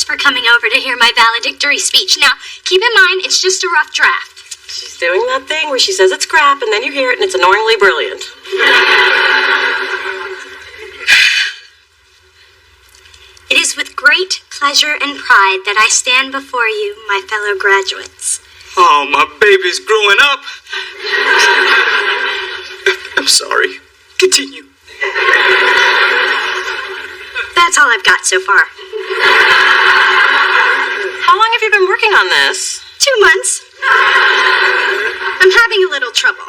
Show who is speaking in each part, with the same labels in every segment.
Speaker 1: Thanks for coming over to hear my valedictory speech. Now, keep in mind, it's just a rough draft.
Speaker 2: She's doing that thing where she says it's crap, and then you hear it, and it's annoyingly brilliant.
Speaker 1: It is with great pleasure and pride that I stand before you, my fellow graduates.
Speaker 3: Oh, my baby's growing up. I'm sorry. Continue.
Speaker 1: That's all I've got so far.
Speaker 2: How long have you been working on this?
Speaker 1: 2 months. I'm having a little trouble.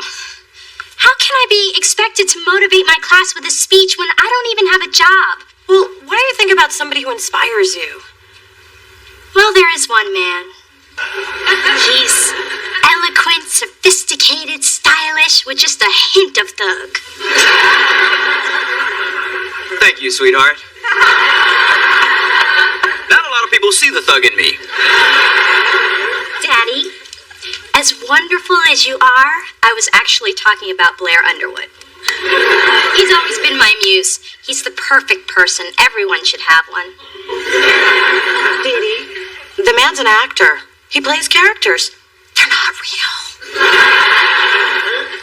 Speaker 1: How can I be expected to motivate my class with a speech when I don't even have a job?
Speaker 2: Well, what do you think about somebody who inspires you?
Speaker 1: Well, there is one man. He's eloquent, sophisticated, stylish, with just a hint of thug.
Speaker 3: Thank you, sweetheart. Not a lot of people see the thug in me.
Speaker 1: Daddy, as wonderful as you are, I was actually talking about Blair Underwood. He's always been my muse. He's the perfect person. Everyone should have one.
Speaker 2: Dee Dee, the man's an actor. He plays characters. They're not real.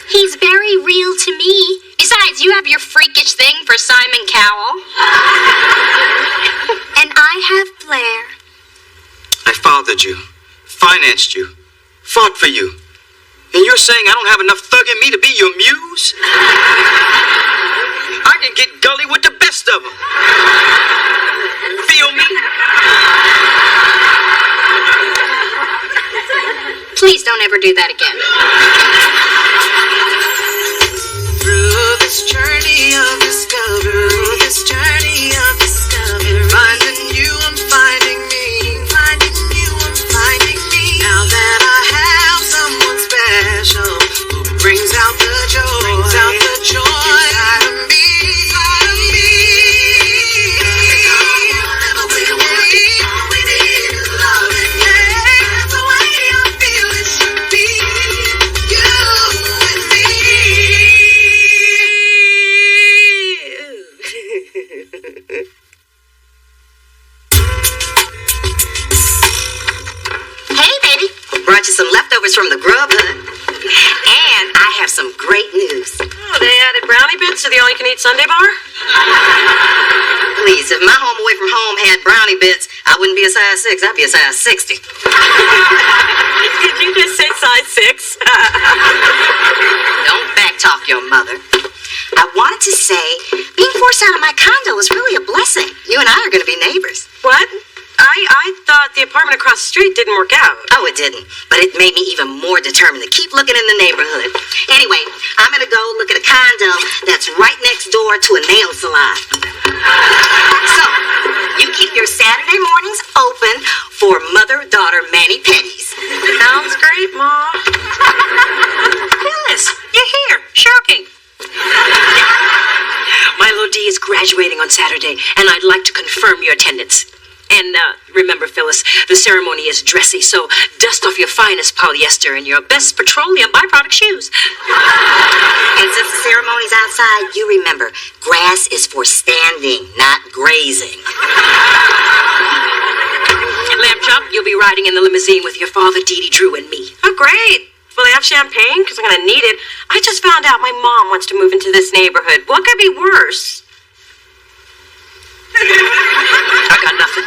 Speaker 1: He's very real to me. Besides, you have your freakish thing for Simon Cowell. And I have Blair.
Speaker 3: I fathered you, financed you, fought for you. And you're saying I don't have enough thug in me to be your muse? I can get gully with the best of them. Feel me?
Speaker 1: Please don't ever do that again.
Speaker 4: Through this journey of discovery, finding you, I'm finding me, Now that I have someone special who brings out the joy inside of me.
Speaker 5: Brought you some leftovers from the grub hut. And I have some great news.
Speaker 2: Oh, they added brownie bits to the all-you-can-eat Sunday bar?
Speaker 5: Please, if my home away from home had brownie bits, I wouldn't be a size 6, I'd be a size 60.
Speaker 2: Did you just say size 6?
Speaker 5: Don't backtalk your mother. I wanted to say, being forced out of my condo was really a blessing. You and I are going to be neighbors.
Speaker 2: What? I thought the apartment across the street didn't work out.
Speaker 5: Oh, it didn't. But it made me even more determined to keep looking in the neighborhood. Anyway, I'm going to go look at a condo that's right next door to a nail salon. So, you keep your Saturday mornings open for mother-daughter mani-pedis.
Speaker 2: Sounds great, Mom. Phyllis, you're here. Shocking. Milo D is graduating on Saturday, and I'd like to confirm your attendance. And remember, Phyllis, the ceremony is dressy, so dust off your finest polyester and your best petroleum byproduct shoes.
Speaker 5: And since the ceremony's outside, you remember, grass is for standing, not grazing.
Speaker 2: Lamb Chop, you'll be riding in the limousine with your father, Dee Dee, Drew, and me. Oh, great. Will they have champagne? Because I'm going to need it. I just found out my mom wants to move into this neighborhood. What could be worse? I got nothing.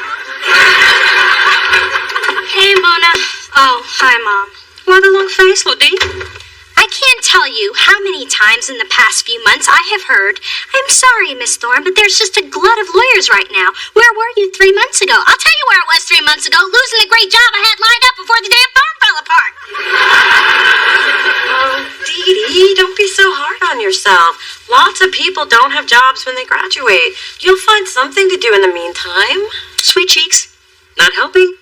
Speaker 1: Hey, Mona. Oh, hi, Mom.
Speaker 2: Why the long face, Ludi?
Speaker 1: I can't tell you how many times in the past few months I have heard, I'm sorry, Miss Thorne, but there's just a glut of lawyers right now. Where were you 3 months ago? I'll tell you where it was 3 months ago, losing the great job I had lined up before the damn farm fell apart.
Speaker 2: Oh, Dee Dee, don't be so hard on yourself. Lots of people don't have jobs when they graduate. You'll find something to do in the meantime. Sweet cheeks, not helping.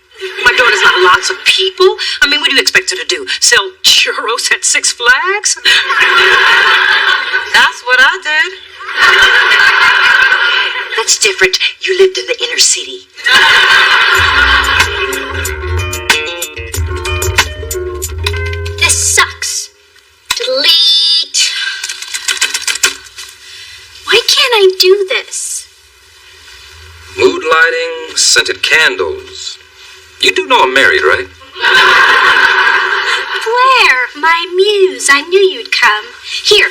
Speaker 2: My daughter's not lots of people. I mean, what do you expect her to do? Sell churros at Six Flags? That's what I did. That's different. You lived in the inner city.
Speaker 1: This sucks. Delete. Why can't I do this?
Speaker 3: Mood
Speaker 6: lighting, scented candles. You do know I'm married, right?
Speaker 1: Blair, my muse, I knew you'd come. Here,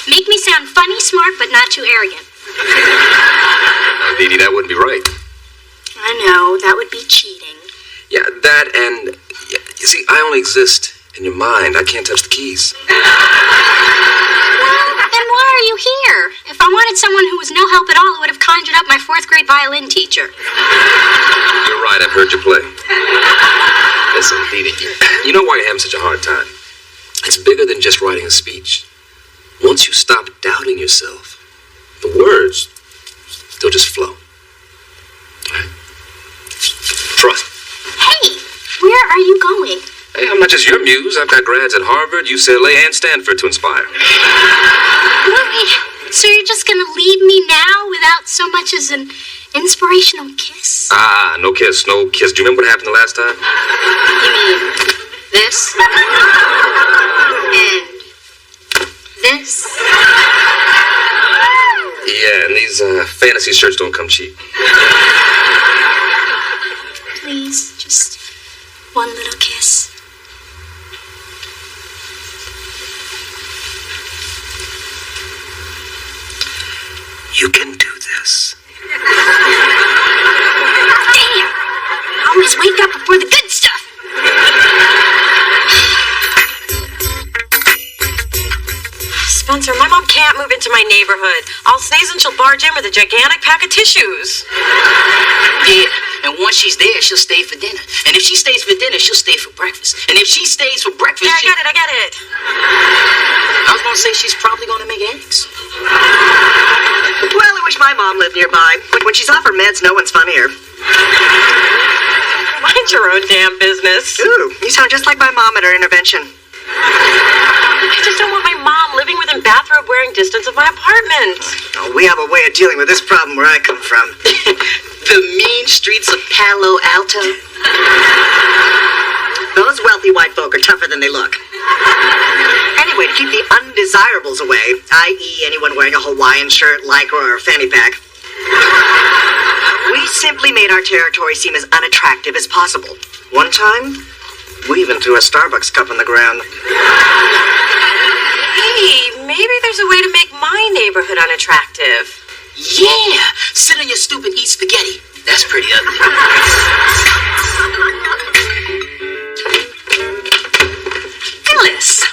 Speaker 1: make me sound funny, smart, but not too arrogant.
Speaker 6: Now, Dee Dee, that wouldn't be right.
Speaker 1: I know, that would be cheating.
Speaker 6: Yeah, that and... Yeah, you see, I only exist in your mind. I can't touch the keys.
Speaker 1: Then why are you here? If I wanted someone who was no help at all, I would have conjured up my 4th grade violin teacher.
Speaker 6: You're right, I've heard you play. Listen, Dee Dee, you know why you're having such a hard time? It's bigger than just writing a speech. Once you stop doubting yourself, the words, they'll just flow. Right? Trust me.
Speaker 1: Hey, where are you going?
Speaker 6: Hey, I'm not just your muse. I've got grads at Harvard, UCLA, and Stanford to inspire.
Speaker 1: Wait, so you're just gonna leave me now without so much as an inspirational kiss?
Speaker 6: Ah, no kiss, no kiss. Do you remember what happened the last time?
Speaker 1: You mean this? And this?
Speaker 6: Yeah, and these fantasy shirts don't come cheap.
Speaker 1: Please, just one little kiss.
Speaker 6: You can do this.
Speaker 1: Damn! Always wake up before the good stuff.
Speaker 2: Spencer, my mom can't move into my neighborhood. I'll sneeze and she'll barge in with a gigantic pack of tissues.
Speaker 7: Yeah, and once she's there, she'll stay for dinner. And if she stays for dinner, she'll stay for breakfast. And if she stays for breakfast,
Speaker 2: Yeah, I get it.
Speaker 7: I was gonna say she's probably gonna make eggs.
Speaker 5: Well, I wish my mom lived nearby. When she's off her meds, no one's funnier.
Speaker 2: Mind your own damn business.
Speaker 5: Ooh, you sound just like my mom at her intervention.
Speaker 2: I just don't want my mom living within bathrobe wearing distance of my apartment.
Speaker 5: Oh, we have a way of dealing with this problem where I come from.
Speaker 7: The mean streets of Palo Alto.
Speaker 5: Those wealthy white folk are tougher than they look. Anyway, to keep the undesirables away, i.e. anyone wearing a Hawaiian shirt, lycra, or a fanny pack, we simply made our territory seem as unattractive as possible. One time, we even threw a Starbucks cup on the ground.
Speaker 2: Hey, maybe there's a way to make my neighborhood unattractive.
Speaker 7: Yeah, sit on your stupid eat spaghetti. That's pretty ugly.
Speaker 2: Phyllis,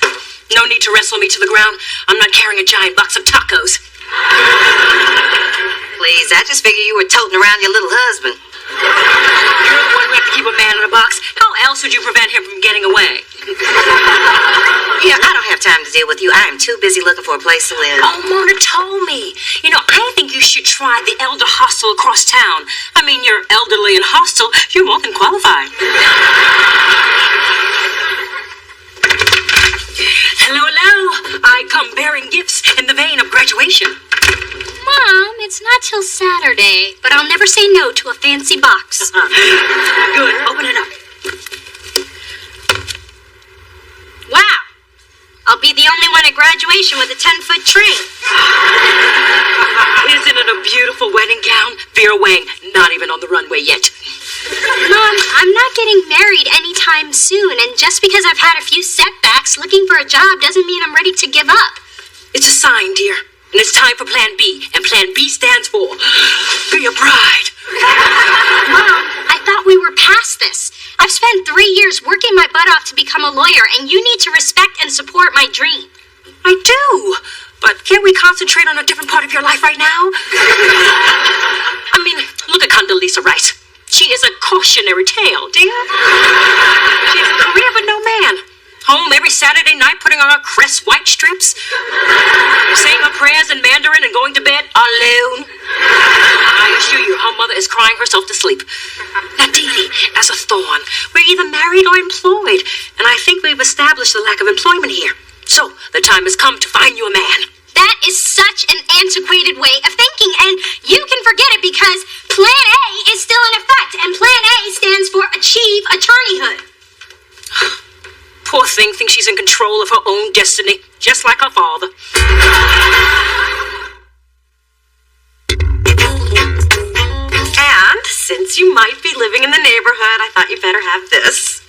Speaker 2: no need to wrestle me to the ground. I'm not carrying a giant box of tacos.
Speaker 5: Please, I just figured you were toting around your little husband.
Speaker 2: You're the one who had to keep a man in a box. How else would you prevent him from getting away?
Speaker 5: Yeah, I don't have time to deal with you. I am too busy looking for a place to live.
Speaker 2: Oh, Mona told me. You know, I think you should try the elder hostel across town. I mean, you're elderly and hostile. You're more than qualified. Hello, hello. I come bearing gifts in the vein of graduation.
Speaker 1: Mom, it's not till Saturday, but I'll never say no to a fancy box.
Speaker 2: Good. Open it up.
Speaker 1: Wow. I'll be the only one at graduation with a 10-foot train.
Speaker 2: Isn't it a beautiful wedding gown? Vera Wang, not even on the runway yet.
Speaker 1: Mom, I'm not getting married anytime soon, and just because I've had a few setbacks, looking for a job doesn't mean I'm ready to give up.
Speaker 2: It's a sign, dear. And it's time for Plan B. And Plan B stands for be a bride.
Speaker 1: Mom, I thought we were past this. I've spent 3 years working my butt off to become a lawyer, and you need to respect and support my dream.
Speaker 2: I do. But can't we concentrate on a different part of your life right now? I mean, look at Condoleezza Rice. She is a cautionary tale, dear. She has a career but no man. Home every Saturday night putting on her Crest white strips. Saying her prayers in Mandarin and going to bed alone. I assure you, her mother is crying herself to sleep. Now, Dee Dee, as a thorn, we're either married or employed. And I think we've established the lack of employment here. So, the time has come to find you a man.
Speaker 1: That is such an antiquated way of thinking, and you can forget it because Plan A is still in effect, and Plan A stands for Achieve Attorneyhood.
Speaker 2: Poor thing thinks she's in control of her own destiny, just like her father. And you might be living in the neighborhood, I thought you better have this.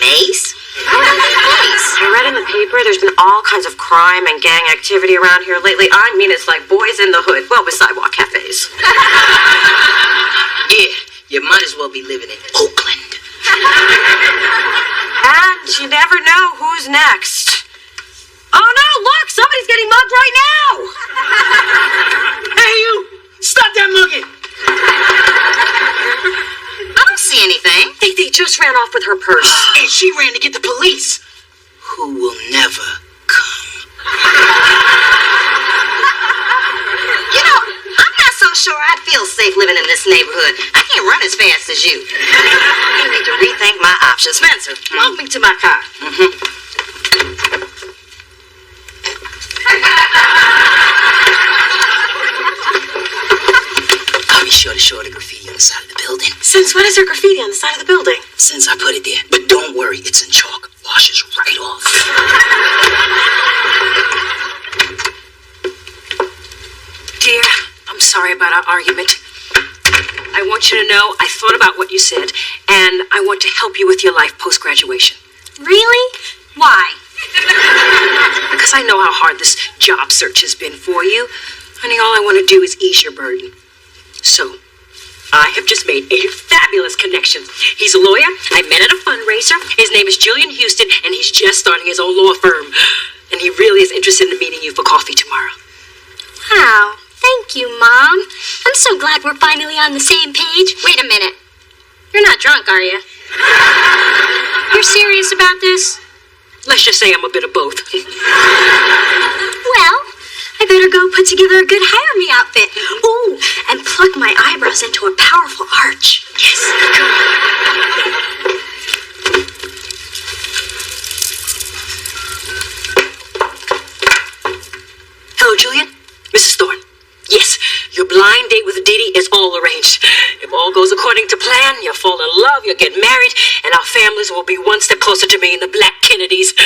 Speaker 5: Mace? Mace?
Speaker 2: I read in the paper there's been all kinds of crime and gang activity around here lately. I mean, it's like boys in the hood. Well, with sidewalk cafes.
Speaker 7: Yeah, you might as well be living in Oakland.
Speaker 2: And you never know who's next. Oh no, look, somebody's getting mugged right now.
Speaker 7: Hey, you! Stop that mugging!
Speaker 5: I don't see anything.
Speaker 2: They just ran off with her purse.
Speaker 7: And she ran to get the police, who will never come.
Speaker 5: You know, I'm not so sure I'd feel safe living in this neighborhood. I can't run as fast as you. I need to rethink my options. Spencer, walk me to my car.
Speaker 7: I'll be sure to show the graffiti on the side of the building.
Speaker 2: Since when is there graffiti on the side of the building?
Speaker 7: Since I put it there. But don't worry, it's in chalk. Washes right off.
Speaker 2: Dear, I'm sorry about our argument. I want you to know I thought about what you said, and I want to help you with your life post-graduation.
Speaker 1: Really? Why?
Speaker 2: Because I know how hard this job search has been for you. Honey, all I want to do is ease your burden. So, I have just made a fabulous connection. He's a lawyer. I met at a fundraiser. His name is Julian Houston, and he's just starting his own law firm. And he really is interested in meeting you for coffee tomorrow.
Speaker 1: Wow. Thank you, Mom. I'm so glad we're finally on the same page. Wait a minute. You're not drunk, are you? You're serious about this?
Speaker 2: Let's just say I'm a bit of both.
Speaker 1: Well, I better go put together a good hire-me outfit. Ooh, and plug my eyebrows into a powerful arch. Yes.
Speaker 2: Hello, Julian. Mrs. Thorne. Yes, your blind date with Dee Dee is all arranged. If all goes according to plan, you'll fall in love, you'll get married, and our families will be one step closer to being the Black Kennedys.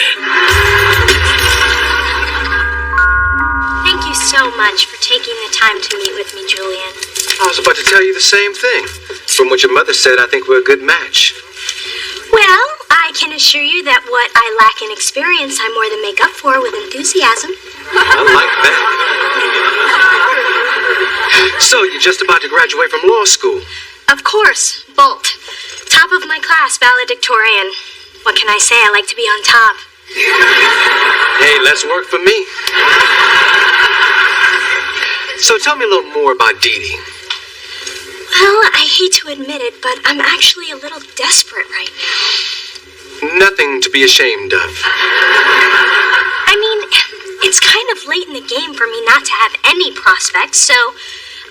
Speaker 1: Thank you so much for taking the time to meet with me, Julian.
Speaker 3: I was about to tell you the same thing. From what your mother said, I think we're a good match.
Speaker 1: Well, I can assure you that what I lack in experience, I more than make up for with enthusiasm.
Speaker 3: I like that. So, you're just about to graduate from law school?
Speaker 1: Of course, Bolt. Top of my class, valedictorian. What can I say? I like to be on top.
Speaker 3: Hey, less work for me. So tell me a little more about Dee Dee.
Speaker 1: Well, I hate to admit it, but I'm actually a little desperate right now.
Speaker 3: Nothing to be ashamed of.
Speaker 1: I mean, it's kind of late in the game for me not to have any prospects, so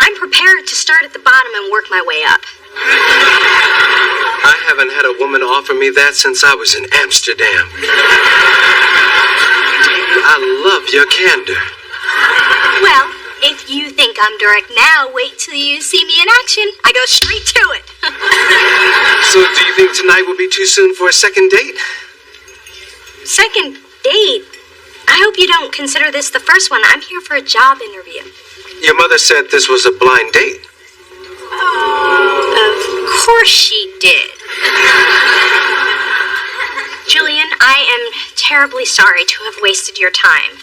Speaker 1: I'm prepared to start at the bottom and work my way up.
Speaker 3: I haven't had a woman offer me that since I was in Amsterdam. I love your candor.
Speaker 1: Well, if you think I'm direct now, wait till you see me in action. I go straight to it.
Speaker 3: So do you think tonight will be too soon for a second date?
Speaker 1: Second date? I hope you don't consider this the first one. I'm here for a job interview.
Speaker 3: Your mother said this was a blind date.
Speaker 1: Of course she did. Julian, I am terribly sorry to have wasted your time.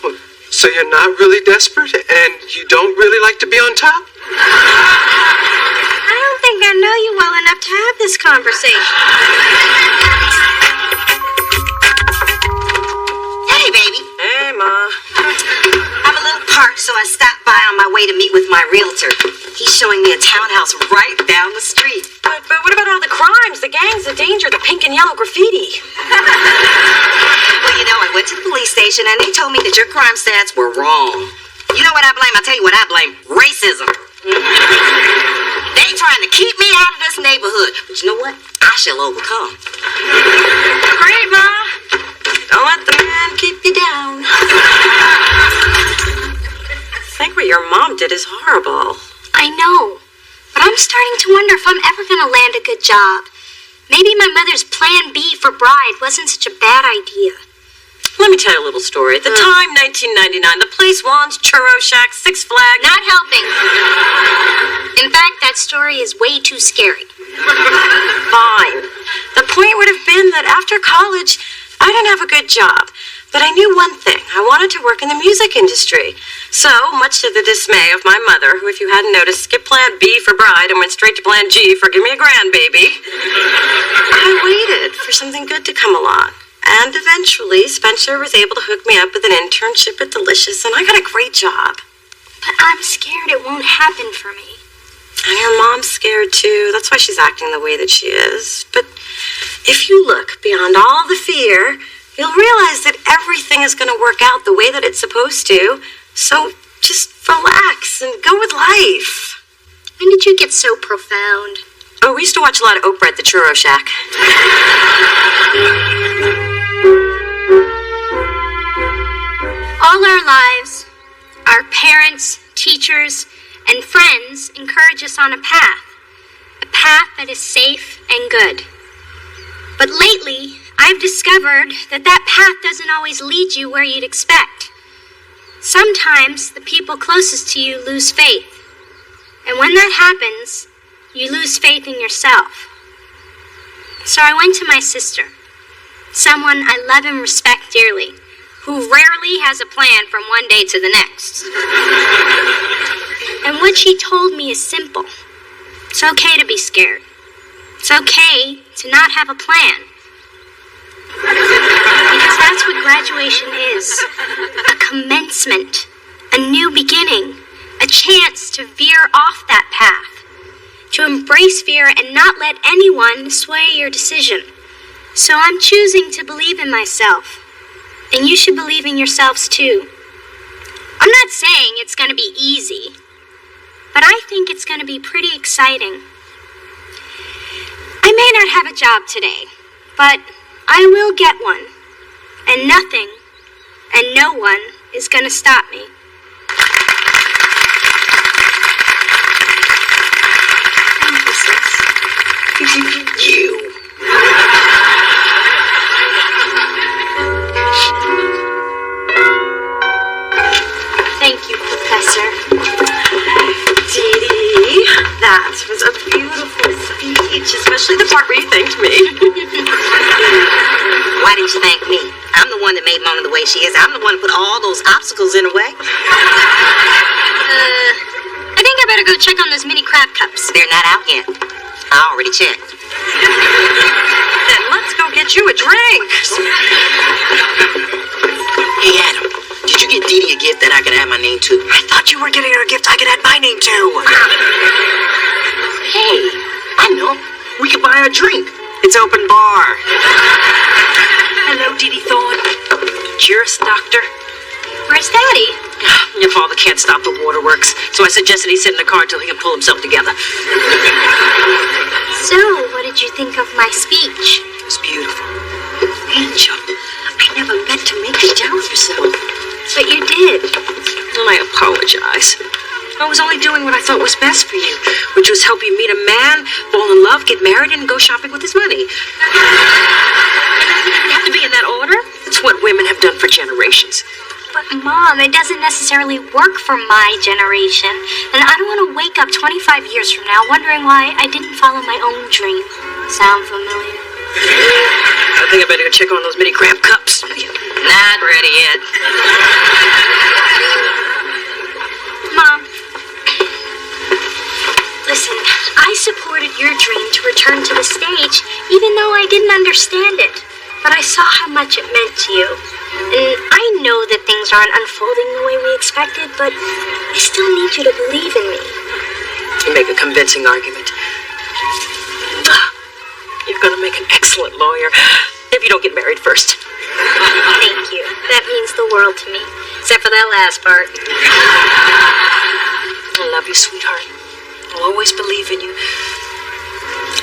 Speaker 3: So you're not really desperate, and you don't really like to be on top?
Speaker 1: I don't think I know you well enough to have this conversation.
Speaker 5: Hey, baby.
Speaker 2: Hey, Ma.
Speaker 5: I'm a little parked, so I stopped by on my way to meet with my realtor. He's showing me a townhouse right down the street.
Speaker 2: But what about all the crimes, the gangs, the danger, the pink and yellow graffiti?
Speaker 5: Well, you know, I went to the police station and they told me that your crime stats were wrong. You know what I blame? I'll tell you what I blame. Racism. They trying to keep me out of this neighborhood. But you know what? I shall overcome.
Speaker 2: Great, Ma. Don't let the man keep you down. I think what your mom did is horrible.
Speaker 1: I know, but I'm starting to wonder if I'm ever going to land a good job. Maybe my mother's plan B for bride wasn't such a bad idea.
Speaker 2: Let me tell you a little story. At the time, 1999, the place wants Churro Shack, Six Flags.
Speaker 1: Not helping. In fact, that story is way too scary.
Speaker 2: Fine. The point would have been that after college, I didn't have a good job. But I knew one thing. I wanted to work in the music industry. So, much to the dismay of my mother, who, if you hadn't noticed, skipped plan B for bride and went straight to plan G for give me a grandbaby, I waited for something good to come along. And eventually, Spencer was able to hook me up with an internship at Delicious, and I got a great job.
Speaker 1: But I'm scared it won't happen for me.
Speaker 2: And your mom's scared, too. That's why she's acting the way that she is. But if you look beyond all the fear, you'll realize that everything is going to work out the way that it's supposed to. So just relax and go with life.
Speaker 1: When did you get so profound?
Speaker 2: Oh, we used to watch a lot of Oprah at the Churro Shack.
Speaker 1: All our lives, our parents, teachers, and friends encourage us on a path that is safe and good. But lately, I've discovered that path doesn't always lead you where you'd expect. Sometimes the people closest to you lose faith. And when that happens, you lose faith in yourself. So I went to my sister, someone I love and respect dearly, who rarely has a plan from one day to the next. And what she told me is simple. It's okay to be scared. It's okay to not have a plan. Because that's what graduation is. A commencement, a new beginning, a chance to veer off that path, to embrace fear and not let anyone sway your decision. So I'm choosing to believe in myself, and you should believe in yourselves too. I'm not saying it's going to be easy, but I think it's going to be pretty exciting. I may not have a job today, but I will get one, and nothing and no one is going to stop me. Thank you, sis.
Speaker 7: You.
Speaker 1: Thank you, Professor.
Speaker 2: Dee Dee, that was a beautiful speech, especially the part where you thanked me.
Speaker 5: Why didn't you thank me? I'm the one that made Mona the way she is. I'm the one who put all those obstacles in her way.
Speaker 1: I think I better go check on those mini crab cups.
Speaker 5: They're not out yet. I already checked.
Speaker 2: Then let's go get you a drink.
Speaker 7: Hey, Adam, did you get Dee Dee a gift that I could add my name to?
Speaker 4: I thought you were getting her a gift I could add my name to.
Speaker 7: Hey, I know. We could buy her a drink.
Speaker 4: It's open bar.
Speaker 2: Hello, Dee Dee Thorne. Cheers, Doctor.
Speaker 1: Where's Daddy?
Speaker 2: Your father can't stop the waterworks, so I suggested he sit in the car until he can pull himself together.
Speaker 1: So, what did you think of my speech?
Speaker 2: It's beautiful. Angel, I never meant to make you down yourself.
Speaker 1: But you did.
Speaker 2: And I apologize. I was only doing what I thought was best for you, which was help you meet a man, fall in love, get married, and go shopping with his money. It doesn't have to be in that order. It's what women have done for generations.
Speaker 1: But Mom, it doesn't necessarily work for my generation. And I don't want to wake up 25 years from now wondering why I didn't follow my own dream. Sound familiar?
Speaker 2: I think I better go check on those mini crab cups.
Speaker 5: Not ready yet.
Speaker 1: Mom, listen, I supported your dream to return to the stage, even though I didn't understand it. But I saw how much it meant to you. And I know that things aren't unfolding the way we expected, but I still need you to believe in me.
Speaker 2: You make a convincing argument. You're gonna make an excellent lawyer if you don't get married first.
Speaker 1: Thank you. That means the world to me. Except for that last part.
Speaker 2: I love you, sweetheart. I'll always believe in you.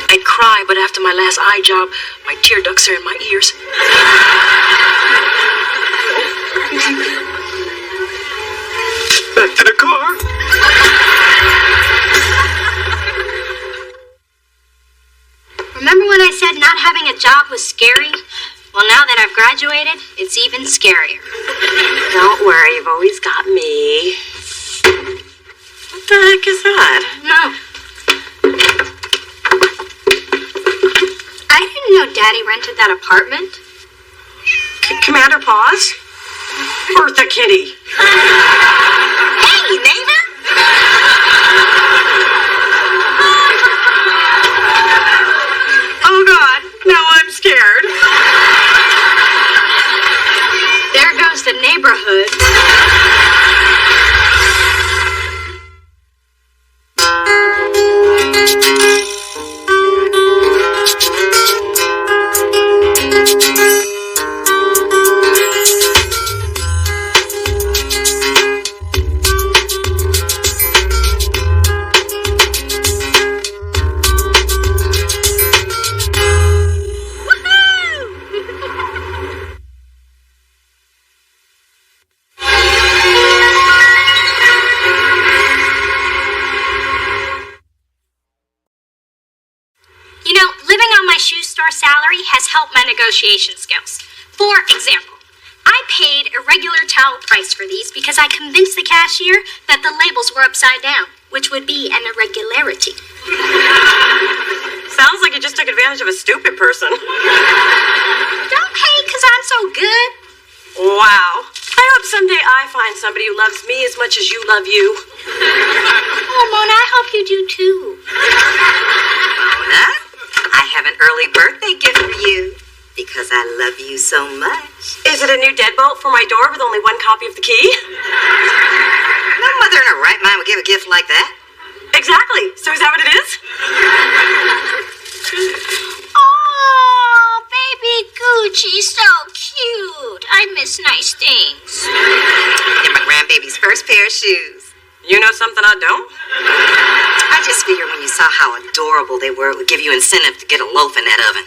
Speaker 2: I'd cry, but after my last eye job, my tear ducts are in my ears.
Speaker 3: Back to the car.
Speaker 1: Remember when I said not having a job was scary? Well, now that I've graduated, it's even scarier.
Speaker 2: Don't worry, you've always got me. What the heck is that?
Speaker 1: No. know Daddy rented that apartment?
Speaker 2: Commander Paws? Bertha Kitty.
Speaker 5: Hey, neighbor!
Speaker 2: Oh, God. Now I'm scared.
Speaker 1: There goes the neighborhood. Salary has helped my negotiation skills. For example, I paid a regular towel price for these because I convinced the cashier that the labels were upside down, which would be an irregularity.
Speaker 2: Sounds like you just took advantage of a stupid person.
Speaker 1: Don't pay because I'm so good.
Speaker 2: Wow. I hope someday I find somebody who loves me as much as you love you.
Speaker 1: Oh, Mona, I hope you do too.
Speaker 5: Mona? I have an early birthday gift for you because I love you so much.
Speaker 2: Is it a new deadbolt for my door with only one copy of the key?
Speaker 5: No mother in her right mind would give a gift like that.
Speaker 2: Exactly. So is that what it is?
Speaker 1: Oh, baby Gucci, so cute. I miss nice things.
Speaker 5: And my grandbaby's first pair of shoes.
Speaker 2: You know something I don't?
Speaker 5: I just figured when you saw how adorable they were, it would give you incentive to get a loaf in that oven.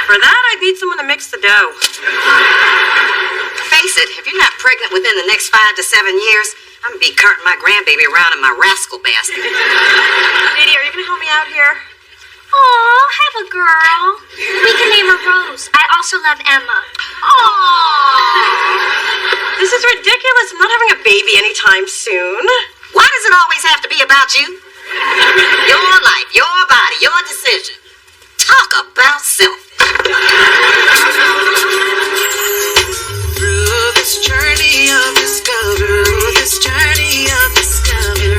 Speaker 2: For that, I'd need someone to mix the dough.
Speaker 5: Face it, if you're not pregnant within the next 5 to 7 years, I'm gonna be carting my grandbaby around in my rascal basket.
Speaker 2: Dee, are you gonna help me out here?
Speaker 1: Aw, have a girl. We can name her Rose. I also love Emma. Aww.
Speaker 2: This is ridiculous. I'm not having a baby anytime soon.
Speaker 5: Why does it always have to be about you? Your life, your body, your decision. Talk about selfish.
Speaker 4: Through this journey of discovery,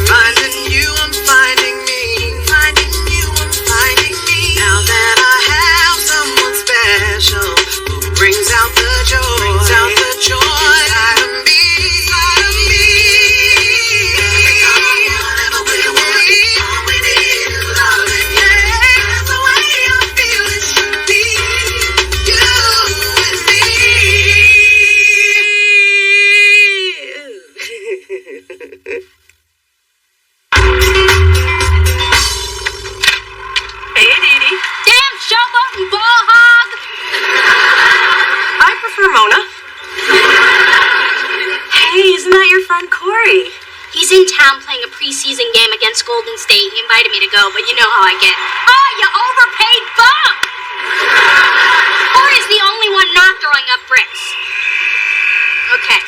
Speaker 4: finding you, I'm finding me, finding you, I'm finding me. Now that I have someone special who brings out the joy, inside of me.
Speaker 2: Mona. Hey, isn't that your friend Corey?
Speaker 1: He's in town playing a preseason game against Golden State. He invited me to go, but you know how I get. Oh, you overpaid bum! Corey's the only one not throwing up bricks. Okay,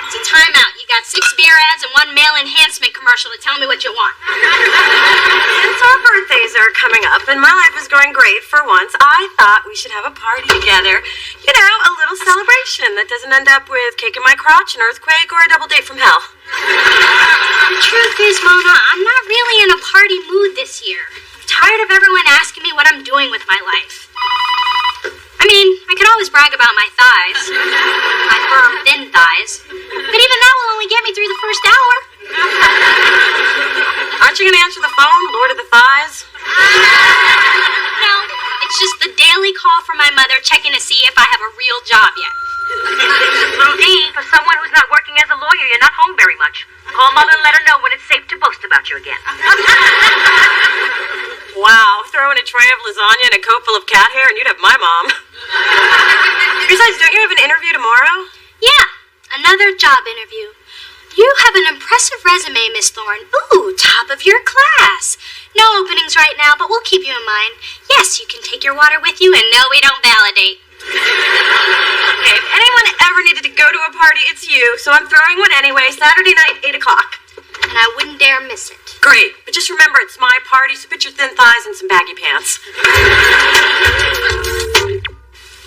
Speaker 1: it's a timeout. You got 6 beer ads and 1 male enhancement commercial to tell me what you want.
Speaker 2: Since our birthdays are coming up and my life is going great for once, I thought we should have a party together. You know, a little celebration that doesn't end up with cake in my crotch, an earthquake, or a double date from hell.
Speaker 1: The truth is, Mona, I'm not really in a party mood this year. I'm tired of everyone asking me what I'm doing with my life. I mean, I could always brag about my thighs. My firm, thin thighs. But even that will only get me through the first hour.
Speaker 2: Aren't you going to answer the phone, Lord of the Thighs?
Speaker 1: No, it's just the daily call from my mother checking to see if I have a real job yet.
Speaker 8: Little D, for someone who's not working as a lawyer, you're not home very much. Call Mother and let her know when it's safe to boast about you again.
Speaker 2: Wow, throw in a tray of lasagna and a coat full of cat hair and you'd have my mom. Besides, don't you have an interview tomorrow?
Speaker 1: Yeah, another job interview. You have an impressive resume, Miss Thorne. Ooh, top of your class. No openings right now, but we'll keep you in mind. Yes, you can take your water with you, and no, we don't validate.
Speaker 2: Okay, if anyone ever needed to go to a party, it's you, so I'm throwing one anyway, Saturday night, 8 o'clock.
Speaker 1: And I wouldn't dare miss it.
Speaker 2: Great, but just remember it's my party, so put your thin thighs in some baggy pants.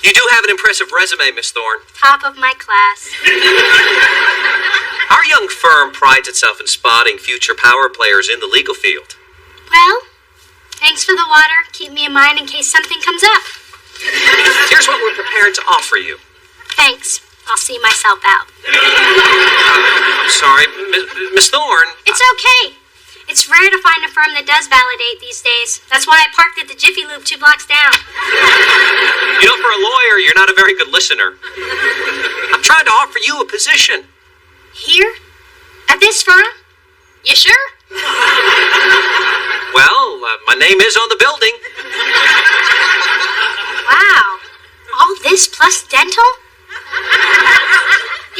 Speaker 9: You do have an impressive resume, Miss Thorne.
Speaker 1: Top of my class.
Speaker 9: Our young firm prides itself in spotting future power players in the legal field.
Speaker 1: Well, thanks for the water. Keep me in mind in case something comes up.
Speaker 9: Here's what we're prepared to offer you.
Speaker 1: Thanks. I'll see myself out.
Speaker 9: I'm sorry, Miss Thorne.
Speaker 1: It's okay. It's rare to find a firm that does validate these days. That's why I parked at the Jiffy Lube 2 blocks down.
Speaker 9: You know, for a lawyer, you're not a very good listener. I'm trying to offer you a position.
Speaker 1: Here? At this firm? You sure?
Speaker 9: Well, my name is on the building.
Speaker 1: Wow. All this plus dental?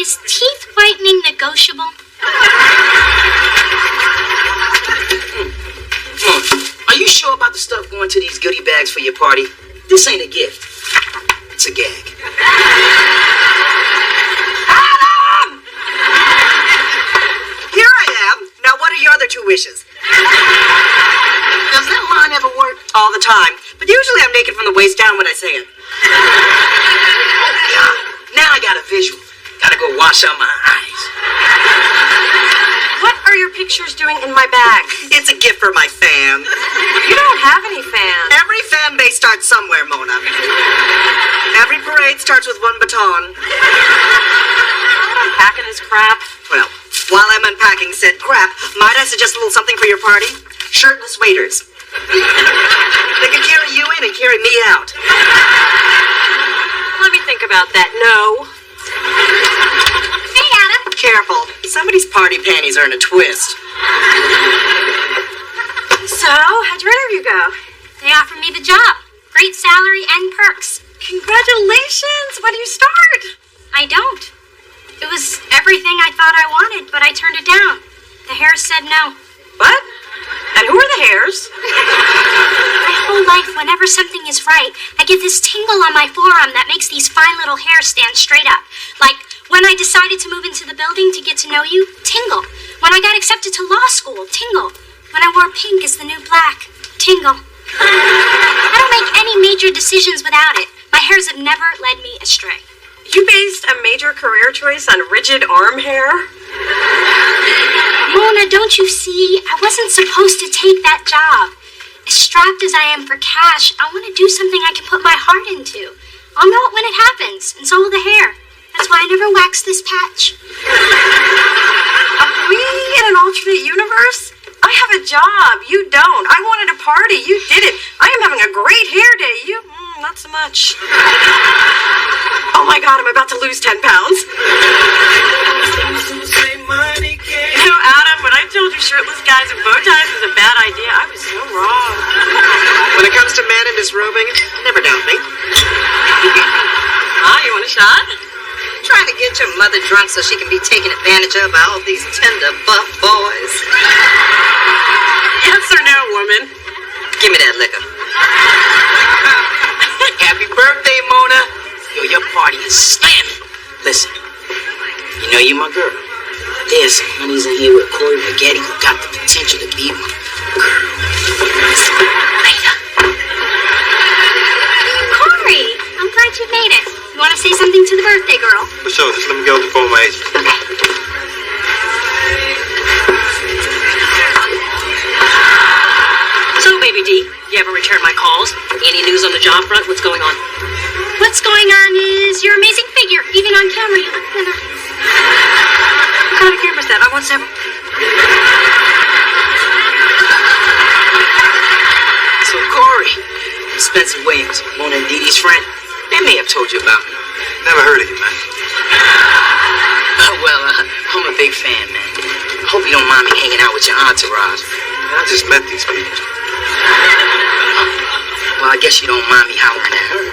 Speaker 1: Is teeth whitening negotiable?
Speaker 7: Are you sure about the stuff going to these goodie bags for your party? This ain't a gift. It's a gag.
Speaker 5: Adam! Here I am. Now, what are your other two wishes?
Speaker 7: Does that line ever work?
Speaker 5: All the time. But usually I'm naked from the waist down when I say it.
Speaker 7: Now I got a visual. Gotta go wash out my eyes.
Speaker 2: What are your pictures doing in my bag?
Speaker 5: It's a gift for my fan.
Speaker 2: You don't have any fans.
Speaker 5: Every fan base starts somewhere, Mona. Every parade starts with one baton.
Speaker 2: I'm packing this crap.
Speaker 5: Well, while I'm unpacking said crap, might I suggest a little something for your party? Shirtless waiters. They can carry you in and carry me out.
Speaker 2: Let me think about that. No.
Speaker 1: Hey, Adam.
Speaker 5: Careful. Somebody's party panties are in a twist.
Speaker 2: So, how'd your interview go?
Speaker 1: They offered me the job. Great salary and perks.
Speaker 2: Congratulations. When do you start?
Speaker 1: I don't. It was everything I thought I wanted, but I turned it down. The hair said no.
Speaker 2: What? And who are the hairs?
Speaker 1: My whole life, whenever something is right, I get this tingle on my forearm that makes these fine little hairs stand straight up. Like when I decided to move into the building to get to know you, tingle. When I got accepted to law school, tingle. When I wore pink as the new black, tingle. I don't make any major decisions without it. My hairs have never led me astray.
Speaker 2: You based a major career choice on rigid arm hair?
Speaker 1: Mona, don't you see? I wasn't supposed to take that job. As strapped as I am for cash, I want to do something I can put my heart into. I'll know it when it happens, and so will the hair. That's why I never waxed this patch.
Speaker 2: Are we in an alternate universe? I have a job. You don't. I wanted a party. You did it. I am having a great hair day. You, not so much. Oh my God, I'm about to lose 10 pounds. You know, Adam, when I told you shirtless guys and bow ties was a bad idea, I was so wrong.
Speaker 5: When it comes to men in disrobing, never doubt me.
Speaker 2: You want a shot?
Speaker 5: Trying to get your mother drunk so she can be taken advantage of by all these tender buff boys.
Speaker 2: Yes or no, woman?
Speaker 5: Give me that liquor.
Speaker 7: Happy birthday, Mona. Yo, your party is slamming. Listen, you know you're my girl. There's some honeys in here with Corey Rigetti who got the potential to be my girl. Later.
Speaker 1: Corey, I'm glad you made it. You want to say something to the birthday girl?
Speaker 3: For sure, just let me go to the phone my agent.
Speaker 2: So, baby D, you ever return my calls? Any news on the job front? What's going on?
Speaker 1: What's going on is your amazing figure. Even on camera, you look thinner.
Speaker 2: What kind of camera's that? I want several.
Speaker 7: So, Corey, Spencer Williams, Mona and Dee Dee's friend, they may have told you about me.
Speaker 3: Never heard of you, man.
Speaker 7: I'm a big fan, man. I hope you don't mind me hanging out with your entourage.
Speaker 3: I just met these people.
Speaker 7: Well, I guess you don't mind me hollering at her.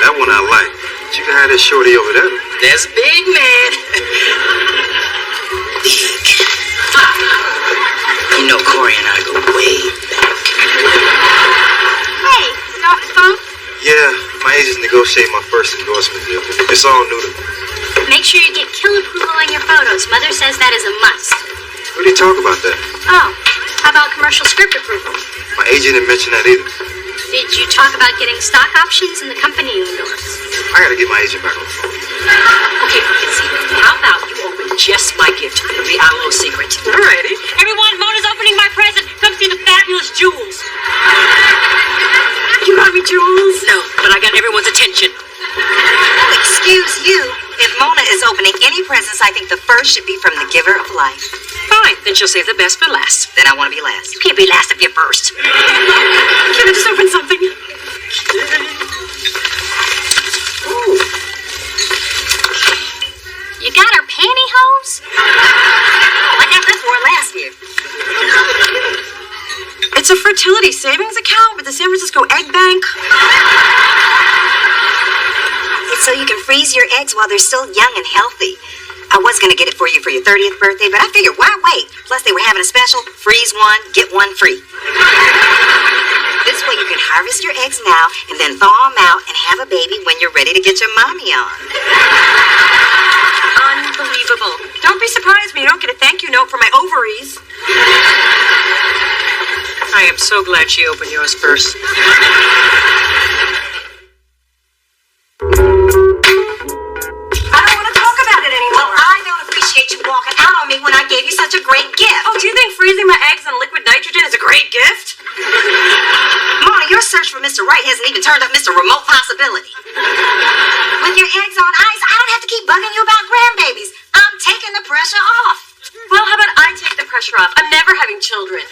Speaker 3: That one I like. But you can have this shorty over there.
Speaker 7: There's big man. Big. You know, Corey and I go way back.
Speaker 1: Hey, you off the phone?
Speaker 3: Yeah, my agents negotiate my first endorsement deal. It's all new to me.
Speaker 1: Make sure you get kill approval on your photos. Mother says that is a must.
Speaker 3: We didn't talk about that.
Speaker 1: Oh, How about commercial script approval?
Speaker 3: My agent didn't mention that either.
Speaker 1: Did you talk about getting stock options in the company you endorse?
Speaker 3: I gotta get my agent back on the phone.
Speaker 2: Okay, see, how about you open just my gift? It'll be our little secret. Alrighty.
Speaker 8: Everyone, Mona's opening my present. Come see the fabulous jewels.
Speaker 2: You got me jewels?
Speaker 8: No, but I got everyone's attention.
Speaker 5: Oh, excuse you. If Mona is opening any presents, I think the first should be from the giver of life.
Speaker 2: Fine, then she'll save the best for last.
Speaker 5: Then I want to be last.
Speaker 2: You can't be last if you're first. Can I just open something? Ooh.
Speaker 1: You got her pantyhose?
Speaker 5: I got this for last year.
Speaker 2: It's a fertility savings account with the San Francisco Egg Bank.
Speaker 5: It's so you can freeze your eggs while they're still young and healthy. I was going to get it for you for your 30th birthday, but I figured, why wait? Plus, they were having a special, freeze one, get one free. This way you can harvest your eggs now and then thaw them out and have a baby when you're ready to get your mommy on.
Speaker 2: Unbelievable. Don't be surprised when you don't get a thank you note for my ovaries. I am so glad she opened yours first. I don't want to talk about it anymore.
Speaker 5: Well, I don't appreciate you walking out on me when I gave you such a great gift.
Speaker 2: Oh, do you think freezing my eggs in liquid nitrogen is a great gift?
Speaker 5: Mona, your search for Mr. Right hasn't even turned up Mr. Remote Possibility. With your eggs on ice, I don't have to keep bugging you about grandbabies. I'm taking the pressure off.
Speaker 2: Well, how about I take the pressure off? I'm never having children.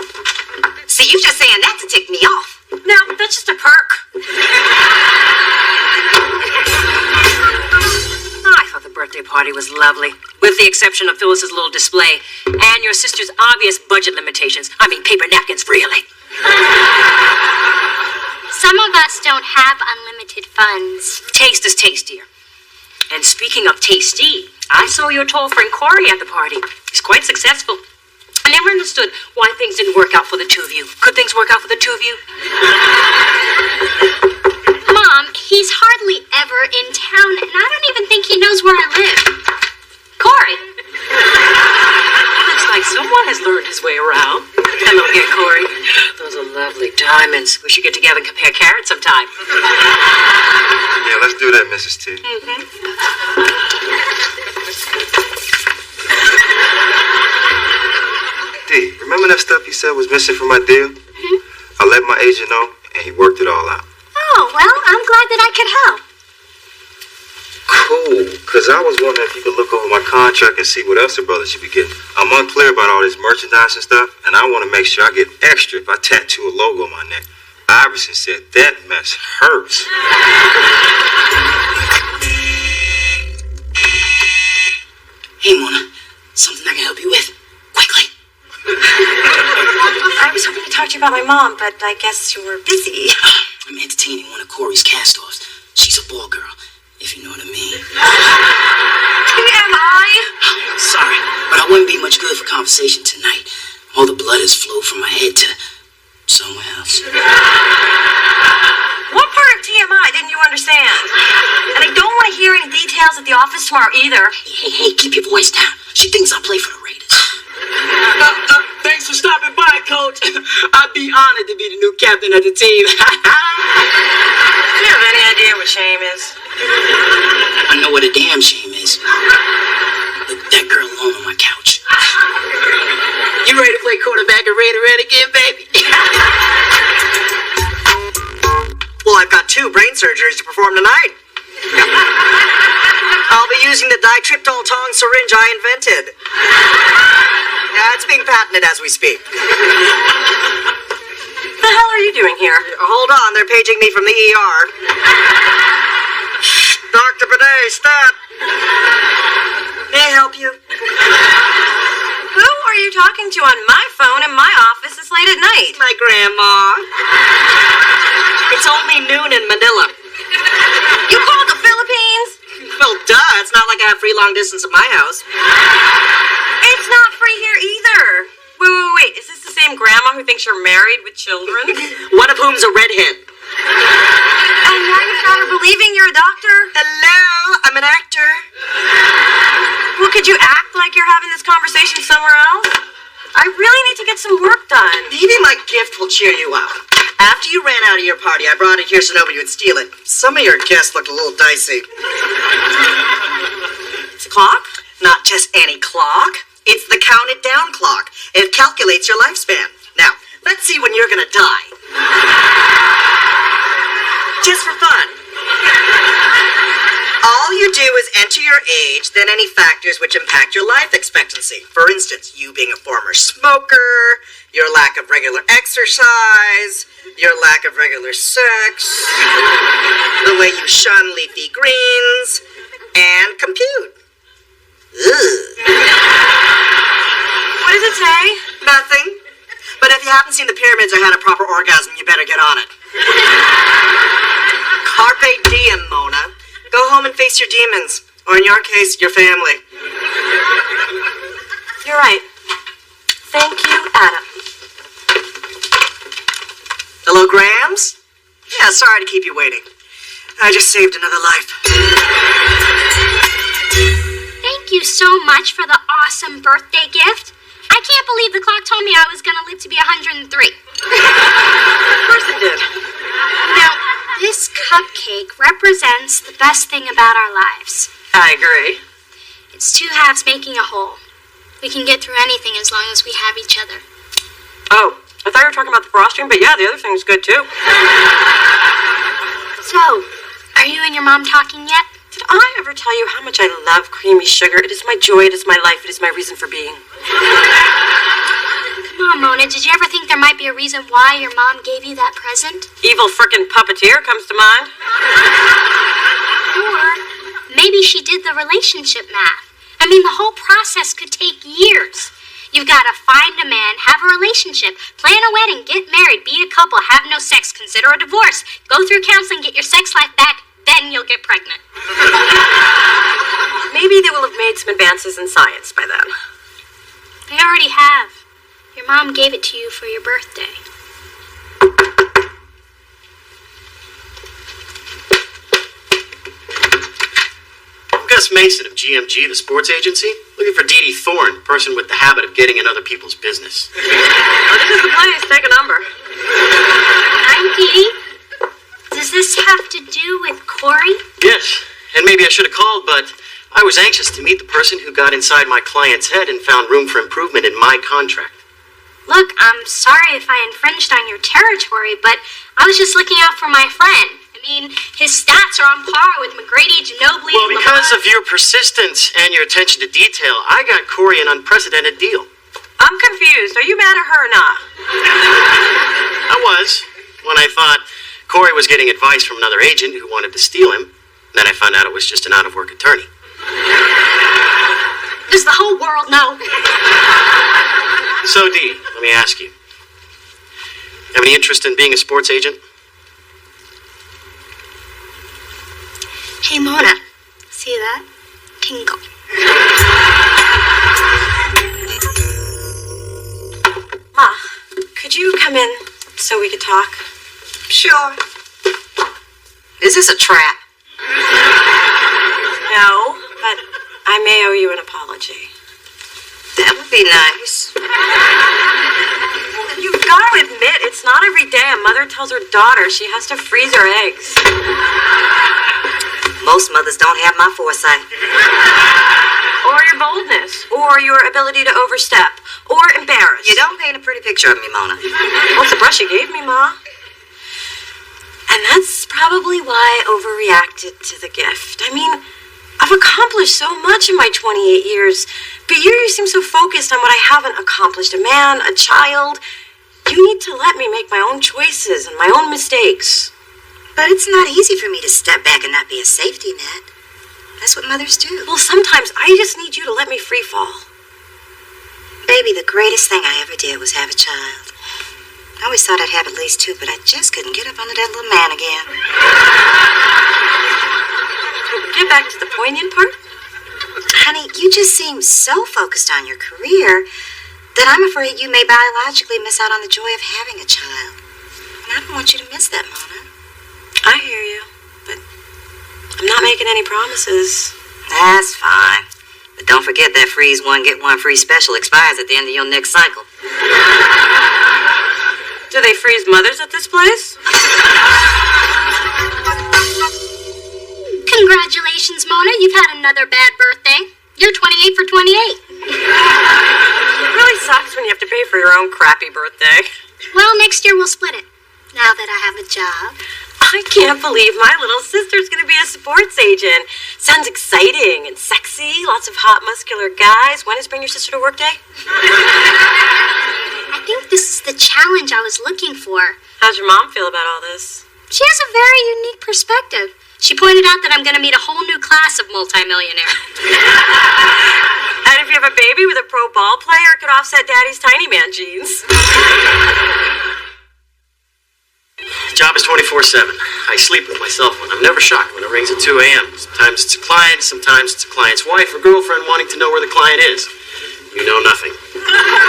Speaker 5: See, you just saying that to tick me off.
Speaker 2: No, that's just a perk. Oh, I thought the birthday party was lovely, with the exception of Phyllis's little display and your sister's obvious budget limitations. I mean, paper napkins, really.
Speaker 1: Some of us don't have unlimited funds.
Speaker 2: Taste is tastier. And speaking of tasty, I saw your tall friend Corey at the party. He's quite successful. I never understood why things didn't work out for the two of you. Could things work out for the two of you?
Speaker 1: Mom, he's hardly ever in town, and I don't even think he knows where I live.
Speaker 2: Corey! Looks like someone has learned his way around. Hello again, Corey. Those are lovely diamonds. We should get together and compare carats sometime.
Speaker 3: Yeah, let's do that, Mrs. T. D, remember that stuff you said was missing from my deal? I let my agent know, and he worked it all out.
Speaker 1: Oh, well, I'm glad that I could help.
Speaker 3: Cool, because I was wondering if you could look over my contract and see what else the brothers should be getting. I'm unclear about all this merchandise and stuff, and I want to make sure I get extra if I tattoo a logo on my neck. Iverson said that mess hurts.
Speaker 7: Hey, Mona, something I can help you with. Quickly.
Speaker 2: I was hoping to talk to you about my mom, but I guess you were busy.
Speaker 7: I'm entertaining one of Corey's cast-offs. She's a ball girl, if you know what I mean.
Speaker 2: TMI?
Speaker 7: Sorry, but I wouldn't be much good for conversation tonight. All the blood has flowed from my head to somewhere else.
Speaker 2: What part of TMI didn't you understand? And I don't want to hear any details at the office tomorrow either.
Speaker 7: Hey, keep your voice down. She thinks I play for the Raiders.
Speaker 10: Thanks for stopping by, Coach. I'd be honored to be the new captain of the team.
Speaker 2: Do you have any idea what shame is?
Speaker 7: I know what a damn shame is. Look, that girl alone on my couch.
Speaker 10: You ready to play quarterback and Raider again, baby?
Speaker 11: Well, I've got 2 brain surgeries to perform tonight. I'll be using the ditriptyl tong syringe I invented. Yeah, it's being patented as we speak.
Speaker 2: What the hell are you doing here?
Speaker 11: Hold on, they're paging me from the ER. Dr. Bidet, stop. May I help you?
Speaker 2: Who are you talking to on my phone in my office this late at night?
Speaker 11: My grandma. It's only noon in Manila.
Speaker 2: You called the Philippines?
Speaker 11: Well, duh, it's not like I have free long distance at my house.
Speaker 2: It's not free here either. Wait. Is this the same grandma who thinks you're married with children?
Speaker 11: One of whom's a redhead.
Speaker 2: And now you've got her believing you're a doctor?
Speaker 11: Hello, I'm an actor.
Speaker 2: Well, could you act like you're having this conversation somewhere else? I really need to get some work done.
Speaker 11: Maybe my gift will cheer you up. After you ran out of your party, I brought it here so nobody would steal it. Some of your guests looked a little dicey.
Speaker 2: It's a clock?
Speaker 11: Not just any clock. It's the counted down clock. It calculates your lifespan. Now, let's see when you're gonna die. Just for fun. All you do is enter your age, then any factors which impact your life expectancy. For instance, you being a former smoker, your lack of regular exercise, your lack of regular sex, the way you shun leafy greens, and compute. Ugh.
Speaker 2: What does it say?
Speaker 11: Nothing. But if you haven't seen the pyramids or had a proper orgasm, you better get on it. Carpe diem, Mona. Go home and face your demons. Or in your case, your family.
Speaker 2: You're right. Thank you, Adam.
Speaker 11: Hello, Grams? Yeah, sorry to keep you waiting. I just saved another life.
Speaker 1: Thank you so much for the awesome birthday gift. I can't believe the clock told me I was going to live to be 103.
Speaker 2: Of course it did.
Speaker 1: Now, this cupcake represents the best thing about our lives.
Speaker 2: I agree.
Speaker 1: It's two halves making a whole. We can get through anything as long as we have each other.
Speaker 2: Oh, I thought you were talking about the frosting, but yeah, the other thing's good too.
Speaker 1: So, are you and your mom talking yet?
Speaker 2: Did I ever tell you how much I love creamy sugar? It is my joy, it is my life, it is my reason for being.
Speaker 1: Come on, Mona, did you ever think there might be a reason why your mom gave you that present?
Speaker 2: Evil frickin' puppeteer comes to mind.
Speaker 1: Or maybe she did the relationship math. I mean, the whole process could take years. You've got to find a man, have a relationship, plan a wedding, get married, be a couple, have no sex, consider a divorce, go through counseling, get your sex life back, then you'll get pregnant.
Speaker 2: Maybe they will have made some advances in science by then.
Speaker 1: They already have. Your mom gave it to you for your birthday.
Speaker 12: Gus Mason of GMG, the sports agency, looking for Dee Dee Thorne, person with the habit of getting in other people's business.
Speaker 2: This is the place. Take a number.
Speaker 1: Hi, Dee. Does this have to do with Corey?
Speaker 12: Yes, and maybe I should have called, but I was anxious to meet the person who got inside my client's head and found room for improvement in my contract.
Speaker 1: Look, I'm sorry if I infringed on your territory, but I was just looking out for my friend. I mean, his stats are on par with McGrady, Ginobili,
Speaker 12: Well, because of your persistence and your attention to detail, I got Corey an unprecedented deal.
Speaker 2: I'm confused. Are you mad at her or not?
Speaker 12: I was, when I thought Corey was getting advice from another agent who wanted to steal him. Then I found out it was just an out-of-work attorney.
Speaker 1: Does the whole world know?
Speaker 12: So, Dee, let me ask you. Have any interest in being a sports agent?
Speaker 1: Hey, Mona. See that? Tingle.
Speaker 2: Ma, could you come in so we could talk?
Speaker 11: Sure. Is this a trap?
Speaker 2: No, but I may owe you an apology.
Speaker 11: That would be nice.
Speaker 2: You've got to admit, it's not every day a mother tells her daughter she has to freeze her eggs.
Speaker 5: Most mothers don't have my foresight.
Speaker 2: Or your boldness, or your ability to overstep, or embarrass.
Speaker 5: You don't paint a pretty picture of me, Mona.
Speaker 2: What's the brush you gave me, Ma? And that's probably why I overreacted to the gift. I mean, I've accomplished so much in my 28 years, but you seem so focused on what I haven't accomplished. A man, a child. You need to let me make my own choices and my own mistakes.
Speaker 5: But it's not easy for me to step back and not be a safety net. That's what mothers do.
Speaker 2: Well, sometimes I just need you to let me free fall.
Speaker 5: Baby, the greatest thing I ever did was have a child. I always thought I'd have at least two, but I just couldn't get up under that little man again.
Speaker 2: Get back to the poignant part.
Speaker 5: Honey, you just seem so focused on your career that I'm afraid you may biologically miss out on the joy of having a child. And I don't want you to miss that, Mona.
Speaker 2: I hear you, but I'm not making any promises.
Speaker 5: That's fine. But Don't forget that freeze one, get one free special expires at the end of your next cycle.
Speaker 2: Do they freeze mothers at this place?
Speaker 1: Congratulations, Mona. You've had another bad birthday. You're 28 for 28.
Speaker 2: It really sucks when you have to pay for your own crappy birthday.
Speaker 1: Well, next year we'll split it. Now that I have a job.
Speaker 2: I can't believe my little sister's going to be a sports agent. Sounds exciting and sexy. Lots of hot, muscular guys. When is Bring Your Sister to Work Day?
Speaker 1: I think this is the challenge I was looking for.
Speaker 2: How's your mom feel about all this?
Speaker 1: She has a very unique perspective. She pointed out that I'm going to meet a whole new class of multimillionaires.
Speaker 2: And if you have a baby with a pro ball player, it could offset Daddy's tiny man genes.
Speaker 12: Job is 24/7. I sleep with my cell phone. I'm never shocked when it rings at 2 a.m. Sometimes it's a client, sometimes it's a client's wife or girlfriend wanting to know where the client is. You know nothing.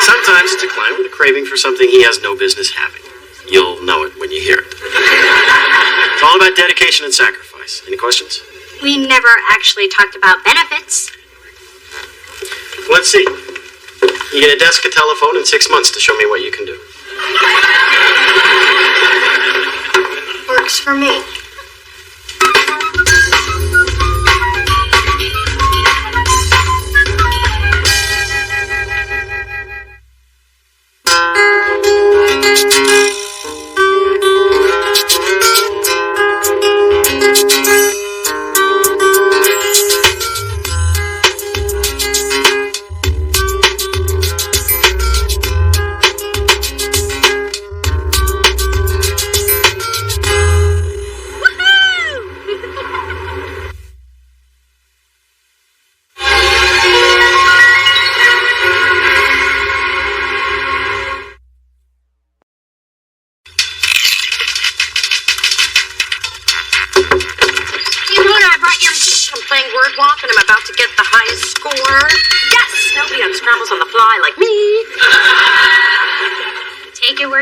Speaker 12: Sometimes it's a client with a craving for something he has no business having. You'll know it when you hear it. It's all about dedication and sacrifice. Any questions?
Speaker 1: We never actually talked about benefits.
Speaker 12: Let's see. You get a desk, a telephone, and 6 months to show me what you can do.
Speaker 1: Works for me.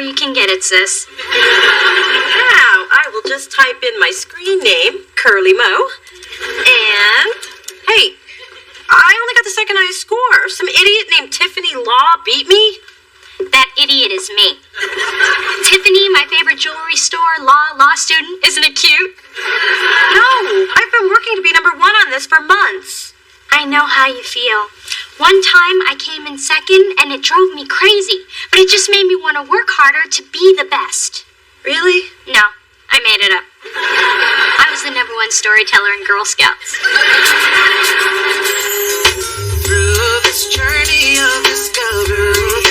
Speaker 1: You can get it, sis.
Speaker 2: Now, I will just type in my screen name, Curly Mo, and, hey, I only got the second highest score. Some idiot named Tiffany Law beat me.
Speaker 1: That idiot is me. Tiffany, my favorite jewelry store, law student. Isn't it cute?
Speaker 2: No, I've been working to be #1 on this for months.
Speaker 1: I know how you feel. One time I came in second and it drove me crazy, but it just made me want to work harder to be the best.
Speaker 2: Really?
Speaker 1: No, I made it up. I was the #1 storyteller in Girl Scouts.
Speaker 4: Through this journey of discovery,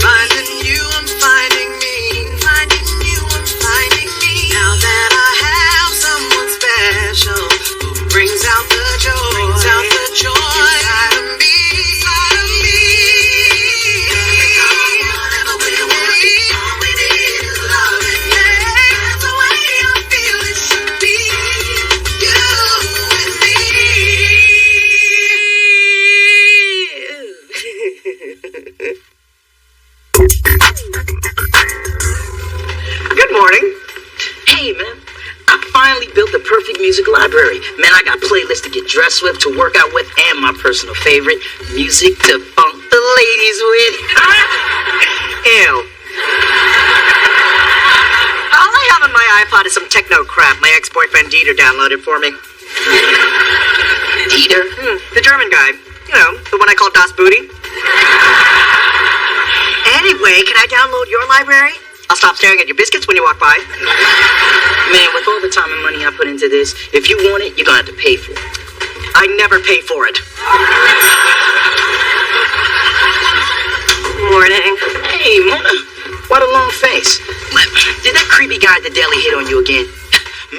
Speaker 4: finding you, I'm finding me, finding you, I'm finding me. Now that I have someone special who brings out the joy inside of me. That's the way I feel it should be. You and me.
Speaker 10: Good morning. Hey, man. I finally built the perfect music library. Man, I got playlists to get dressed with, to work out with, and my personal favorite, music to funk the ladies with.
Speaker 11: Ew. All I have on my iPod is some techno crap my ex-boyfriend Dieter downloaded for me.
Speaker 10: Dieter?
Speaker 11: The German guy. You know, the one I call Das Booty. Anyway, can I download your library? I'll stop staring at your biscuits when you walk by.
Speaker 10: Man, with all the time and money I put into this, if you want it, you're gonna have to pay for it.
Speaker 11: I never pay for it.
Speaker 2: Morning.
Speaker 10: Hey, Mona, what a long face. Did that creepy guy at the deli hit on you again?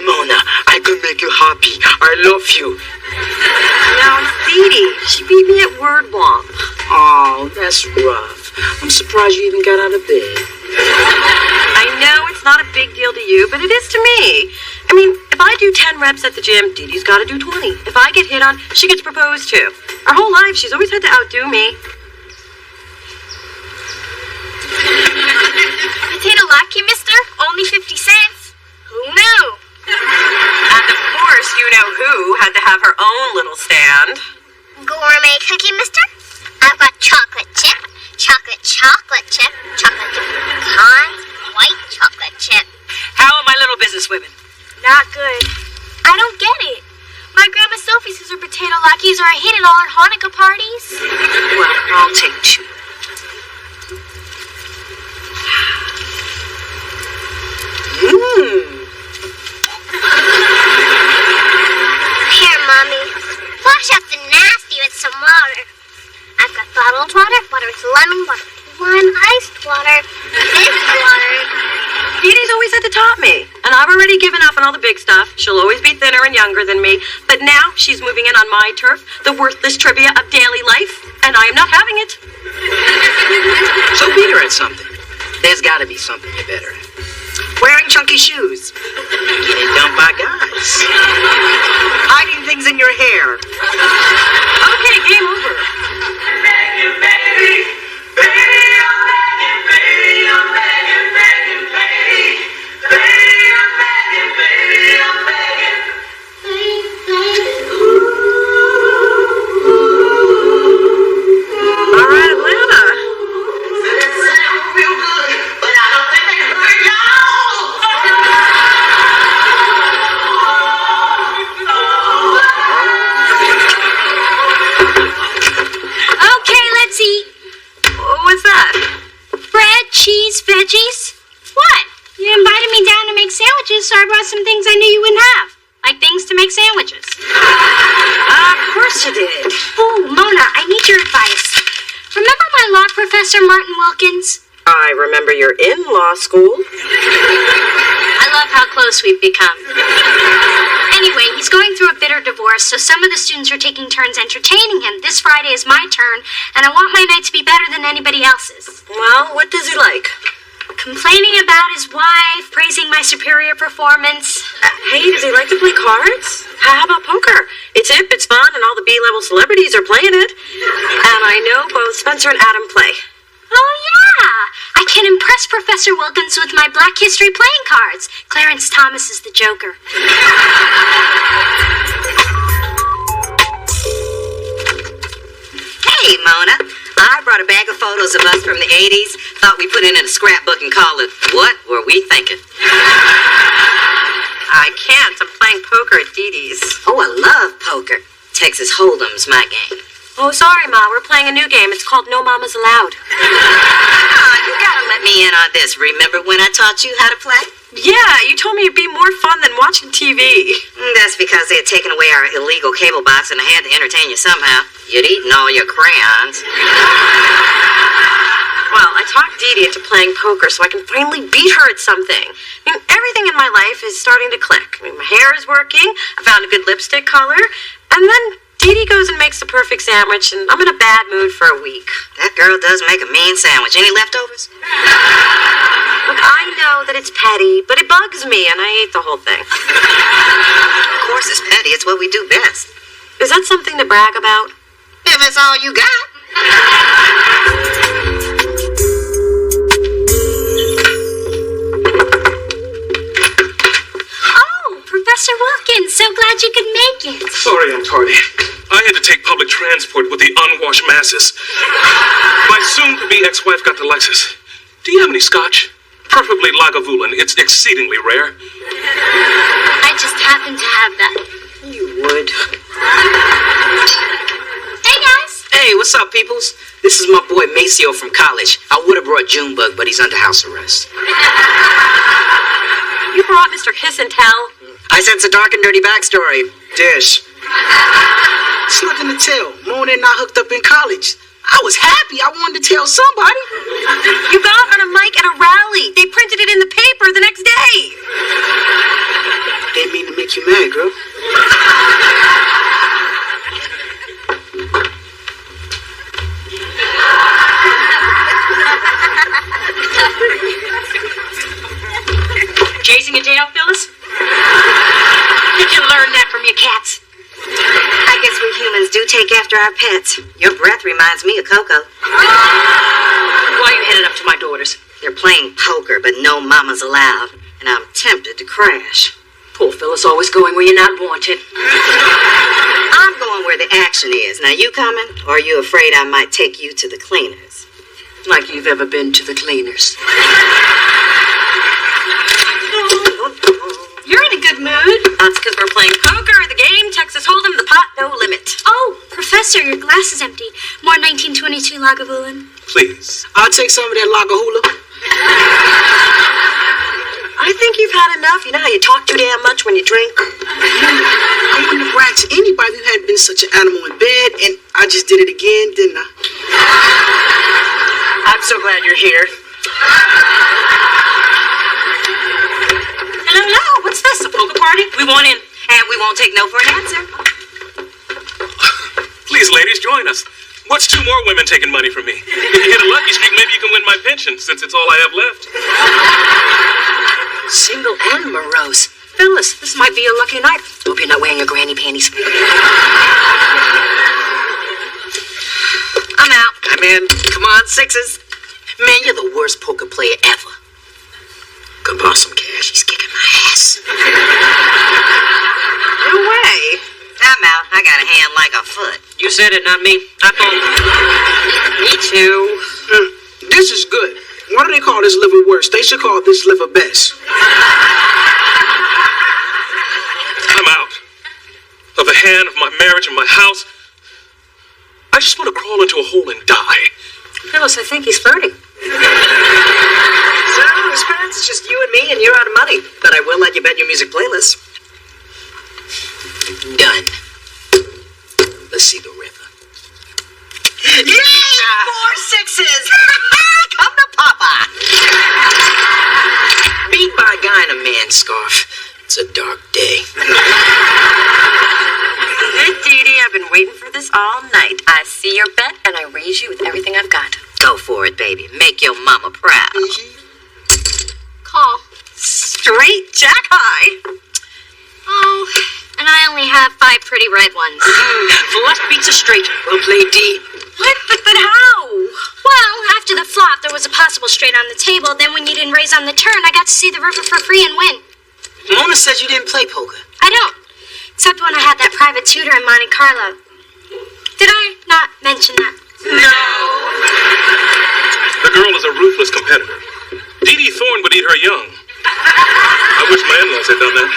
Speaker 10: Mona, I can make you happy. I love you.
Speaker 2: No, it's Dee Dee. She beat me at word womp.
Speaker 10: Oh, that's rough. I'm surprised you even got out of bed.
Speaker 2: I know it's not a big deal to you, but it is to me. I mean, if I do 10 reps at the gym, Dee Dee's got to do 20. If I get hit on, she gets proposed to. Her whole life, she's always had to outdo me.
Speaker 1: Potato lucky, mister? Only 50 cents? Who knew?
Speaker 2: And of course, you know who had to have her own little stand.
Speaker 1: Gourmet cookie, mister? I've got chocolate chip, chocolate chip, chocolate chip pecans, white chocolate chip.
Speaker 2: How are my little business women?
Speaker 1: Not good. I don't get it. My Grandma Sophie says her potato lackeys are a hit at all her Hanukkah parties.
Speaker 2: Well, I'll take two.
Speaker 1: Here, Mommy. Flush out the nasty with some water. I've got bottled water, water with lemon, water with lime, iced water, fizzy water.
Speaker 2: Dee Dee's always had to top me, and I've already given up on all the big stuff. She'll always be thinner and younger than me, but now she's moving in on my turf, the worthless trivia of daily life, and I am not having it.
Speaker 10: So beat her at something. There's got to be something you're better at. Wearing chunky shoes. Getting dumped by guys. Hiding things in your hair.
Speaker 2: Okay, game over. All right, Atlanta.
Speaker 1: Okay, let's eat.
Speaker 2: What's that?
Speaker 1: Bread, cheese, veggies. What? You invited me down to make sandwiches, so I brought some things I knew you wouldn't have. Like things to make sandwiches.
Speaker 2: Of course you did.
Speaker 1: Oh, Mona, I need your advice. Remember my law professor, Martin Wilkins?
Speaker 2: I remember you're in law school.
Speaker 1: I love how close we've become. Anyway, he's going through a bitter divorce, so some of the students are taking turns entertaining him. This Friday is my turn, and I want my night to be better than anybody else's.
Speaker 2: Well, what does he like?
Speaker 1: Complaining about his wife, praising my superior performance.
Speaker 2: Hey, does he like to play cards? How about poker? It's hip, it's fun, and all the B-level celebrities are playing it. And I know both Spencer and Adam play.
Speaker 1: Oh, yeah! I can impress Professor Wilkins with my Black History playing cards. Clarence Thomas is the Joker.
Speaker 5: Hey, Mona. I brought a bag of photos of us from the 80s. Thought we put it in a scrapbook and call it What Were We Thinking?
Speaker 2: I can't. I'm playing poker at Dee Dee's.
Speaker 5: Oh, I love poker. Texas Hold'em's my game.
Speaker 2: Oh, sorry, Ma. We're playing a new game. It's called No Mamas Allowed.
Speaker 5: You gotta let me in on this. Remember when I taught you how to play?
Speaker 2: Yeah, you told me it'd be more fun than watching TV.
Speaker 5: That's because they had taken away our illegal cable box and I had to entertain you somehow. You'd eaten all your crayons.
Speaker 2: Well, I talked Dee Dee into playing poker so I can finally beat her at something. I mean, everything in my life is starting to click. I mean, my hair is working, I found a good lipstick color, and then Dee Dee goes and makes the perfect sandwich, and I'm in a bad mood for a week.
Speaker 5: That girl does make a mean sandwich. Any leftovers?
Speaker 2: Look, I know that it's petty, but it bugs me, and I ate the whole thing.
Speaker 5: Of course it's petty. It's what we do best.
Speaker 2: Is that something to brag about?
Speaker 5: If it's all you got.
Speaker 1: Professor Wilkins, so glad you could make it.
Speaker 13: Sorry I'm tardy. I had to take public transport with the unwashed masses. My soon-to-be ex-wife got the Lexus. Do you have any scotch? Preferably Lagavulin. It's exceedingly rare.
Speaker 1: I just happen to have that.
Speaker 2: You would.
Speaker 1: Hey, guys.
Speaker 10: Hey, what's up, peoples? This is my boy Maceo from college. I would have brought Junebug, but he's under house arrest.
Speaker 2: You brought Mr. Kiss and Tell?
Speaker 10: I sense a dark and dirty backstory. Dish. It's nothing to tell. Mona and I hooked up in college. I was happy. I wanted to tell somebody.
Speaker 2: You got on a mic at a rally. They printed it in the paper the next day.
Speaker 10: Didn't mean to make you mad, girl.
Speaker 8: Chasing a tail, Phyllis? You can learn that from your cats.
Speaker 5: I guess we humans do take after our pets. Your breath reminds me of Coco.
Speaker 8: Why are you headed up to my daughter's?
Speaker 5: They're playing poker, but no mamas allowed. And I'm tempted to crash.
Speaker 8: Poor Phyllis always going where you're not wanted.
Speaker 5: where the action is. Now, you coming, or are you afraid I might take you to the cleaners?
Speaker 10: Like you've ever been to the cleaners.
Speaker 2: You're in a good mood. That's because we're playing poker, the game, Texas Hold'em, the pot, no limit.
Speaker 1: Oh, Professor, your glass is empty. More 1922 Lagavulin.
Speaker 13: Please.
Speaker 10: I'll take some of that Lagahula.
Speaker 2: I think you've had enough. You know how you talk too damn much when you drink?
Speaker 10: I wouldn't have bragged to anybody who had been such an animal in bed, and I just did it again, didn't I? I'm so glad you're here.
Speaker 2: Hello, what's this, a poker party? We want in, and we won't take no for an answer.
Speaker 13: Please, ladies, join us. What's 2 more women taking money from me? If you hit a lucky streak, maybe you can win my pension, since it's all I have left.
Speaker 7: Single and morose. Fellas, this might be a lucky night. Hope you're not wearing your granny panties.
Speaker 5: I'm out.
Speaker 10: I'm in.
Speaker 5: Come on, sixes.
Speaker 10: Man, you're the worst poker player ever. Gonna borrow some cash. He's kicking my ass.
Speaker 5: No way. I'm out. I got a hand like a foot.
Speaker 2: You said it, not me. I thought. Me too.
Speaker 10: This is good. Why do they call this liver worse? They should call this liver best.
Speaker 13: I'm out. Of the hand, of my marriage, and my house. I just want to crawl into a hole and die.
Speaker 2: Phyllis, I think he's flirting.
Speaker 11: So, Miss Prince, it's just you and me, and you're out of money. But I will let you bet your music playlist.
Speaker 10: Done. Let's see the river.
Speaker 5: Yay! 4 sixes! Come to Papa!
Speaker 10: Beat by a guy in a man scarf. It's a dark day.
Speaker 2: Good, Dee Dee. I've been waiting for this all night. I see your bet, and I raise you with everything I've got.
Speaker 5: Go for it, baby. Make your mama proud.
Speaker 1: Call.
Speaker 2: Straight jack high.
Speaker 1: Oh, and I only have 5 pretty red ones.
Speaker 2: Flush beats a straight.
Speaker 10: Well played, D.
Speaker 2: What? But how?
Speaker 1: Well, after the flop, there was a possible straight on the table. Then when you didn't raise on the turn, I got to see the river for free and win.
Speaker 10: Mona said you didn't play poker.
Speaker 1: I don't. Except when I had that private tutor in Monte Carlo. Did I not mention that?
Speaker 2: No.
Speaker 13: The girl is a ruthless competitor. Dee Dee Thorne would eat her young. I wish my in-laws had done that.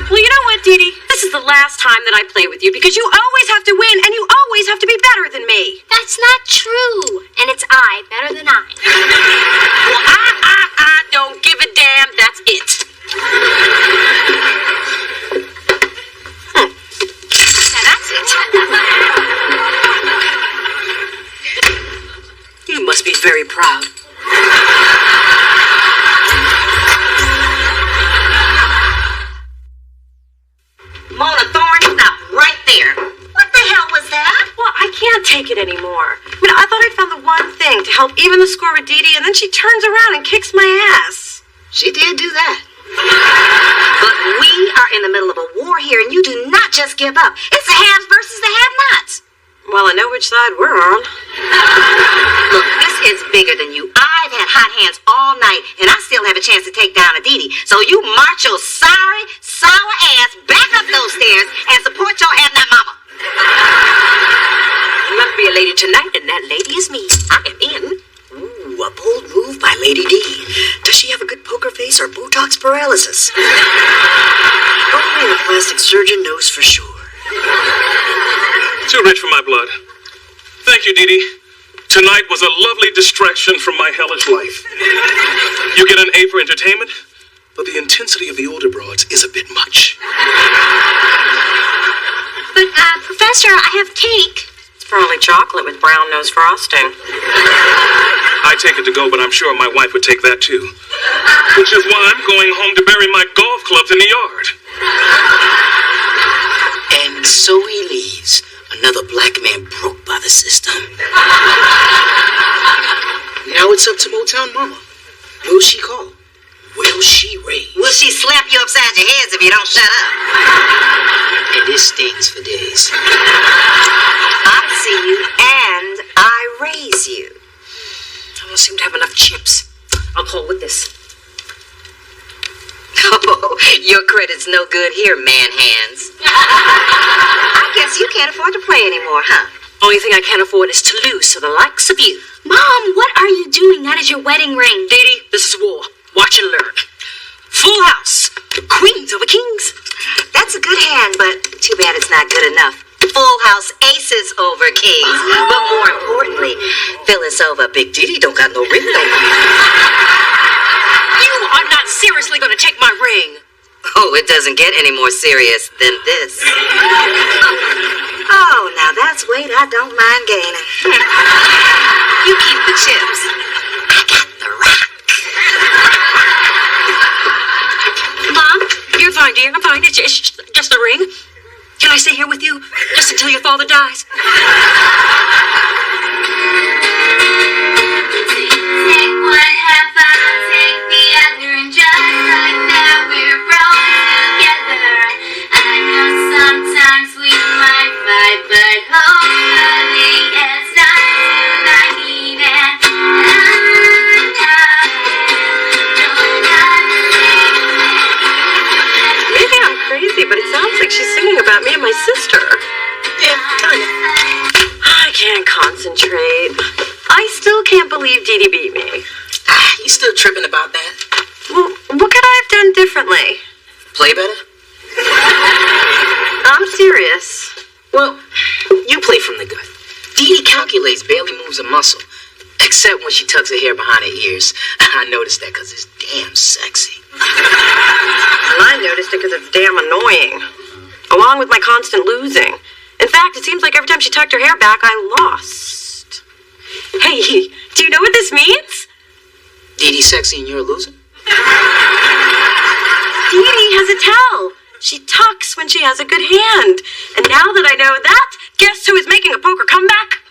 Speaker 2: Well, you know what, Dee Dee? This is the last time that I play with you because you always have to win and you always have to be better than me.
Speaker 1: That's not true. And it's I better than I.
Speaker 2: Well, I don't give a damn. That's it.
Speaker 1: Now that's it.
Speaker 7: You must be very proud.
Speaker 5: Mona Thorne, stop right there. What the hell was that?
Speaker 2: Well, I can't take it anymore. I mean, I thought I'd found the one thing to help even the score with Dee Dee, and then she turns around and kicks my ass.
Speaker 5: She did do that. But we are in the middle of a war here, and you do not just give up. It's the haves versus the have-nots.
Speaker 2: Well, I know which side we're on.
Speaker 5: Look, this is bigger than you. I've had hot hands all night, and I still have a chance to take down a Dee Dee. So you march your sorry, sour ass back up those stairs and support your have-not mama.
Speaker 7: There must be a lady tonight, and that lady is me. I am in.
Speaker 10: Ooh, a bold move by Lady D. Does she have a good poker face or Botox paralysis? Only the plastic surgeon knows for sure.
Speaker 13: Too rich for my blood. Thank you, Dee Dee. Tonight was a lovely distraction from my hellish life. You get an A for entertainment, but the intensity of the older broads is a bit much.
Speaker 1: But, Professor, I have cake.
Speaker 2: It's probably chocolate with brown nose frosting.
Speaker 13: I take it to go, but I'm sure my wife would take that too. Which is why I'm going home to bury my golf clubs in the yard.
Speaker 10: And so he leaves. Another black man broke by the system. Now it's up to Motown Mama. Will she call? Will she raise?
Speaker 5: Will she slap you upside your heads if you don't shut up?
Speaker 10: And this stings for days.
Speaker 5: I see you and I raise you.
Speaker 7: I don't seem to have enough chips. I'll call with this.
Speaker 5: Oh, Your credit's no good here, man hands. I guess you can't afford to play anymore, huh?
Speaker 2: Only thing I can't afford is to lose to the likes of you.
Speaker 1: Mom, what are you doing? That is your wedding ring.
Speaker 2: Dee Dee, this is war. Watch and learn. Full house. Queens over kings.
Speaker 5: That's a good hand, but too bad it's not good enough. Full house aces over kings. But more importantly, Phyllis over Big Diddy don't got no ring no more.
Speaker 2: You are not seriously going to take my ring.
Speaker 5: Oh, it doesn't get any more serious than this. Oh, now that's weight I don't mind gaining. You keep the chips. I got the rock.
Speaker 2: Mom, you're fine, dear. I'm fine. It's just a ring. Can I stay here with you just until your father dies?
Speaker 14: Take one half, I'll take the other, and just like that we're growing together. I know sometimes we might fight, but hopefully it's not tonight even.
Speaker 2: Maybe I'm crazy, but it sounds like she's singing about me and my sister.
Speaker 10: Yeah, kind of.
Speaker 2: I can't concentrate. I still can't believe Dee Dee beat me.
Speaker 10: You still tripping about that?
Speaker 2: Well, what could I have done differently?
Speaker 10: Play better?
Speaker 2: I'm serious.
Speaker 10: Well, you play from the gut. Dee Dee calculates, barely moves a muscle. Except when she tucks her hair behind her ears. I noticed that because it's damn sexy.
Speaker 2: And I noticed it because it's damn annoying. Along with my constant losing. In fact, it seems like every time she tucked her hair back, I lost. Hey, do you know what this means?
Speaker 10: Dee Dee's sexy and you're a loser?
Speaker 2: Dee Dee has a tell. She tucks when she has a good hand. And now that I know that, guess who is making a poker comeback?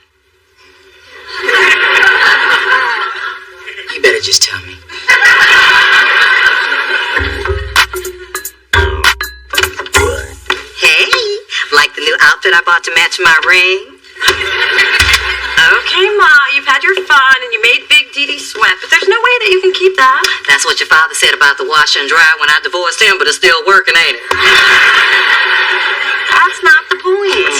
Speaker 10: You better just tell me.
Speaker 5: Hey, like the new outfit I bought to match my ring?
Speaker 2: Okay, Ma, you've had your fun and you made Big Dee Dee sweat, but there's no way that you can keep that.
Speaker 5: That's what your father said about the washer and dryer when I divorced him, but it's still working, ain't it?
Speaker 2: That's not the point.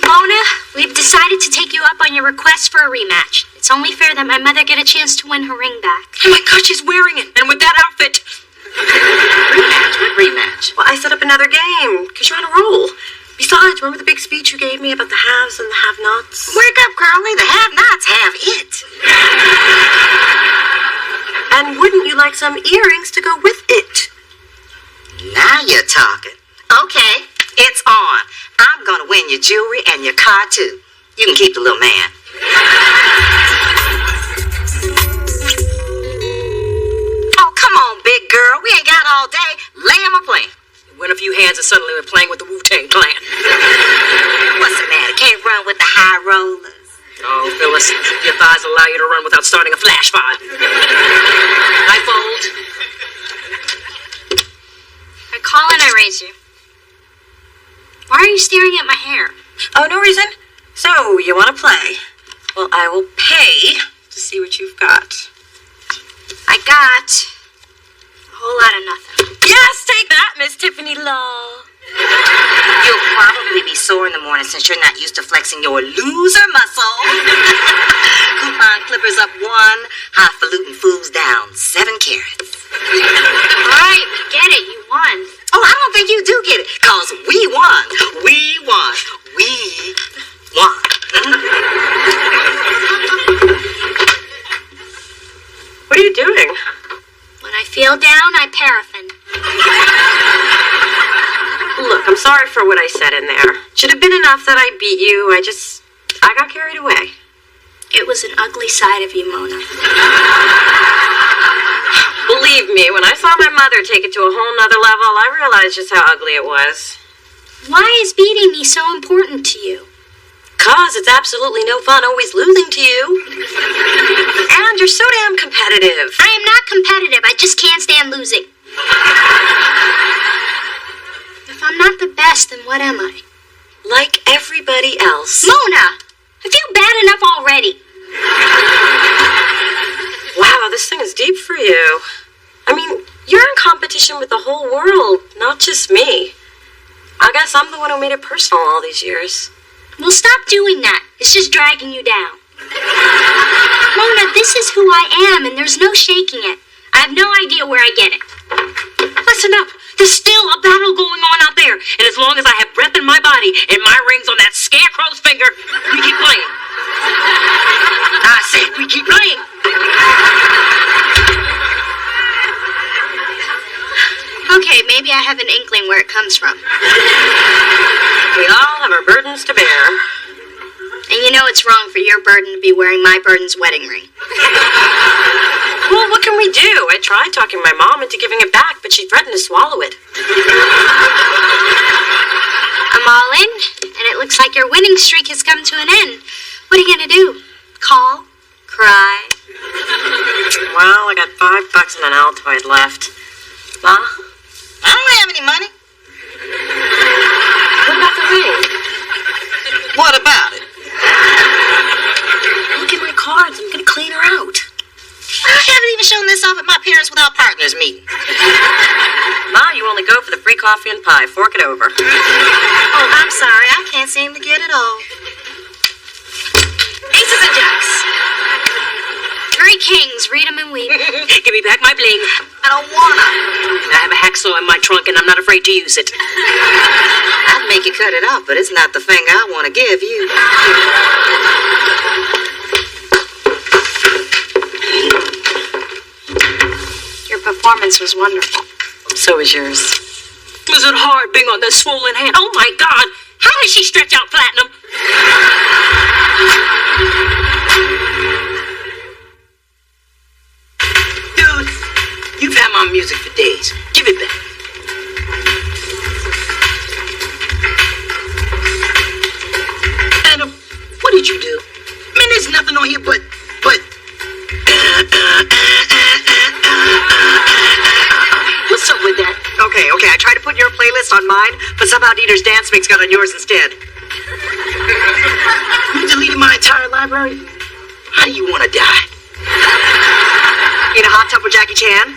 Speaker 1: Mona, we've decided to take you up on your request for a rematch. It's only fair that my mother get a chance to win her ring back.
Speaker 2: Oh my God, she's wearing it, and with that outfit.
Speaker 5: Rematch? What rematch?
Speaker 2: Well, I set up another game, because you're on a roll. Besides, remember the big speech you gave me about the haves and the have-nots?
Speaker 5: Wake up, girlie. The have-nots have it.
Speaker 2: And wouldn't you like some earrings to go with it?
Speaker 5: Now you're talking. Okay, it's on. I'm gonna win your jewelry and your car, too. You can keep the little man. Oh, come on, big girl. We ain't got all day. Lay him a plane.
Speaker 2: Win a few hands and suddenly we're playing with the Wu-Tang Clan.
Speaker 5: What's the matter? Can't run with the high rollers?
Speaker 2: Oh, Phyllis, your thighs allow you to run without starting a flash fire. I fold.
Speaker 1: I call and I raise you. Why are you staring at my hair?
Speaker 2: Oh, no reason. So, you want to play? Well, I will pay to see what you've got.
Speaker 1: I got a whole lot of nothing.
Speaker 2: Yes, take that, Miss Tiffany Law.
Speaker 5: You'll probably be sore in the morning since you're not used to flexing your loser muscle. Coupon clippers up 1, highfalutin fools down 7 carats.
Speaker 1: All right, we get it. You won.
Speaker 5: Oh, I don't think you do get it, because we won. We won. We won.
Speaker 2: What are you doing?
Speaker 1: When I feel down, I paraffin.
Speaker 2: Look, I'm sorry for what I said in there. Should have been enough that I beat you. I got carried away.
Speaker 1: It was an ugly side of you, Mona.
Speaker 2: Believe me, when I saw my mother take it to a whole nother level, I realized just how ugly it was.
Speaker 1: Why is beating me so important to you?
Speaker 2: 'Cause it's absolutely no fun always losing to you. And you're so damn competitive.
Speaker 1: I am not competitive. I just can't stand losing. If I'm not the best, then what am I?
Speaker 2: Like everybody else.
Speaker 1: Mona! I feel bad enough already.
Speaker 2: Wow, this thing is deep for you. I mean, you're in competition competition with the whole world, not just me. I guess I'm the one who made it personal all these years.
Speaker 1: Well, stop doing that. It's just dragging you down. Mona, this is who I am, and there's no shaking it. I have no idea where I get it.
Speaker 8: Listen up. There's still a battle going on out there. And as long as I have breath in my body and my ring's on that scarecrow's finger, we keep playing. I said we keep playing.
Speaker 1: Okay, maybe I have an inkling where it comes from.
Speaker 2: We all have our burdens to bear.
Speaker 1: And you know it's wrong for your burden to be wearing my burden's wedding ring.
Speaker 2: Well, what can we do? I tried talking my mom into giving it back, but she threatened to swallow it.
Speaker 1: I'm all in, and it looks like your winning streak has come to an end. What are you going to do? Call? Cry?
Speaker 2: Well, I got $5 and an Altoid left. Ma?
Speaker 5: I don't have any money.
Speaker 2: What about the ring?
Speaker 5: What about it?
Speaker 2: Look at my cards. I'm going to clean her out.
Speaker 5: I haven't even shown this off at my parents without partners meeting.
Speaker 2: Ma, you only go for the free coffee and pie. Fork it over.
Speaker 5: Oh, I'm sorry. I can't seem to get it all.
Speaker 1: Aces and jacks. 3 kings. Read 'em and weep.
Speaker 8: Give me back my bling.
Speaker 5: I don't wanna.
Speaker 8: I have a hacksaw in my trunk and I'm not afraid to use it.
Speaker 5: I'd make you cut it off, but it's not the finger I want to give you.
Speaker 1: Your performance was wonderful.
Speaker 2: So is yours.
Speaker 8: Was it hard being on that swollen hand? Oh my God! How did she stretch out Platinum?
Speaker 10: Dude, you've had my music for days. Give it back. Adam, what did you do? Man, there's nothing on here but... What's up with that?
Speaker 11: Okay, I tried to put your playlist on mine, but somehow Dieter's dance mix got on yours instead.
Speaker 10: You deleted my entire library? How do you want to die?
Speaker 11: In a hot tub with Jackie Chan?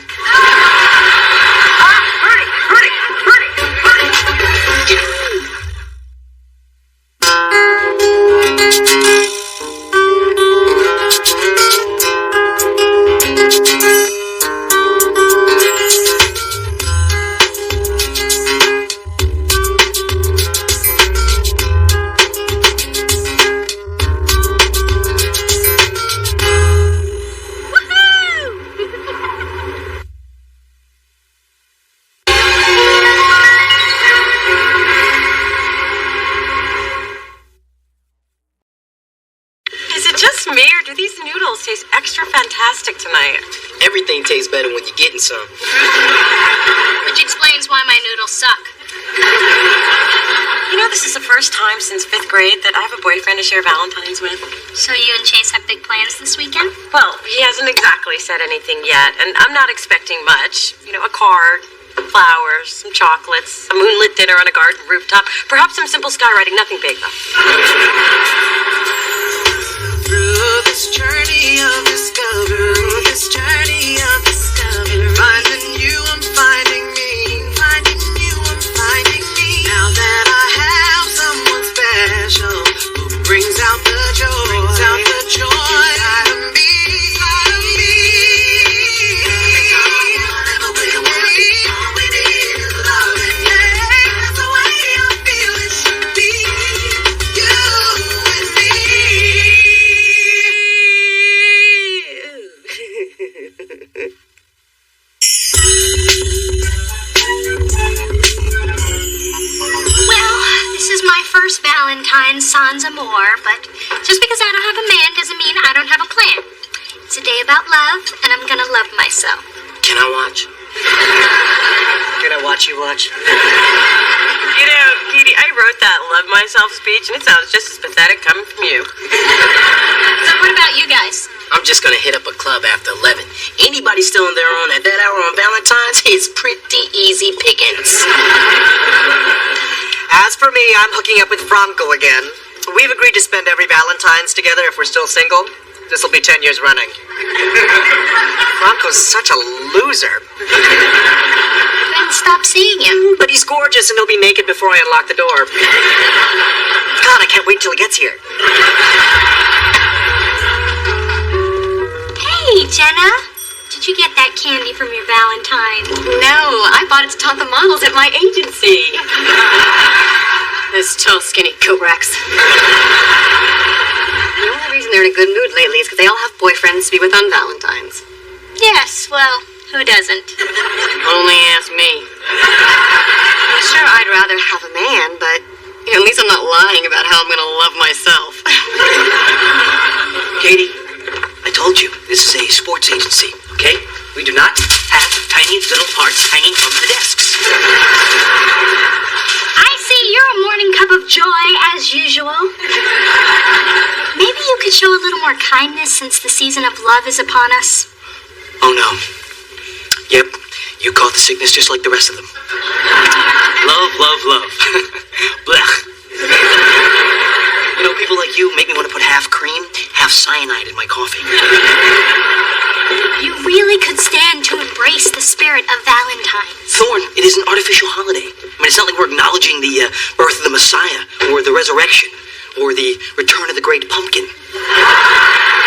Speaker 2: Tastes extra fantastic tonight.
Speaker 10: Everything tastes better when you're getting some.
Speaker 1: Which explains why my noodles suck.
Speaker 2: You know, this is the first time since 5th grade that I have a boyfriend to share Valentine's with.
Speaker 1: So you and Chase have big plans this weekend?
Speaker 2: Well, he hasn't exactly said anything yet, and I'm not expecting much. You know, a card, flowers, some chocolates, a moonlit dinner on a garden rooftop, perhaps some simple skywriting, nothing big though.
Speaker 4: Through this journey of discovery, finding you, I'm finding me, finding you, I'm finding me. Now that I have someone special who brings out the joy, inside of me, All we need is love, that's the way I feel it should be. You and me.
Speaker 1: Well, this is my first Valentine's sans amour, but just because I don't have a man doesn't mean I don't have a plan. It's a day about love, and I'm gonna love myself.
Speaker 10: Can I watch?
Speaker 11: Can I watch you watch?
Speaker 2: You know, Katie, I wrote that love myself speech, and it sounds just as pathetic coming from you.
Speaker 1: So what about you guys?
Speaker 10: I'm just gonna hit up a club after 11. Anybody still on their own at that hour on Valentine's is pretty easy pickings.
Speaker 11: As for me, I'm hooking up with Franco again. We've agreed to spend every Valentine's together if we're still single. This'll be 10 years running. Franco's such a loser.
Speaker 1: can't stop seeing him.
Speaker 10: But he's gorgeous and he'll be naked before I unlock the door. God, I can't wait till he gets here.
Speaker 1: Hey, Jenna. Did you get that candy from your Valentine?
Speaker 2: No, I bought it to taunt the models at my agency. Those tall, skinny coat racks. The only reason they're in a good mood lately is because they all have boyfriends to be with on Valentine's.
Speaker 1: Yes, well, who doesn't?
Speaker 2: Only ask me. I'm sure I'd rather have a man, but at least I'm not lying about how I'm gonna love myself.
Speaker 10: Katie, I told you, this is a sports agency, okay? We do not have tiny little hearts hanging from the desks.
Speaker 1: I see you're a morning cup of joy, as usual. Maybe you could show a little more kindness since the season of love is upon us.
Speaker 10: Oh no. Yep, you caught the sickness just like the rest of them. Love, love, love. Blech. You know, people like you make me want to put half cream, half cyanide in my coffee.
Speaker 1: You really could stand to embrace the spirit of Valentine's.
Speaker 10: Thorn, it is an artificial holiday. I mean, it's not like we're acknowledging the birth of the Messiah, or the resurrection, or the return of the great pumpkin.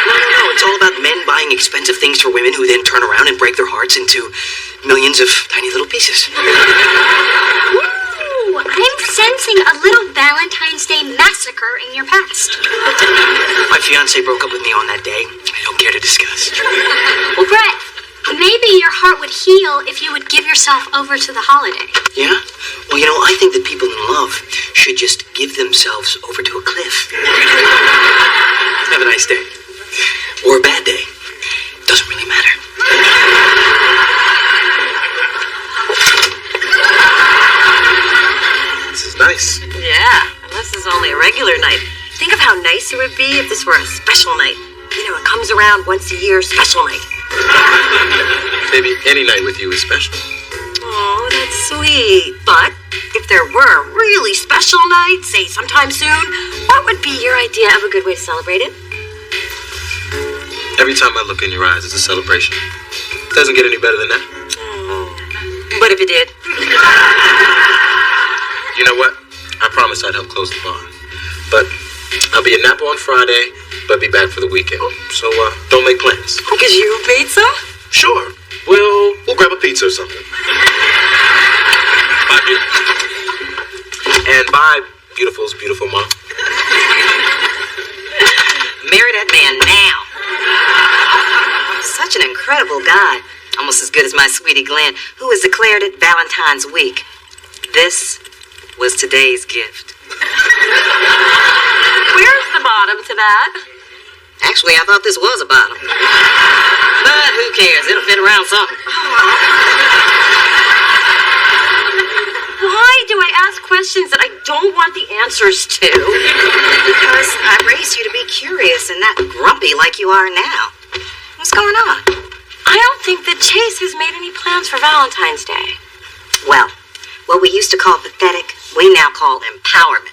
Speaker 10: No, it's all about men buying expensive things for women who then turn around and break their hearts into millions of tiny little pieces.
Speaker 1: Ooh, I'm sensing a little Valentine's Day massacre in your past.
Speaker 10: My fiancé broke up with me on that day. I don't care to discuss.
Speaker 1: Well, Brett, maybe your heart would heal if you would give yourself over to the holiday.
Speaker 10: Yeah? Well, you know, I think that people in love should just give themselves over to a cliff. Have a nice day. Or a bad day. Doesn't really matter.
Speaker 6: This is nice.
Speaker 2: Yeah, and this is only a regular night. Think of how nice it would be if this were a special night. You know, it comes around once a year, special night.
Speaker 6: Maybe any night with you is special.
Speaker 2: Oh, that's sweet. But if there were a really special night, say sometime soon, what would be your idea of a good way to celebrate it?
Speaker 6: Every time I look in your eyes, it's a celebration. Doesn't get any better than that.
Speaker 2: But if it did?
Speaker 6: You know what? I promised I'd help close the bar. But I'll be in Napa on Friday, but be back for the weekend. So don't make plans.
Speaker 2: Because you made some?
Speaker 6: Sure. We'll grab a pizza or something. Bye, beautiful. And bye, beautiful's beautiful mom.
Speaker 5: Marry that man now. Such an incredible guy. Almost as good as my sweetie Glenn, who has declared it Valentine's week. This was today's gift.
Speaker 2: Where's the bottom to that?
Speaker 5: Actually, I thought this was a bottom. But who cares? It'll fit around something.
Speaker 2: Why do I ask questions that I don't want the answers to?
Speaker 5: Because I raised you to be curious and not grumpy like you are now. What's going on?
Speaker 2: I don't think that Chase has made any plans for Valentine's Day.
Speaker 5: Well, what we used to call pathetic, we now call empowerment.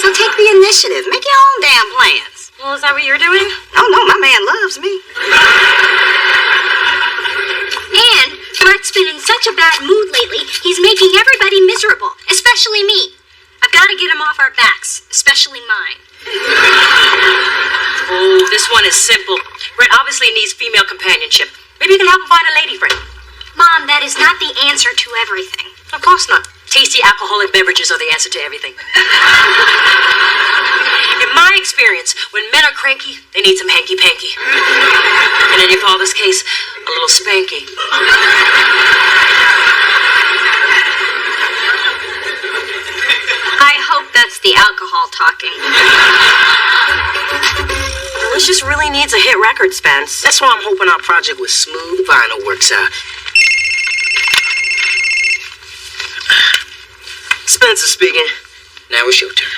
Speaker 5: So take the initiative. Make your own damn plans.
Speaker 2: Well, is that what you're doing?
Speaker 5: Oh, no, my man loves me.
Speaker 1: And Brett's been in such a bad mood lately, he's making everybody miserable, especially me. I've got to get him off our backs, especially mine.
Speaker 8: Oh, this one is simple. Brett obviously needs female companionship. Maybe you can help him find a lady friend.
Speaker 1: Mom, that is not the answer to everything.
Speaker 8: Of course not. Tasty alcoholic beverages are the answer to everything. In my experience, when men are cranky, they need some hanky-panky. And in your father's case, a little spanky.
Speaker 1: I hope that's the alcohol talking.
Speaker 2: Delicious really needs a hit record, Spence.
Speaker 10: That's why I'm hoping our project with Smooth Vinyl works out. Spencer speaking. Now it's your turn.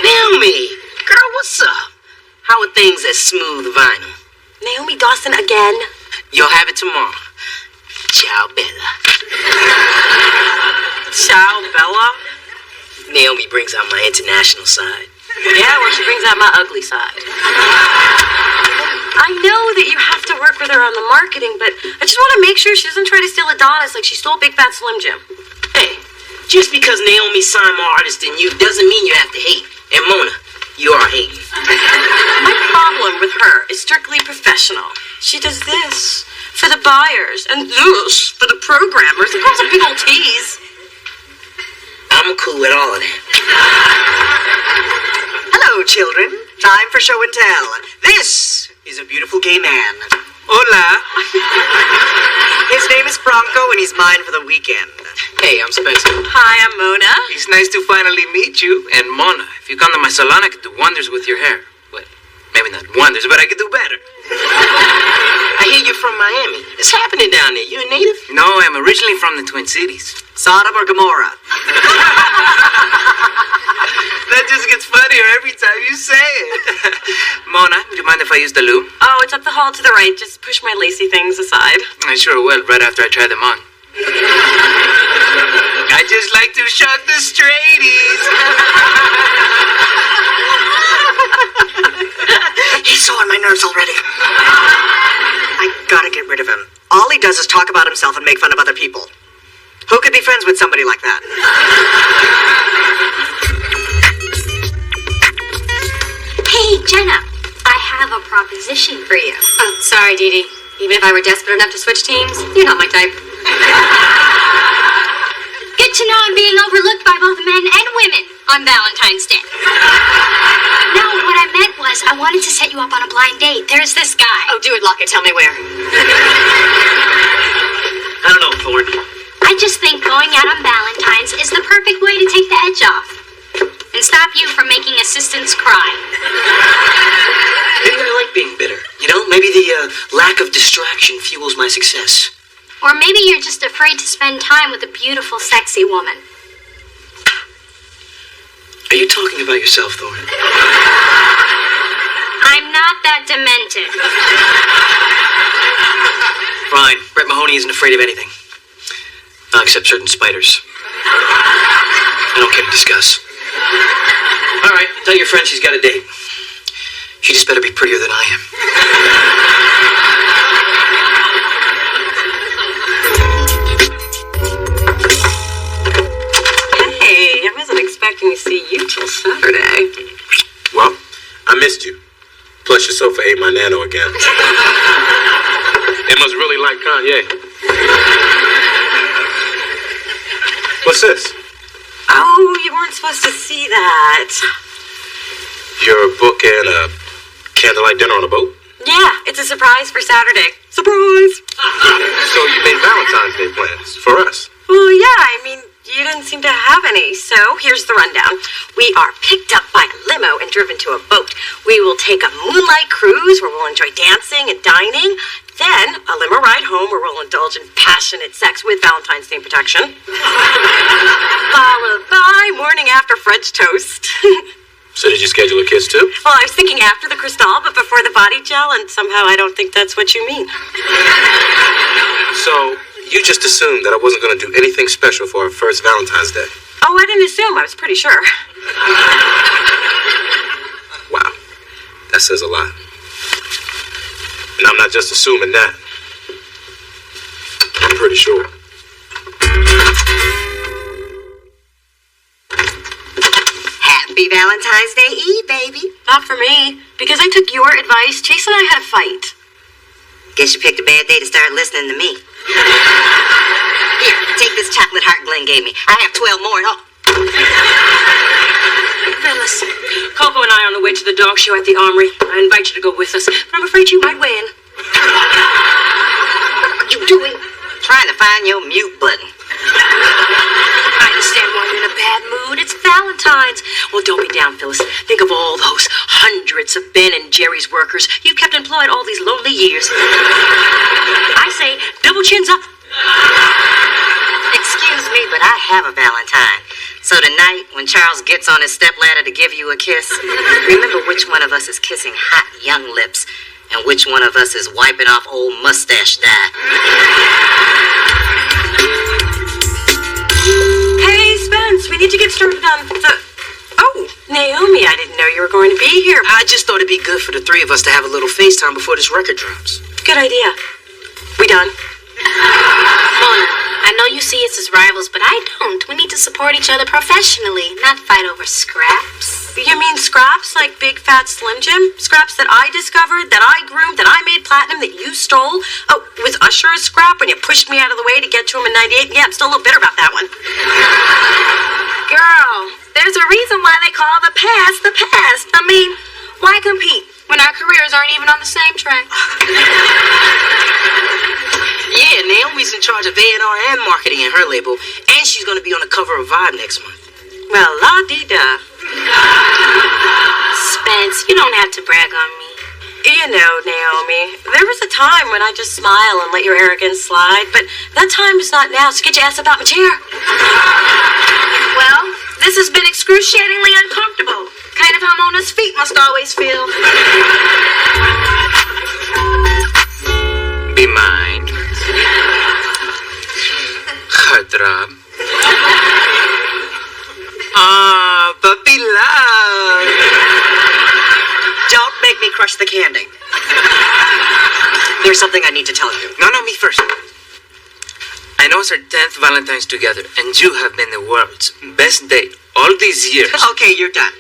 Speaker 10: Naomi, girl, what's up? How are things at Smooth Vinyl?
Speaker 2: Naomi Dawson again.
Speaker 10: You'll have it tomorrow. Ciao, Bella.
Speaker 2: Ciao, Bella.
Speaker 10: Naomi brings out my international side.
Speaker 2: Yeah, well, she brings out my ugly side. I know that you have to work with her on the marketing, but I just want to make sure she doesn't try to steal Adonis like she stole Big Fat Slim Jim.
Speaker 7: Hey, just because Naomi signed more artists than you doesn't mean you have to hate. And Mona, you are hating.
Speaker 2: My problem with her is strictly professional. She does this for the buyers and this for the programmers. It calls a big old tease.
Speaker 7: I'm cool with all of that.
Speaker 11: Hello, children. Time for show and tell. This is a beautiful gay man.
Speaker 15: Hola.
Speaker 11: His name is Franco, and he's mine for the weekend.
Speaker 15: Hey, I'm Spencer.
Speaker 2: Hi, I'm Mona.
Speaker 15: It's nice to finally meet you. And Mona, if you come to my salon, I could do wonders with your hair. Well, maybe not wonders, but I could do better.
Speaker 7: I hear you're from Miami. It's happening down there. You a native?
Speaker 15: No, I'm originally from the Twin Cities.
Speaker 11: Sodom or Gomorrah?
Speaker 15: That just gets funnier every time you say it. Mona, would you mind if I use the loo?
Speaker 2: Oh, it's up the hall to the right. Just push my lacy things aside.
Speaker 15: I sure will, right after I try them on. I just like to shock the straighties.
Speaker 11: He's so on my nerves already. I gotta get rid of him. All he does is talk about himself and make fun of other people. Who could be friends with somebody like that?
Speaker 1: Hey, Jenna, I have a proposition for you.
Speaker 2: Oh, sorry, Dee Dee. Even if I were desperate enough to switch teams, you're not my type.
Speaker 1: Good to know I'm being overlooked by both men and women on Valentine's Day. No, what I meant was I wanted to set you up on a blind date. There's this guy.
Speaker 2: Oh, do it, Lockett. Tell me where.
Speaker 12: I don't know, Thorne.
Speaker 1: I just think going out on Valentine's is the perfect way to take the edge off and stop you from making assistants cry.
Speaker 7: Maybe I like being bitter. You know, maybe the lack of distraction fuels my success.
Speaker 1: Or maybe you're just afraid to spend time with a beautiful, sexy woman.
Speaker 7: Are you talking about yourself, Thorne?
Speaker 1: I'm not that demented.
Speaker 7: Fine. Brett Mahoney isn't afraid of anything. Except certain spiders. I don't care to discuss. All right, tell your friend she's got a date. She just better be prettier than I am.
Speaker 2: Hey, I wasn't expecting to see you till Saturday.
Speaker 6: Well, I missed you. Plus, your sofa ate my nano again. It must really like Kanye. What's this?
Speaker 2: Oh, you weren't supposed to see that.
Speaker 6: Your book and a candlelight dinner on a boat?
Speaker 2: Yeah, it's a surprise for Saturday. Surprise!
Speaker 6: So you made Valentine's Day plans for us?
Speaker 2: Well, yeah, I mean, you didn't seem to have any, so here's the rundown. We are picked up by a limo and driven to a boat. We will take a moonlight cruise where we'll enjoy dancing and dining. Then, a limo ride home where we'll indulge in passionate sex with Valentine's Day protection. Followed by morning after French toast.
Speaker 6: So did you schedule a kiss too?
Speaker 2: Well, I was thinking after the crystal, but before the body gel, and somehow I don't think that's what you mean.
Speaker 6: So you just assumed that I wasn't going to do anything special for our first Valentine's Day?
Speaker 2: Oh, I didn't assume. I was pretty sure.
Speaker 6: Wow, that says a lot. And I'm not just assuming that. I'm pretty sure.
Speaker 5: Happy Valentine's Day Eve, baby.
Speaker 2: Not for me. Because I took your advice, Chase and I had a fight.
Speaker 5: Guess you picked a bad day to start listening to me. Here, take this chocolate heart Glenn gave me. I have 12 more. Oh.
Speaker 2: Phyllis, Coco and I are on the way to the dog show at the Armory. I invite you to go with us, but I'm afraid you might win.
Speaker 5: What are you doing? Trying to find your mute button.
Speaker 2: I understand why you're in a bad mood. It's Valentine's. Well, don't be down, Phyllis. Think of all those hundreds of Ben and Jerry's workers you've kept employed all these lonely years. I say, double chins up.
Speaker 5: Excuse me, but I have a Valentine. So tonight, when Charles gets on his stepladder to give you a kiss, remember which one of us is kissing hot young lips and which one of us is wiping off old mustache dye.
Speaker 2: Hey, Spence, we need to get started on the... Oh, Naomi, I didn't know you were going to be here.
Speaker 7: I just thought it'd be good for the three of us to have a little FaceTime before this record drops.
Speaker 2: good idea. We done?
Speaker 1: Mona, I know you see us as rivals, but I don't. We need to support each other professionally, not fight over scraps.
Speaker 2: You mean scraps like Big Fat Slim Jim? Scraps that I discovered, that I groomed, that I made platinum, that you stole? Oh, was Usher a scrap when you pushed me out of the way to get to him in 98? Yeah, I'm still a little bitter about that one.
Speaker 16: Girl, there's a reason why they call the past the past. I mean, why compete when our careers aren't even on the same track?
Speaker 10: Yeah, Naomi's in charge of A&R and marketing in her label, and she's going to be on the cover of Vibe next month.
Speaker 2: Well, la-dee-da.
Speaker 1: Spence, you don't have to brag on me.
Speaker 2: You know, Naomi, there was a time when I just smile and let your arrogance slide, but that time is not now, so get your ass up out my chair.
Speaker 16: Well, this has been excruciatingly uncomfortable. Kind of how Mona's feet must always feel.
Speaker 15: Be mine. Heartthrob. Ah, puppy love.
Speaker 11: Don't make me crush the candy. There's something I need to tell you.
Speaker 15: No, me first. I know it's our 10th Valentine's together, and you have been the world's best date all these years.
Speaker 11: Okay, you're done.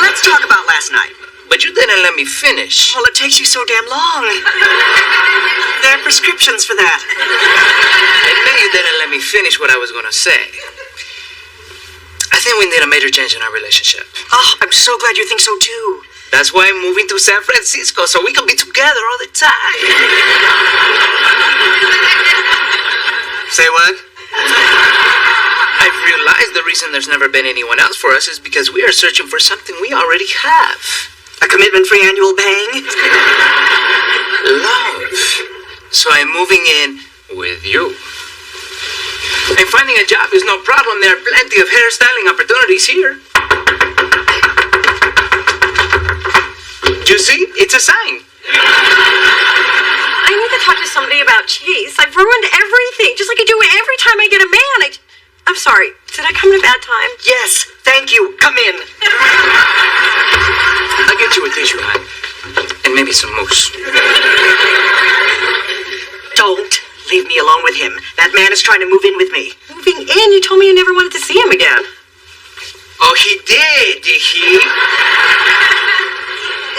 Speaker 11: Let's talk about last night.
Speaker 15: But you didn't let me finish.
Speaker 11: Well, it takes you so damn long. There are prescriptions for that.
Speaker 15: And then you didn't let me finish what I was going to say. I think we need a major change in our relationship.
Speaker 11: Oh, I'm so glad you think so too.
Speaker 15: That's why I'm moving to San Francisco, so we can be together all the time.
Speaker 11: Say what?
Speaker 15: I've realized the reason there's never been anyone else for us is because we are searching for something we already have.
Speaker 11: A commitment-free annual bang?
Speaker 15: Love. So I'm moving in with you. And finding a job is no problem. There are plenty of hairstyling opportunities here. You see? It's a sign.
Speaker 2: I need to talk to somebody about cheese. I've ruined everything, just like I do every time I get a man. I'm sorry. Did I come at a bad time?
Speaker 11: Yes, thank you. Come in.
Speaker 15: I'll get you a tissue, hon. And maybe some mousse.
Speaker 11: Don't leave me alone with him. That man is trying to move in with me.
Speaker 2: Moving in? You told me you never wanted to see him again.
Speaker 15: Oh, he did he?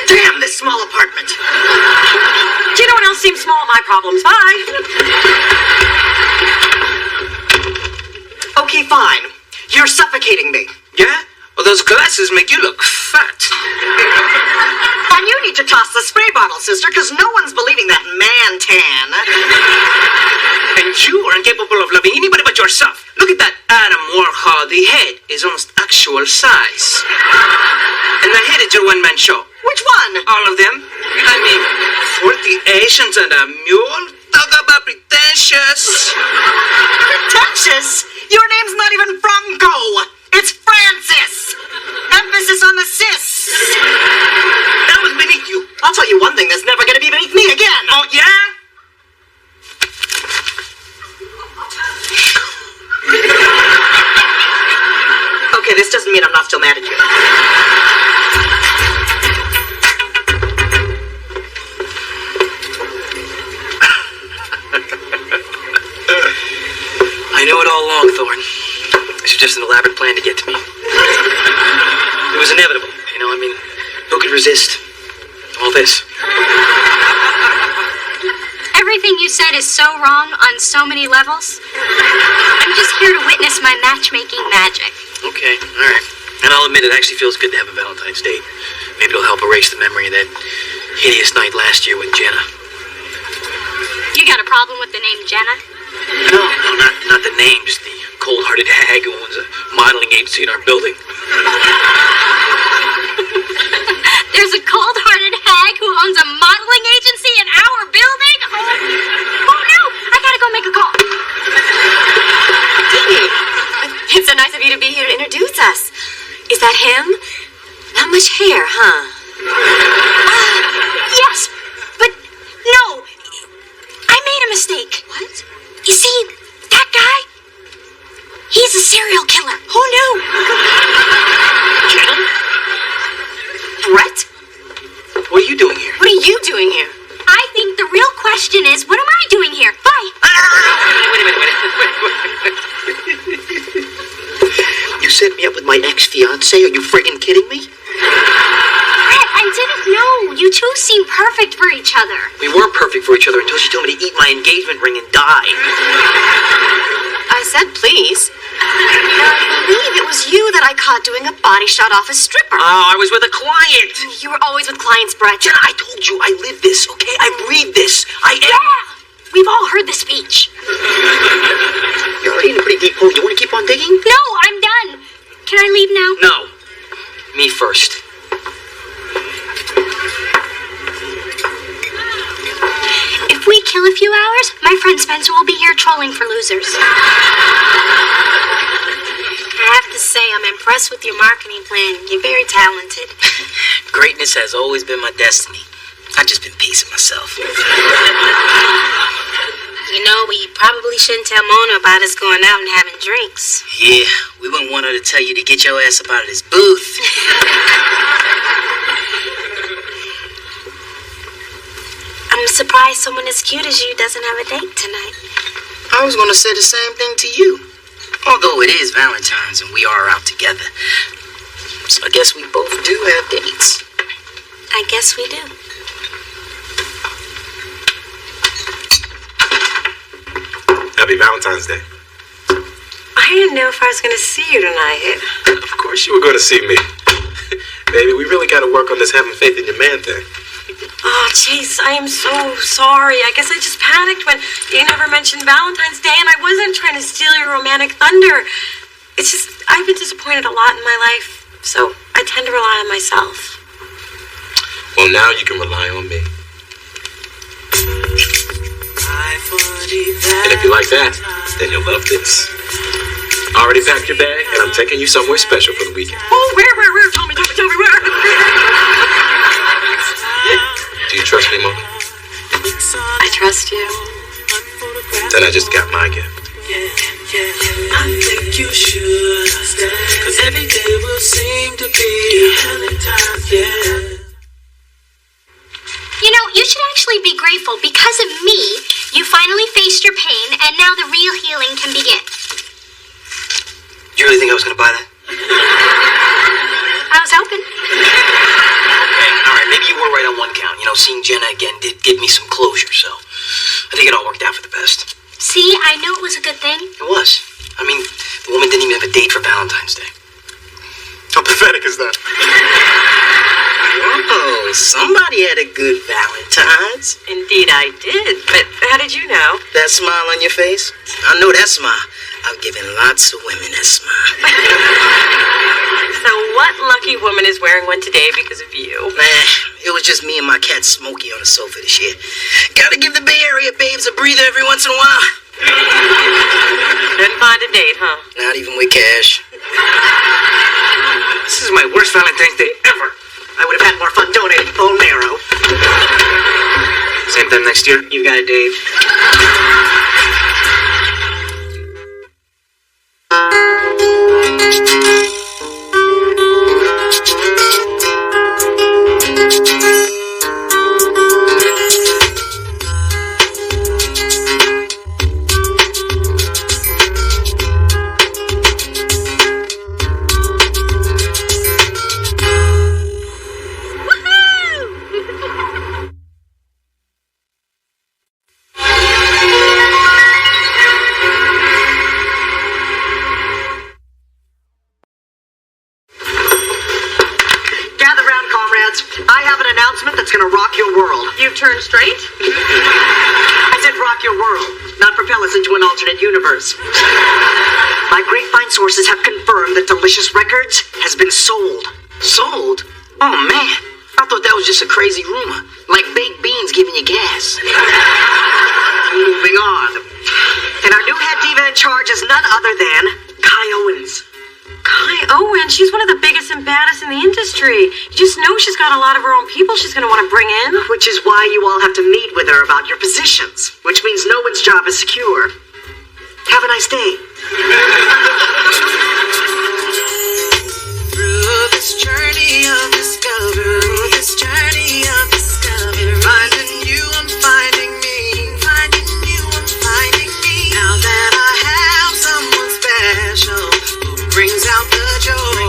Speaker 11: Damn this small apartment.
Speaker 2: Do you know what else seems small? My problems. Bye.
Speaker 11: Okay, fine. You're suffocating me.
Speaker 15: Yeah? Well, those glasses make you look fat.
Speaker 11: And you need to toss the spray bottle, sister, because no one's believing that man tan.
Speaker 15: And you are incapable of loving anybody but yourself. Look at that Adam Warhol. The head is almost actual size. And the head is your one-man show.
Speaker 11: Which one?
Speaker 15: All of them. I mean, 40 Asians and a mule? Talk about pretentious.
Speaker 11: Pretentious? Your name's not even Franco. It's Francis. Emphasis on the cis.
Speaker 15: That was beneath you.
Speaker 11: I'll tell you one thing that's never going to be beneath me again.
Speaker 15: Oh, yeah?
Speaker 11: Okay, this doesn't mean I'm not still mad at you.
Speaker 12: I knew it all along, Thorne. This was just an elaborate plan to get to me. It was inevitable, you know, I mean, who could resist all this?
Speaker 1: Everything you said is so wrong on so many levels. I'm just here to witness my matchmaking magic.
Speaker 12: Okay, all right. And I'll admit it actually feels good to have a Valentine's date. Maybe it'll help erase the memory of that hideous night last year with Jenna.
Speaker 1: You got a problem with the name Jenna?
Speaker 12: No, not the name, just the cold-hearted hag who owns a modeling agency in our building.
Speaker 1: There's a cold-hearted hag who owns a modeling agency in our building? Oh no! I gotta go make a call.
Speaker 2: Dee, it's so nice of you to be here to introduce us. Is that him? Not much hair, huh?
Speaker 1: Yes, but no. I made a mistake. What? You see, that guy? He's a serial killer.
Speaker 2: Who knew?
Speaker 12: Jenna?
Speaker 2: Brett?
Speaker 12: What are you doing here?
Speaker 2: What are you doing here?
Speaker 10: fiance? Are you friggin' kidding me?
Speaker 1: Brett, I didn't know. You two seem perfect for each other.
Speaker 15: We were perfect for each other until she told me to eat my engagement ring and die.
Speaker 2: I said please. Now, I believe it was you that I caught doing a body shot off a stripper.
Speaker 15: Oh, I was with a client.
Speaker 2: You were always with clients, Brett.
Speaker 15: Jenna, I told you, I live this, okay? I breathe this.
Speaker 1: Yeah! We've all heard the speech.
Speaker 15: You're already in a pretty deep hole. You want to keep on digging?
Speaker 1: No, I'm done. Can I leave now?
Speaker 15: No. Me first.
Speaker 1: If we kill a few hours, my friend Spencer will be here trolling for losers.
Speaker 16: I have to say, I'm impressed with your marketing plan. You're very talented.
Speaker 10: Greatness has always been my destiny. I've just been pacing myself.
Speaker 16: You know, we probably shouldn't tell Mona about us going out and having drinks.
Speaker 10: Yeah, we wouldn't want her to tell you to get your ass up out of this booth.
Speaker 16: I'm surprised someone as cute as you doesn't have a date tonight.
Speaker 10: I was gonna say the same thing to you. Although it is Valentine's and we are out together. So I guess we both do have dates.
Speaker 16: I guess we do.
Speaker 3: Happy Valentine's Day.
Speaker 2: I didn't know if I was going to see you tonight.
Speaker 3: Of course you were going to see me. Baby, we really got to work on this having faith in your man thing.
Speaker 2: Oh, jeez, I am so sorry. I guess I just panicked when you never mentioned Valentine's Day, and I wasn't trying to steal your romantic thunder. It's just, I've been disappointed a lot in my life, so I tend to rely on myself.
Speaker 3: Well, now you can rely on me. And if you like that, then you'll love this. I already packed your bag, and I'm taking you somewhere special for the weekend.
Speaker 2: Oh, where? Tell me, where?
Speaker 3: Do you trust me, Mona?
Speaker 2: I trust you.
Speaker 3: Then I just got my gift.
Speaker 4: I think you should stay, 'cause every day will seem to be Valentine's, yeah.
Speaker 1: You know, you should actually be grateful. Because of me, you finally faced your pain, and now the real healing can begin.
Speaker 10: You really think I was gonna buy that?
Speaker 1: I was hoping.
Speaker 10: Okay, alright, maybe you were right on one count. You know, seeing Jenna again did give me some closure, so I think it all worked out for the best.
Speaker 1: See, I knew it was a good thing.
Speaker 10: It was. I mean, the woman didn't even have a date for Valentine's Day.
Speaker 3: How pathetic is that?
Speaker 10: Oh, somebody had a good Valentine's.
Speaker 2: Indeed I did, but how did you know?
Speaker 10: That smile on your face? I know that smile. I've given lots of women that smile.
Speaker 2: So what lucky woman is wearing one today because of you?
Speaker 10: Nah, it was just me and my cat Smokey on the sofa this year. Gotta give the Bay Area babes a breather every once in a while.
Speaker 2: Couldn't find a date, huh?
Speaker 10: Not even with cash.
Speaker 15: This is my worst Valentine's Day ever.
Speaker 10: I would have had more fun donating bone marrow.
Speaker 15: Same time next year?
Speaker 10: You got it, Dave.
Speaker 11: I have an announcement that's going to rock your world.
Speaker 2: You've turned straight?
Speaker 11: I said rock your world, not propel us into an alternate universe. My grapevine sources have confirmed that Delicious Records has been sold.
Speaker 10: Sold? Oh, man. I thought that was just a crazy rumor. Like baked beans giving you gas.
Speaker 11: Moving on. And our new head diva in charge is none other than Kai Owens.
Speaker 2: Kai Owen, she's one of the biggest and baddest in the industry. You just know she's got a lot of her own people she's going to want to bring in.
Speaker 11: Which is why you all have to meet with her about your positions, which means no one's job is secure. Have a nice day.
Speaker 4: Through this journey of discovery, finding you, I'm finding me. Finding you, I'm finding me. Now that I have someone special who brings out the joy,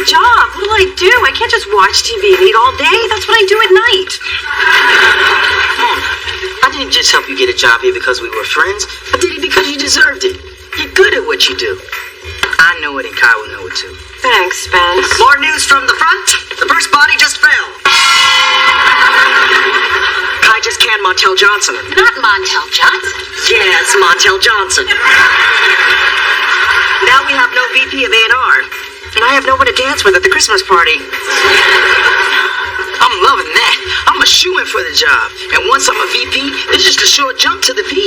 Speaker 2: job. What'll I do? I can't just watch TV and eat all day. That's what I do at night.
Speaker 10: I didn't just help you get a job here because we were friends. I did it because you deserved it. You're good at what you do. I know it and Kai will know it too.
Speaker 2: Thanks, Spence.
Speaker 11: More news from the front. The first body just fell. Kai just canned Montel Johnson.
Speaker 1: Not Montel Johnson.
Speaker 11: Yes, Montel Johnson. Now we have no VP of A&R. And I have no one to dance with at the Christmas party.
Speaker 10: I'm loving that. I'm a shoo-in for the job. And once I'm a VP, it's just a short jump to the P.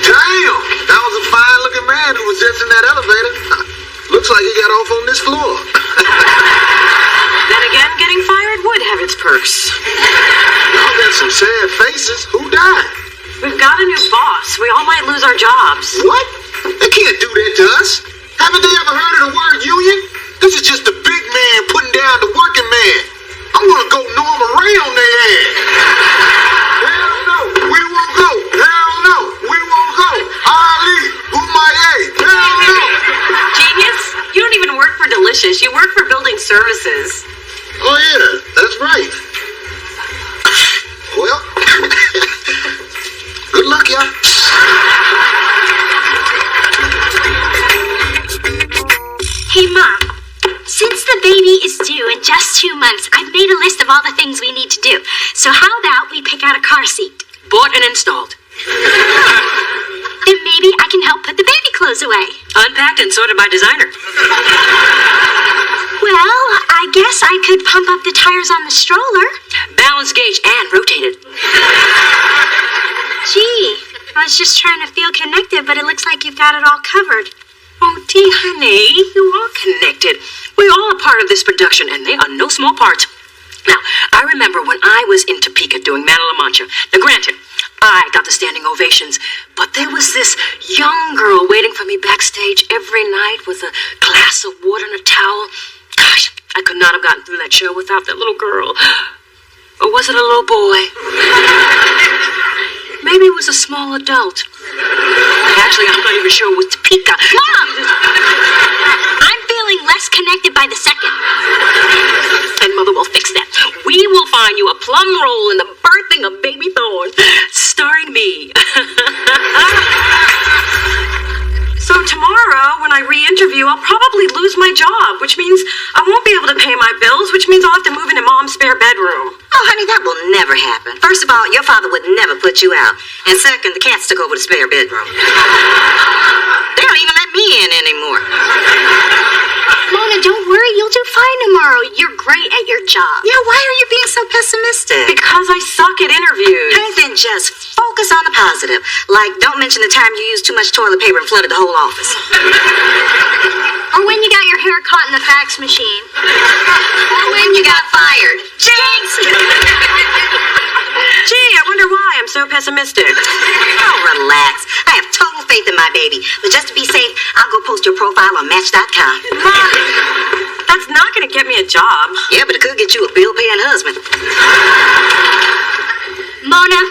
Speaker 17: Damn, that was a fine-looking man who was just in that elevator. Looks like he got off on this floor.
Speaker 2: Then again, getting fired would have its perks.
Speaker 17: Y'all got some sad faces. Who died?
Speaker 2: We've got a new boss. We all might lose our jobs.
Speaker 17: What? They can't do that to us. Haven't they ever heard of the word union? This is just the big man putting down the working man. I'm gonna go Norman Ray on their ass. Hell no, we won't go. Hell no, we won't go. Ali, Umaye, hell no.
Speaker 2: Genius, you don't even work for Delicious. You work for building services.
Speaker 17: Oh yeah, that's right. Well, good luck, y'all.
Speaker 1: Hey, Mom. Since the baby is due in just 2 months, I've made a list of all the things we need to do. So how about we pick out a car seat?
Speaker 8: Bought and installed.
Speaker 1: Then maybe I can help put the baby clothes away.
Speaker 8: Unpacked and sorted by designer.
Speaker 1: Well, I guess I could pump up the tires on the stroller.
Speaker 8: Balance gauge and rotated.
Speaker 1: Gee, I was just trying to feel connected, but it looks like you've got it all covered.
Speaker 8: Oh, dear honey, you are connected. We're all a part of this production, and they are no small part. Now, I remember when I was in Topeka doing Man of La Mancha. Now, granted, I got the standing ovations, but there was this young girl waiting for me backstage every night with a glass of water and a towel. Gosh, I could not have gotten through that show without that little girl. Or was it a little boy? Maybe it was a small adult. Actually, I'm not even sure it was Topeka.
Speaker 1: Mom! I'm feeling less connected by the second.
Speaker 8: And Mother will fix that. We will find you a plum roll in the birthing of Baby Thorn, starring me.
Speaker 2: So tomorrow, when I re-interview, I'll probably lose my job, which means I won't be able to pay my bills, which means I'll have to move into Mom's spare bedroom.
Speaker 5: Oh, honey, that will never happen. First of all, your father would never put you out. And second, the cats took over the spare bedroom. They don't even let me in anymore.
Speaker 1: Mona, don't worry. You'll do fine tomorrow. You're great at your job.
Speaker 5: Yeah, why are you being so pessimistic?
Speaker 2: Because I suck at interviews.
Speaker 5: Honey, then just focus on the positive. Like, don't mention the time you used too much toilet paper and flooded the whole office.
Speaker 1: Or when you got your hair caught in the fax machine. Or when you got fired.
Speaker 5: Jinx!
Speaker 2: Gee, I wonder why I'm so pessimistic.
Speaker 5: Oh, relax. I have total faith in my baby. But just to be safe, I'll go post your profile on Match.com.
Speaker 2: Mom, that's not going to get me a job.
Speaker 5: Yeah, but it could get you a bill-paying husband.
Speaker 1: Mona,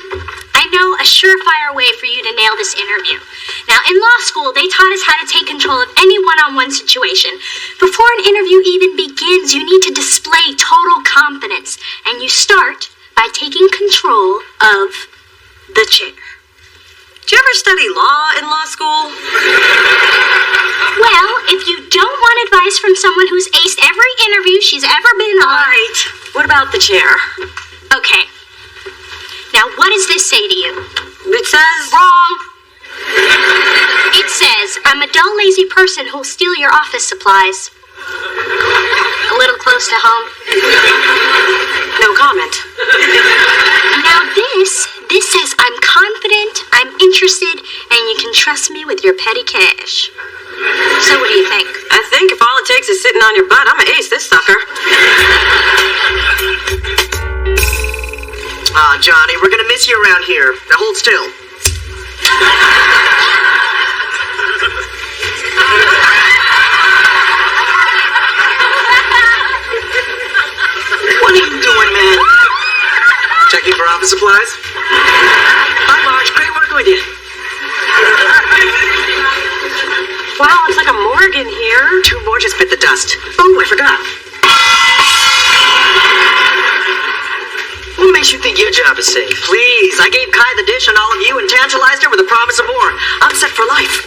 Speaker 1: I know a surefire way for you to nail this interview. Now, in law school, they taught us how to take control of any one-on-one situation. Before an interview even begins, you need to display total confidence. And you start by taking control of the chair.
Speaker 2: Did you ever study law in law school?
Speaker 1: Well, if you don't want advice from someone who's aced every interview she's ever been on...
Speaker 2: Right. What about the chair?
Speaker 1: Okay. Now, what does this say to you?
Speaker 2: It says...
Speaker 1: Wrong. It says, I'm a dull, lazy person who'll steal your office supplies. A little close to home.
Speaker 2: No comment.
Speaker 1: Now this says I'm confident, I'm interested, and you can trust me with your petty cash. So what do you think?
Speaker 2: I think if all it takes is sitting on your butt, I'm gonna ace this sucker.
Speaker 11: Johnny, we're gonna miss you around here. Now hold still.
Speaker 10: What are you doing, man?
Speaker 11: Checking for office supplies?
Speaker 10: Hi, Marge. Great working with you.
Speaker 2: Wow, it's like a morning bargain here.
Speaker 10: 2 more just bit the dust. Oh, I forgot. What makes you think your job is safe?
Speaker 11: Please, I gave Kai the dish on all of you and tantalized her with a promise of more. I'm set for life.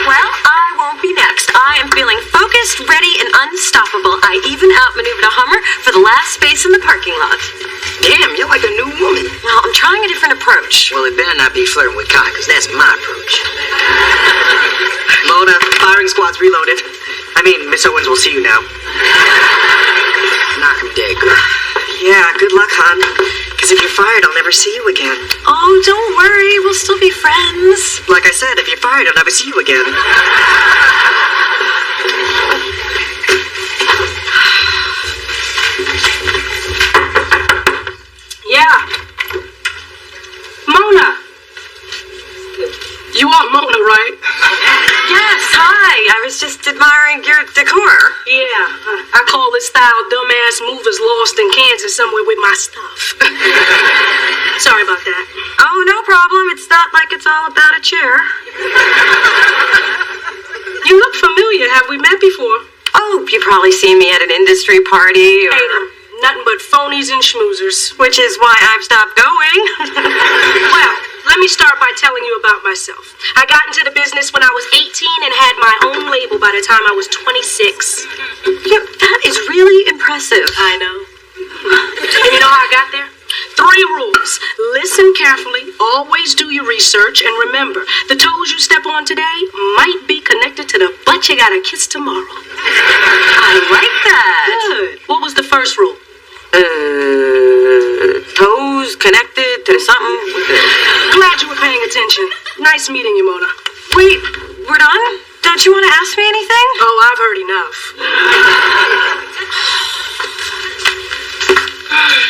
Speaker 2: Well, I won't be next. I am feeling focused, ready, and unstoppable. I even outmaneuvered a Hummer for the last space in the parking lot.
Speaker 10: Damn, you're like a new woman.
Speaker 2: Well, I'm trying a different approach.
Speaker 10: Well, it better not be flirting with Kai, because that's my approach. Mona, firing squad's reloaded. I mean, Miss Owens will see you now. Knock him dead, girl.
Speaker 11: Yeah, good luck, hon. Because if you're fired, I'll never see you again.
Speaker 2: Oh, don't worry. We'll still be friends.
Speaker 11: Like I said, if you're fired, I'll never see you again.
Speaker 8: Yeah. Mona. You are Mona, right?
Speaker 2: Yes, hi. I was just admiring your decor.
Speaker 8: Yeah. I call this style dumbass movers lost in Kansas somewhere with my stuff. Sorry about that.
Speaker 2: Oh, no problem. It's not like it's all about a chair.
Speaker 8: You look familiar. Have we met before?
Speaker 2: Oh, you've probably seen me at an industry party. Or...
Speaker 8: Hate 'em. Nothing but phonies and schmoozers.
Speaker 2: Which is why I've stopped going.
Speaker 8: Well, let me start by telling you about myself. I got into the business when I was 18 and had my own label by the time I was 26.
Speaker 2: Yeah, that is really impressive.
Speaker 8: I know. And you know how I got there? 3 rules. Listen carefully, always do your research, and remember, the toes you step on today might be connected to the butt you gotta kiss tomorrow.
Speaker 2: I like that.
Speaker 8: Good. What was the first rule?
Speaker 2: Toes connected to something.
Speaker 8: Glad you were paying attention. Nice meeting you, Mona.
Speaker 2: Wait, we're done? Don't you want to ask me anything?
Speaker 8: Oh, I've heard enough.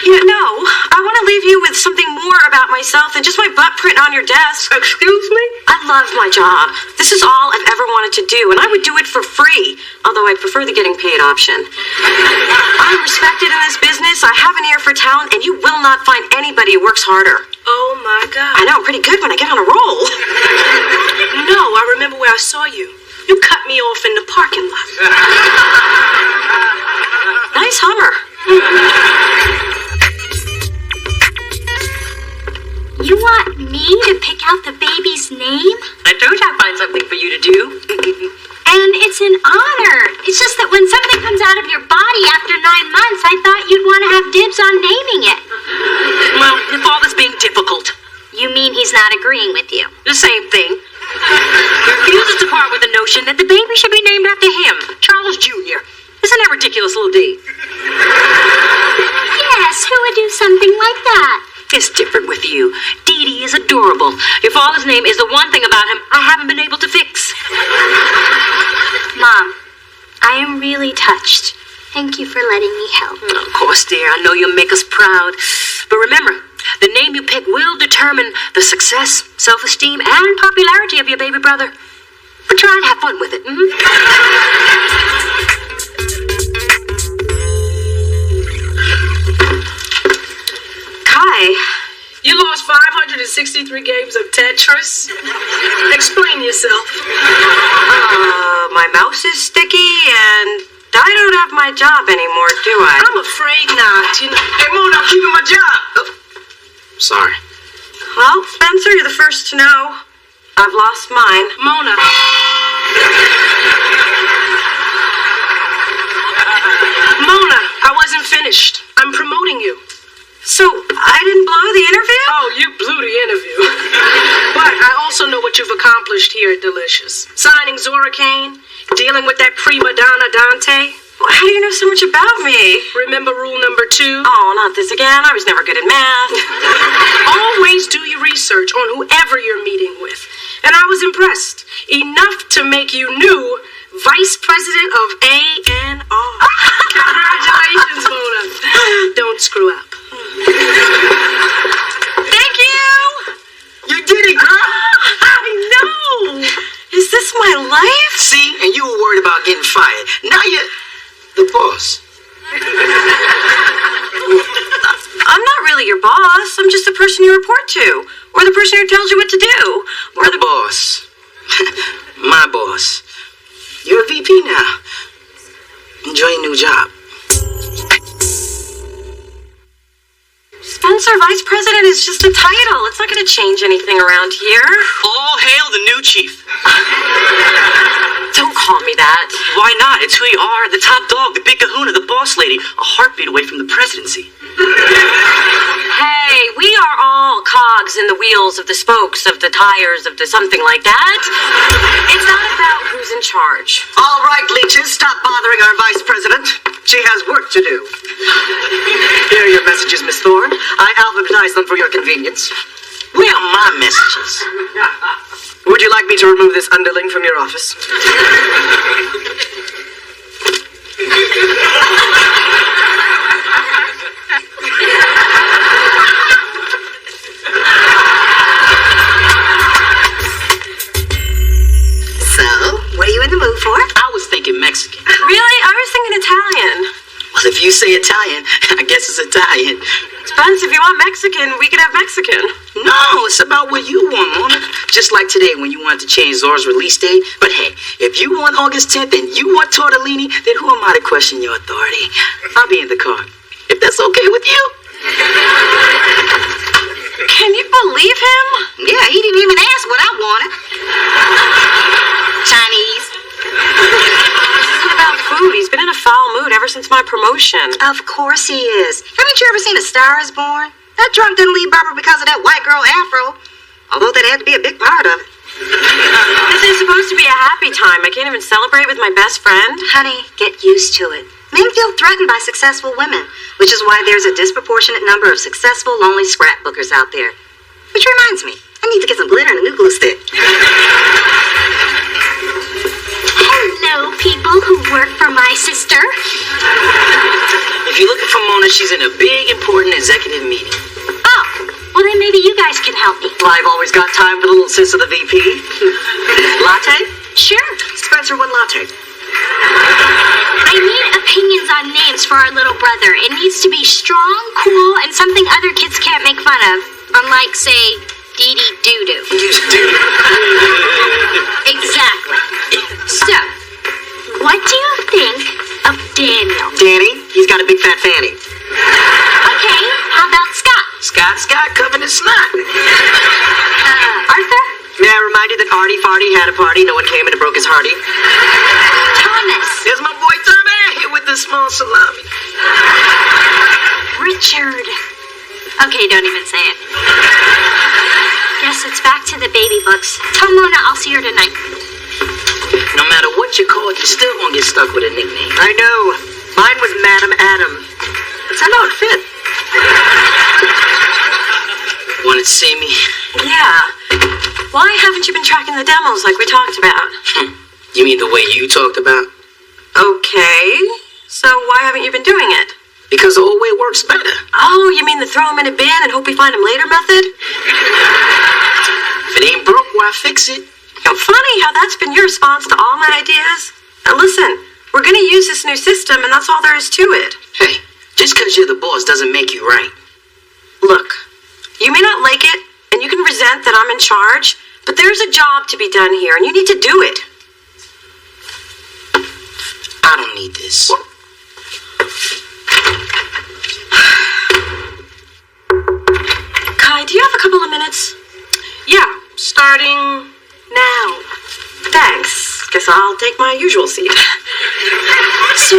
Speaker 2: Yeah, no. I want to leave you with something more about myself than just my butt print on your desk.
Speaker 8: Excuse me?
Speaker 2: I love my job. This is all I've ever wanted to do, and I would do it for free, although I prefer the getting paid option. I'm respected in this business, I have an ear for talent, and you will not find anybody who works harder.
Speaker 8: Oh, my God.
Speaker 2: I know, I'm pretty good when I get on a roll.
Speaker 8: No, I remember where I saw you. You cut me off in the parking lot.
Speaker 2: Nice Hummer.
Speaker 1: You want me to pick out the baby's name?
Speaker 2: I told you I'd find something for you to do.
Speaker 1: And it's an honor. It's just that when something comes out of your body after 9 months, I thought you'd want to have dibs on naming it.
Speaker 8: Well, your father's being difficult.
Speaker 1: You mean he's not agreeing with you?
Speaker 8: The same thing. He refuses to part with the notion that the baby should be named after him, Charles Jr. Isn't that ridiculous, little D?
Speaker 1: Yes, who would do something like that?
Speaker 8: It's different with you. Dee Dee is adorable. Your father's name is the one thing about him I haven't been able to fix.
Speaker 1: Mom, I am really touched. Thank you for letting me help.
Speaker 8: Of course, dear. I know you'll make us proud. But remember, the name you pick will determine the success, self-esteem, and popularity of your baby brother. But try and have fun with it.
Speaker 2: Kai,
Speaker 8: You lost 563 games of Tetris? Explain yourself.
Speaker 2: My mouse is sticky and I don't have my job anymore, do I?
Speaker 8: I'm afraid not. You know. Hey, Mona, I'm keeping my job.
Speaker 10: Oh, sorry.
Speaker 2: Well, Spencer, you're the first to know. I've lost mine.
Speaker 8: Mona. Mona, I wasn't finished. I'm promoting you.
Speaker 2: So, I didn't blow the interview?
Speaker 8: Oh, you blew the interview. But I also know what you've accomplished here at Delicious. Signing Zora Kane, dealing with that prima donna Dante.
Speaker 2: Well, how do you know so much about me?
Speaker 8: Remember rule number 2?
Speaker 2: Oh, not this again. I was never good at math.
Speaker 8: Always do your research on whoever you're meeting with. And I was impressed. Enough to make you new Vice President of A&R. Congratulations, Mona. Don't screw up.
Speaker 2: Thank you!
Speaker 10: You did it, girl!
Speaker 2: I know! Is this my life?
Speaker 10: See? And you were worried about getting fired. Now you're the boss.
Speaker 2: I'm not really your boss. I'm just the person you report to. Or the person who tells you what to do. Or
Speaker 10: the boss. My boss. You're a VP now. Enjoy your new job.
Speaker 2: Spencer, vice president is just a title. It's not going to change anything around here.
Speaker 7: All hail the new chief.
Speaker 2: Don't call me that.
Speaker 7: Why not? It's who you are. The top dog, the big kahuna, the boss lady. A heartbeat away from the presidency.
Speaker 2: Hey, we are all cogs in the wheels of the spokes of the tires of the something like that. It's not about who's in charge.
Speaker 11: All right, leeches, stop bothering our vice president. She has work to do. Here are your messages, Miss Thorne. I alphabetized them for your convenience.
Speaker 10: Where are my messages?
Speaker 11: Would you like me to remove this underling from your office?
Speaker 5: So, what are you in the mood for?
Speaker 10: I was thinking Mexican.
Speaker 2: Really? I was thinking Italian.
Speaker 10: Well, if you say Italian, I guess it's Italian.
Speaker 2: Spence, if you want Mexican, we can have Mexican.
Speaker 10: No, it's about what you want, Mona. Just like today when you wanted to change Zora's release date. But hey, if you want August 10th and you want tortellini, then who am I to question your authority? I'll be in the car. If that's okay with you.
Speaker 2: Can you believe him?
Speaker 5: Yeah, he didn't even ask what I wanted. Chinese.
Speaker 2: This isn't about food. He's been in a foul mood ever since my promotion.
Speaker 5: Of course he is. Haven't you ever seen A Star Is Born? That drunk didn't leave Barbara because of that white girl afro. Although that had to be a big part of it.
Speaker 2: This is supposed to be a happy time. I can't even celebrate with my best friend.
Speaker 5: Honey, get used to it. Men feel threatened by successful women, which is why there's a disproportionate number of successful, lonely scrapbookers out there. Which reminds me, I need to get some glitter and a new glue stick.
Speaker 1: Hello, people who work for my sister.
Speaker 10: If you're looking for Mona, she's in a big, important executive meeting.
Speaker 1: Oh, well then maybe you guys can help me.
Speaker 11: I've always got time for the little sis of the VP. Latte?
Speaker 1: Sure.
Speaker 11: Spencer, one latte.
Speaker 1: I need opinions on names for our little brother. It needs to be strong, cool, and something other kids can't make fun of. Unlike, say, Dee Dee Doo-Doo. Exactly. So, what do you think of Daniel?
Speaker 11: Danny? He's got a big fat fanny.
Speaker 1: Okay, how about Scott?
Speaker 10: Scott, covered in snot.
Speaker 1: Arthur?
Speaker 11: May I remind you that Artie Farty had a party, no one came and it broke his hearty?
Speaker 1: Thomas?
Speaker 10: There's my boy Tommy here with the small salami.
Speaker 1: Richard? Okay, don't even say it. Guess it's back to the baby books. Tell Mona I'll see her tonight.
Speaker 10: No matter what you call it, you're still gonna get stuck with a nickname.
Speaker 11: I know. Mine was Madam Adam. That's how it fit.
Speaker 10: Wanted to see me?
Speaker 2: Yeah. Why haven't you been tracking the demos like we talked about?
Speaker 10: You mean the way you talked about?
Speaker 2: Okay. So why haven't you been doing it?
Speaker 10: Because the old way works better.
Speaker 2: Oh, you mean the throw him in a bin and hope we find him later method?
Speaker 10: If it ain't broke, why fix it?
Speaker 2: Funny how that's been your response to all my ideas. Now listen, we're gonna use this new system and that's all there is to it.
Speaker 10: Hey, just because you're the boss doesn't make you right.
Speaker 2: Look, you may not like it and you can resent that I'm in charge, but there's a job to be done here and you need to do it.
Speaker 10: I don't need this.
Speaker 2: Kai, do you have a couple of minutes? Yeah, starting now. Thanks. Guess I'll take my usual seat. So,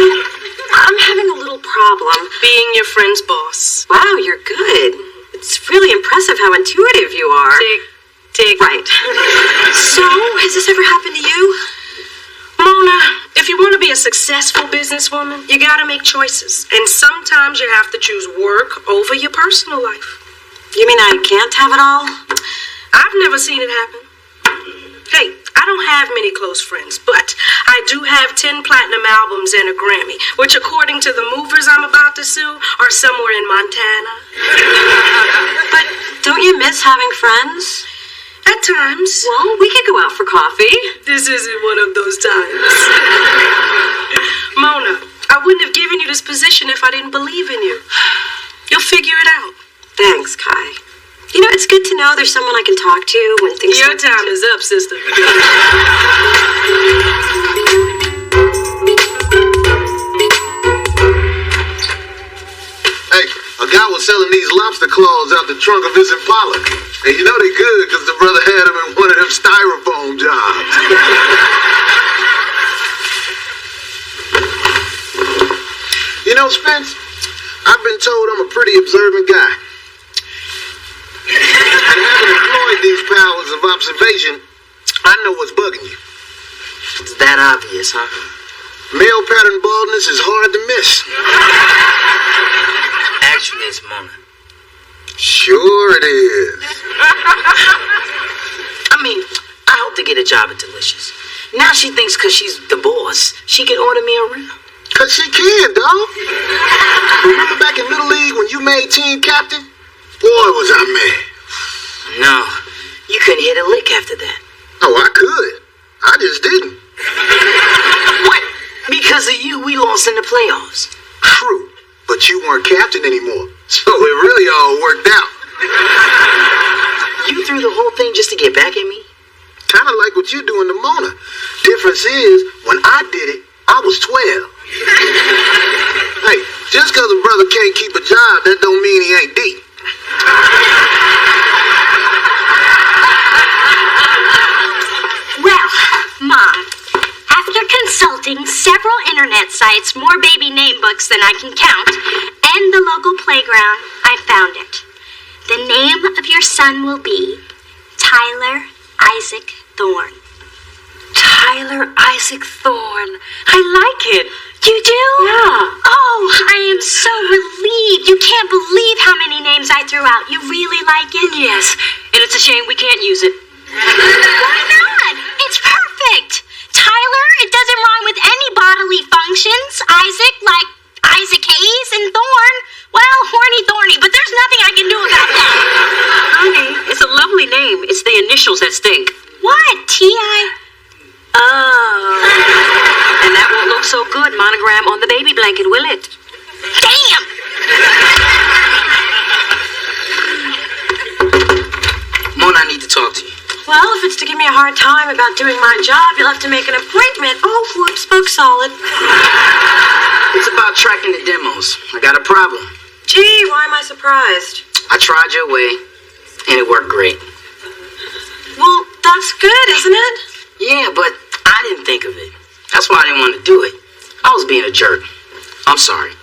Speaker 2: I'm having a little problem.
Speaker 16: Being your friend's boss.
Speaker 2: Wow, you're good. It's really impressive how intuitive you are.
Speaker 16: Tick.
Speaker 2: Right. So, has this ever happened to you?
Speaker 16: Mona, if you want to be a successful businesswoman, you gotta make choices. And sometimes you have to choose work over your personal life.
Speaker 2: You mean I can't have it all?
Speaker 16: I've never seen it happen. Hey, I don't have many close friends, but I do have 10 platinum albums and a Grammy, which according to the movers I'm about to sue are somewhere in Montana.
Speaker 2: But don't you miss having friends?
Speaker 16: At times.
Speaker 2: Well, we could go out for coffee.
Speaker 16: This isn't one of those times. Mona, I wouldn't have given you this position if I didn't believe in you. You'll figure it out.
Speaker 2: Thanks, Kai. You know, it's good to know there's someone I can talk to when things...
Speaker 16: Your time is up, sister.
Speaker 17: guy was selling these lobster claws out the trunk of his Impala. And you know they good because the brother had him in one of them styrofoam jobs. You know, Spence, I've been told I'm a pretty observant guy. And having employed these powers of observation, I know what's bugging you.
Speaker 10: It's that obvious, huh?
Speaker 17: Male pattern baldness is hard to miss.
Speaker 10: Actually, it's Mona.
Speaker 17: Sure it is.
Speaker 10: I mean, I hope to get a job at Delicious. Now she thinks because she's the boss, she can order me around.
Speaker 17: Because she can, dog. Remember back in Little League when you made team captain? Boy, was I mad.
Speaker 10: No, you couldn't hit a lick after that.
Speaker 17: Oh, I could. I just didn't.
Speaker 10: What? Because of you, we lost in the playoffs.
Speaker 17: True, but you weren't captain anymore, so it really all worked out.
Speaker 10: You threw the whole thing just to get back at me?
Speaker 17: Kind of like what you're doing to Mona. Difference is, when I did it, I was 12. Hey, just because a brother can't keep a job, that don't mean he ain't deep.
Speaker 1: Well, Mom, after consulting several internet sites, more baby name books than I can count, and the local playground, I found it. The name of your son will be Tyler Isaac Thorne.
Speaker 2: Tyler Isaac Thorne. I like it.
Speaker 1: You do?
Speaker 2: Yeah.
Speaker 1: Oh, I am so relieved. You can't believe how many names I threw out. You really like it?
Speaker 2: Yes, and it's a shame we can't use it.
Speaker 1: Why not? It's perfect. Tyler, it doesn't rhyme with any bodily functions. Isaac, like Isaac Hayes, and Thorne, well, horny thorny, but there's nothing I can do about that.
Speaker 2: Honey, it's a lovely name. It's the initials that stink.
Speaker 1: What? T.I.?
Speaker 2: Oh. And that won't look so good, monogram on the baby blanket, will it?
Speaker 1: Damn!
Speaker 10: Mona, I need to talk to you.
Speaker 2: Well, if it's to give me a hard time about doing my job, you'll have to make an appointment. Oh, whoops, spoke solid.
Speaker 10: It's about tracking the demos. I got a problem.
Speaker 2: Gee, why am I surprised?
Speaker 10: I tried your way, and it worked great.
Speaker 2: Well, that's good, isn't it?
Speaker 10: Yeah, but I didn't think of it. That's why I didn't want to do it. I was being a jerk. I'm sorry.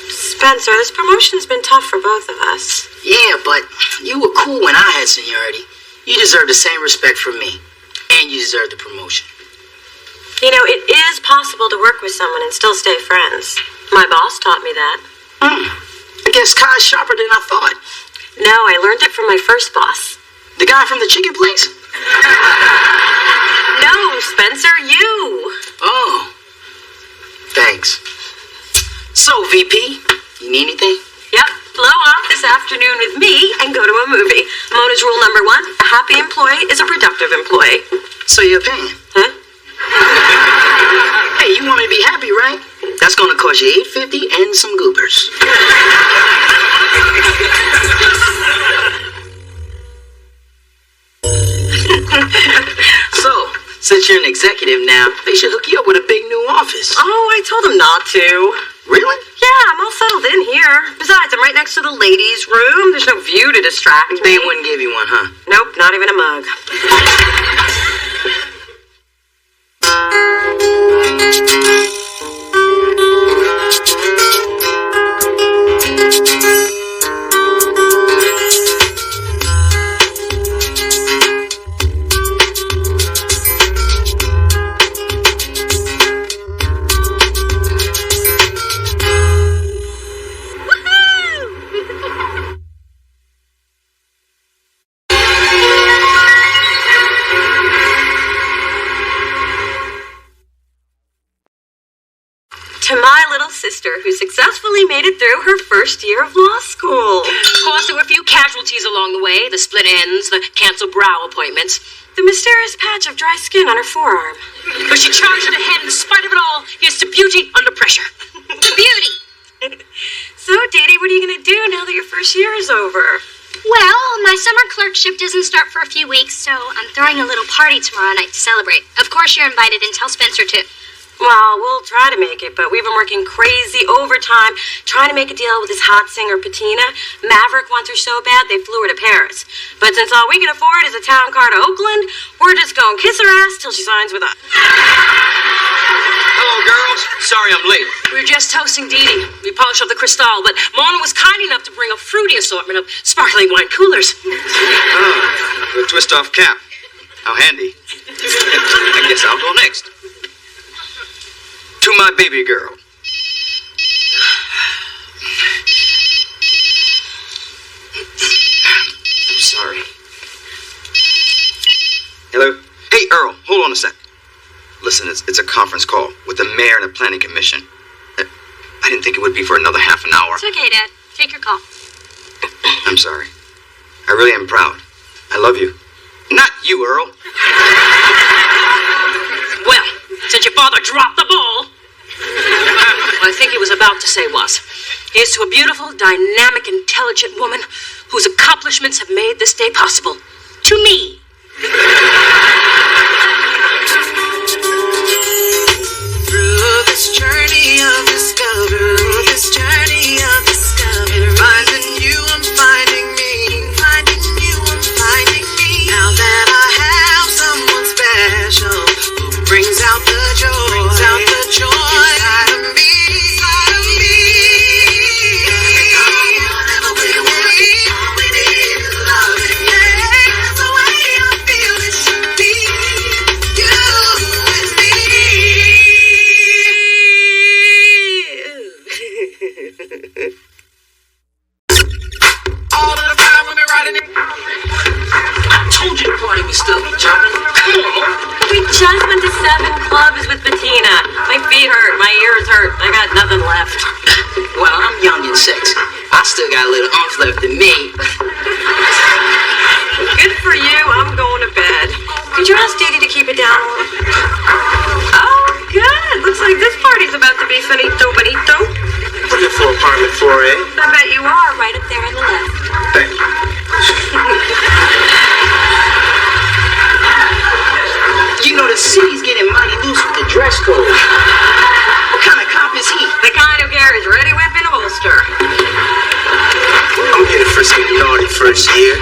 Speaker 2: Spencer, this promotion's been tough for both of us.
Speaker 10: Yeah, but you were cool when I had seniority. You deserve the same respect from me. And you deserve the promotion.
Speaker 2: You know, it is possible to work with someone and still stay friends. My boss taught me that.
Speaker 10: I guess Kai's sharper than I thought.
Speaker 2: No, I learned it from my first boss.
Speaker 10: The guy from the chicken place?
Speaker 2: No, Spencer, you.
Speaker 10: Oh. Thanks. So, VP, you need anything?
Speaker 2: Yep, blow off this afternoon with me and go to a movie. Mona's rule number 1, a happy employee is a productive employee.
Speaker 10: So you're paying?
Speaker 2: Huh?
Speaker 10: Hey, you want me to be happy, right? That's gonna cost you $8.50 and some goobers. So, since you're an executive now, they should hook you up with a big new office.
Speaker 2: Oh, I told them not to.
Speaker 10: Really?
Speaker 2: Yeah, I'm all settled in here. Besides, I'm right next to the ladies' room. There's no view to distract me.
Speaker 10: They wouldn't give you one, huh?
Speaker 2: Nope, not even a mug. To my little sister, who successfully made it through her first year of law school.
Speaker 8: Of course, there were a few casualties along the way, the split ends, the canceled brow appointments.
Speaker 2: The mysterious patch of dry skin on her forearm.
Speaker 8: But she charged it ahead, in spite of it all. Here's to beauty under pressure.
Speaker 1: To beauty!
Speaker 2: So, Dee Dee, what are you going to do now that your first year is over?
Speaker 1: Well, my summer clerkship doesn't start for a few weeks, so I'm throwing a little party tomorrow night to celebrate. Of course you're invited, and tell Spencer too.
Speaker 2: Well, we'll try to make it, but we've been working crazy overtime trying to make a deal with this hot singer, Patina. Maverick wants her so bad, they flew her to Paris. But since all we can afford is a town car to Oakland, we're just going to kiss her ass till she signs with us.
Speaker 15: Hello, girls. Sorry I'm late.
Speaker 8: We were just toasting Dee Dee. We polished up the Cristal, but Mona was kind enough to bring a fruity assortment of sparkling wine coolers.
Speaker 15: The twist-off cap. How handy. I guess I'll go next. To my baby girl. I'm sorry. Hello? Hey, Earl, hold on a sec. Listen, it's a conference call with the mayor and the planning commission. I didn't think it would be for another half an hour.
Speaker 1: It's okay, Dad. Take your call.
Speaker 15: I'm sorry. I really am proud. I love you. Not you, Earl.
Speaker 8: Well, since your father dropped the ball, what I think he was about to say was, here's to a beautiful, dynamic, intelligent woman whose accomplishments have made this day possible. To me.
Speaker 4: Through this journey of discovery, finding you, I'm finding me, finding you, I'm finding me. Now that I have someone special who brings out the joy inside of me.
Speaker 2: We just went to 7 clubs with Bettina. My feet hurt, my ears hurt. I got nothing left.
Speaker 10: Well, I'm young and sexy. I still got a little oomph left in me.
Speaker 2: Good for you. I'm going to bed. Could you ask Dee Dee to keep it down a little? Oh, good. Looks like this party's about to be finito bonito.
Speaker 12: Looking for apartment 4A?
Speaker 2: I bet you are, right up there on the left.
Speaker 12: Thank you.
Speaker 10: You know, the city's getting mighty loose with the dress code. What kind of cop is he?
Speaker 2: The kind who carries ready whip in a holster.
Speaker 12: I'm getting frisky and naughty first year.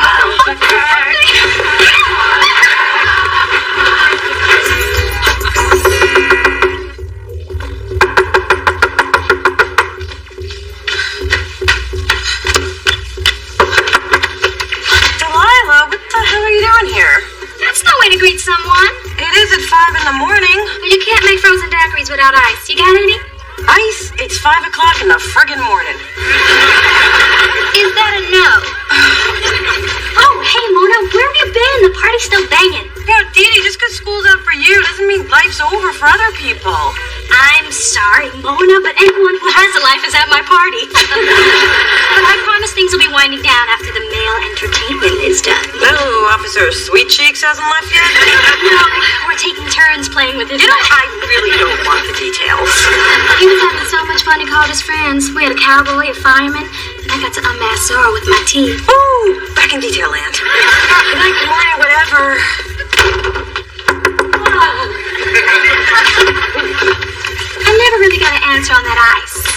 Speaker 2: Delilah, what the hell are you doing here?
Speaker 1: That's no way to greet someone.
Speaker 2: It is at 5 in the morning.
Speaker 1: But you can't make frozen daiquiris without ice. You got any?
Speaker 2: Ice? It's 5 o'clock in the friggin' morning.
Speaker 1: Is that a no? Oh, hey, Mona, where have you been? The party's still banging.
Speaker 2: Yeah, Dee Dee, just because school's out for you doesn't mean life's over for other people.
Speaker 1: I'm sorry, Mona, but anyone who has a life is at my party. But I promise things will be winding down after the male entertainment is done.
Speaker 2: Oh, Officer Sweet Cheeks hasn't left yet?
Speaker 1: No, we're taking turns playing with his
Speaker 2: You know,
Speaker 1: life.
Speaker 2: I really don't want the details.
Speaker 1: He was having so much fun he called his friends. We had a cowboy, a fireman, and I got to unmask Zora with my teeth.
Speaker 2: Ooh, back in detail land. Good night, good morning, whatever.
Speaker 1: I never really got an answer on that ice.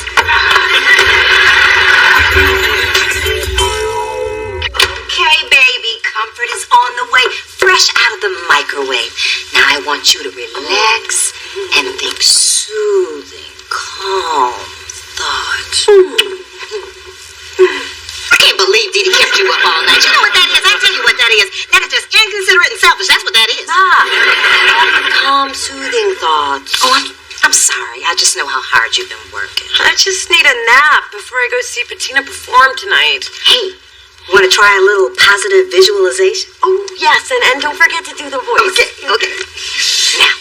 Speaker 5: Okay, baby, comfort is on the way, fresh out of the microwave. Now I want you to relax and think soothing, calm thoughts. I can't believe Dee Dee kept you up all night. You know what that is? I tell you what that is. That is just inconsiderate and selfish. That's what that is. Calm, soothing thoughts. Oh, I'm sorry. I just know how hard you've been working.
Speaker 2: I just need a nap before I go see Bettina perform tonight.
Speaker 5: Hey, want to try a little positive visualization?
Speaker 2: Oh, yes, and don't forget to do the voice.
Speaker 5: Okay. Now,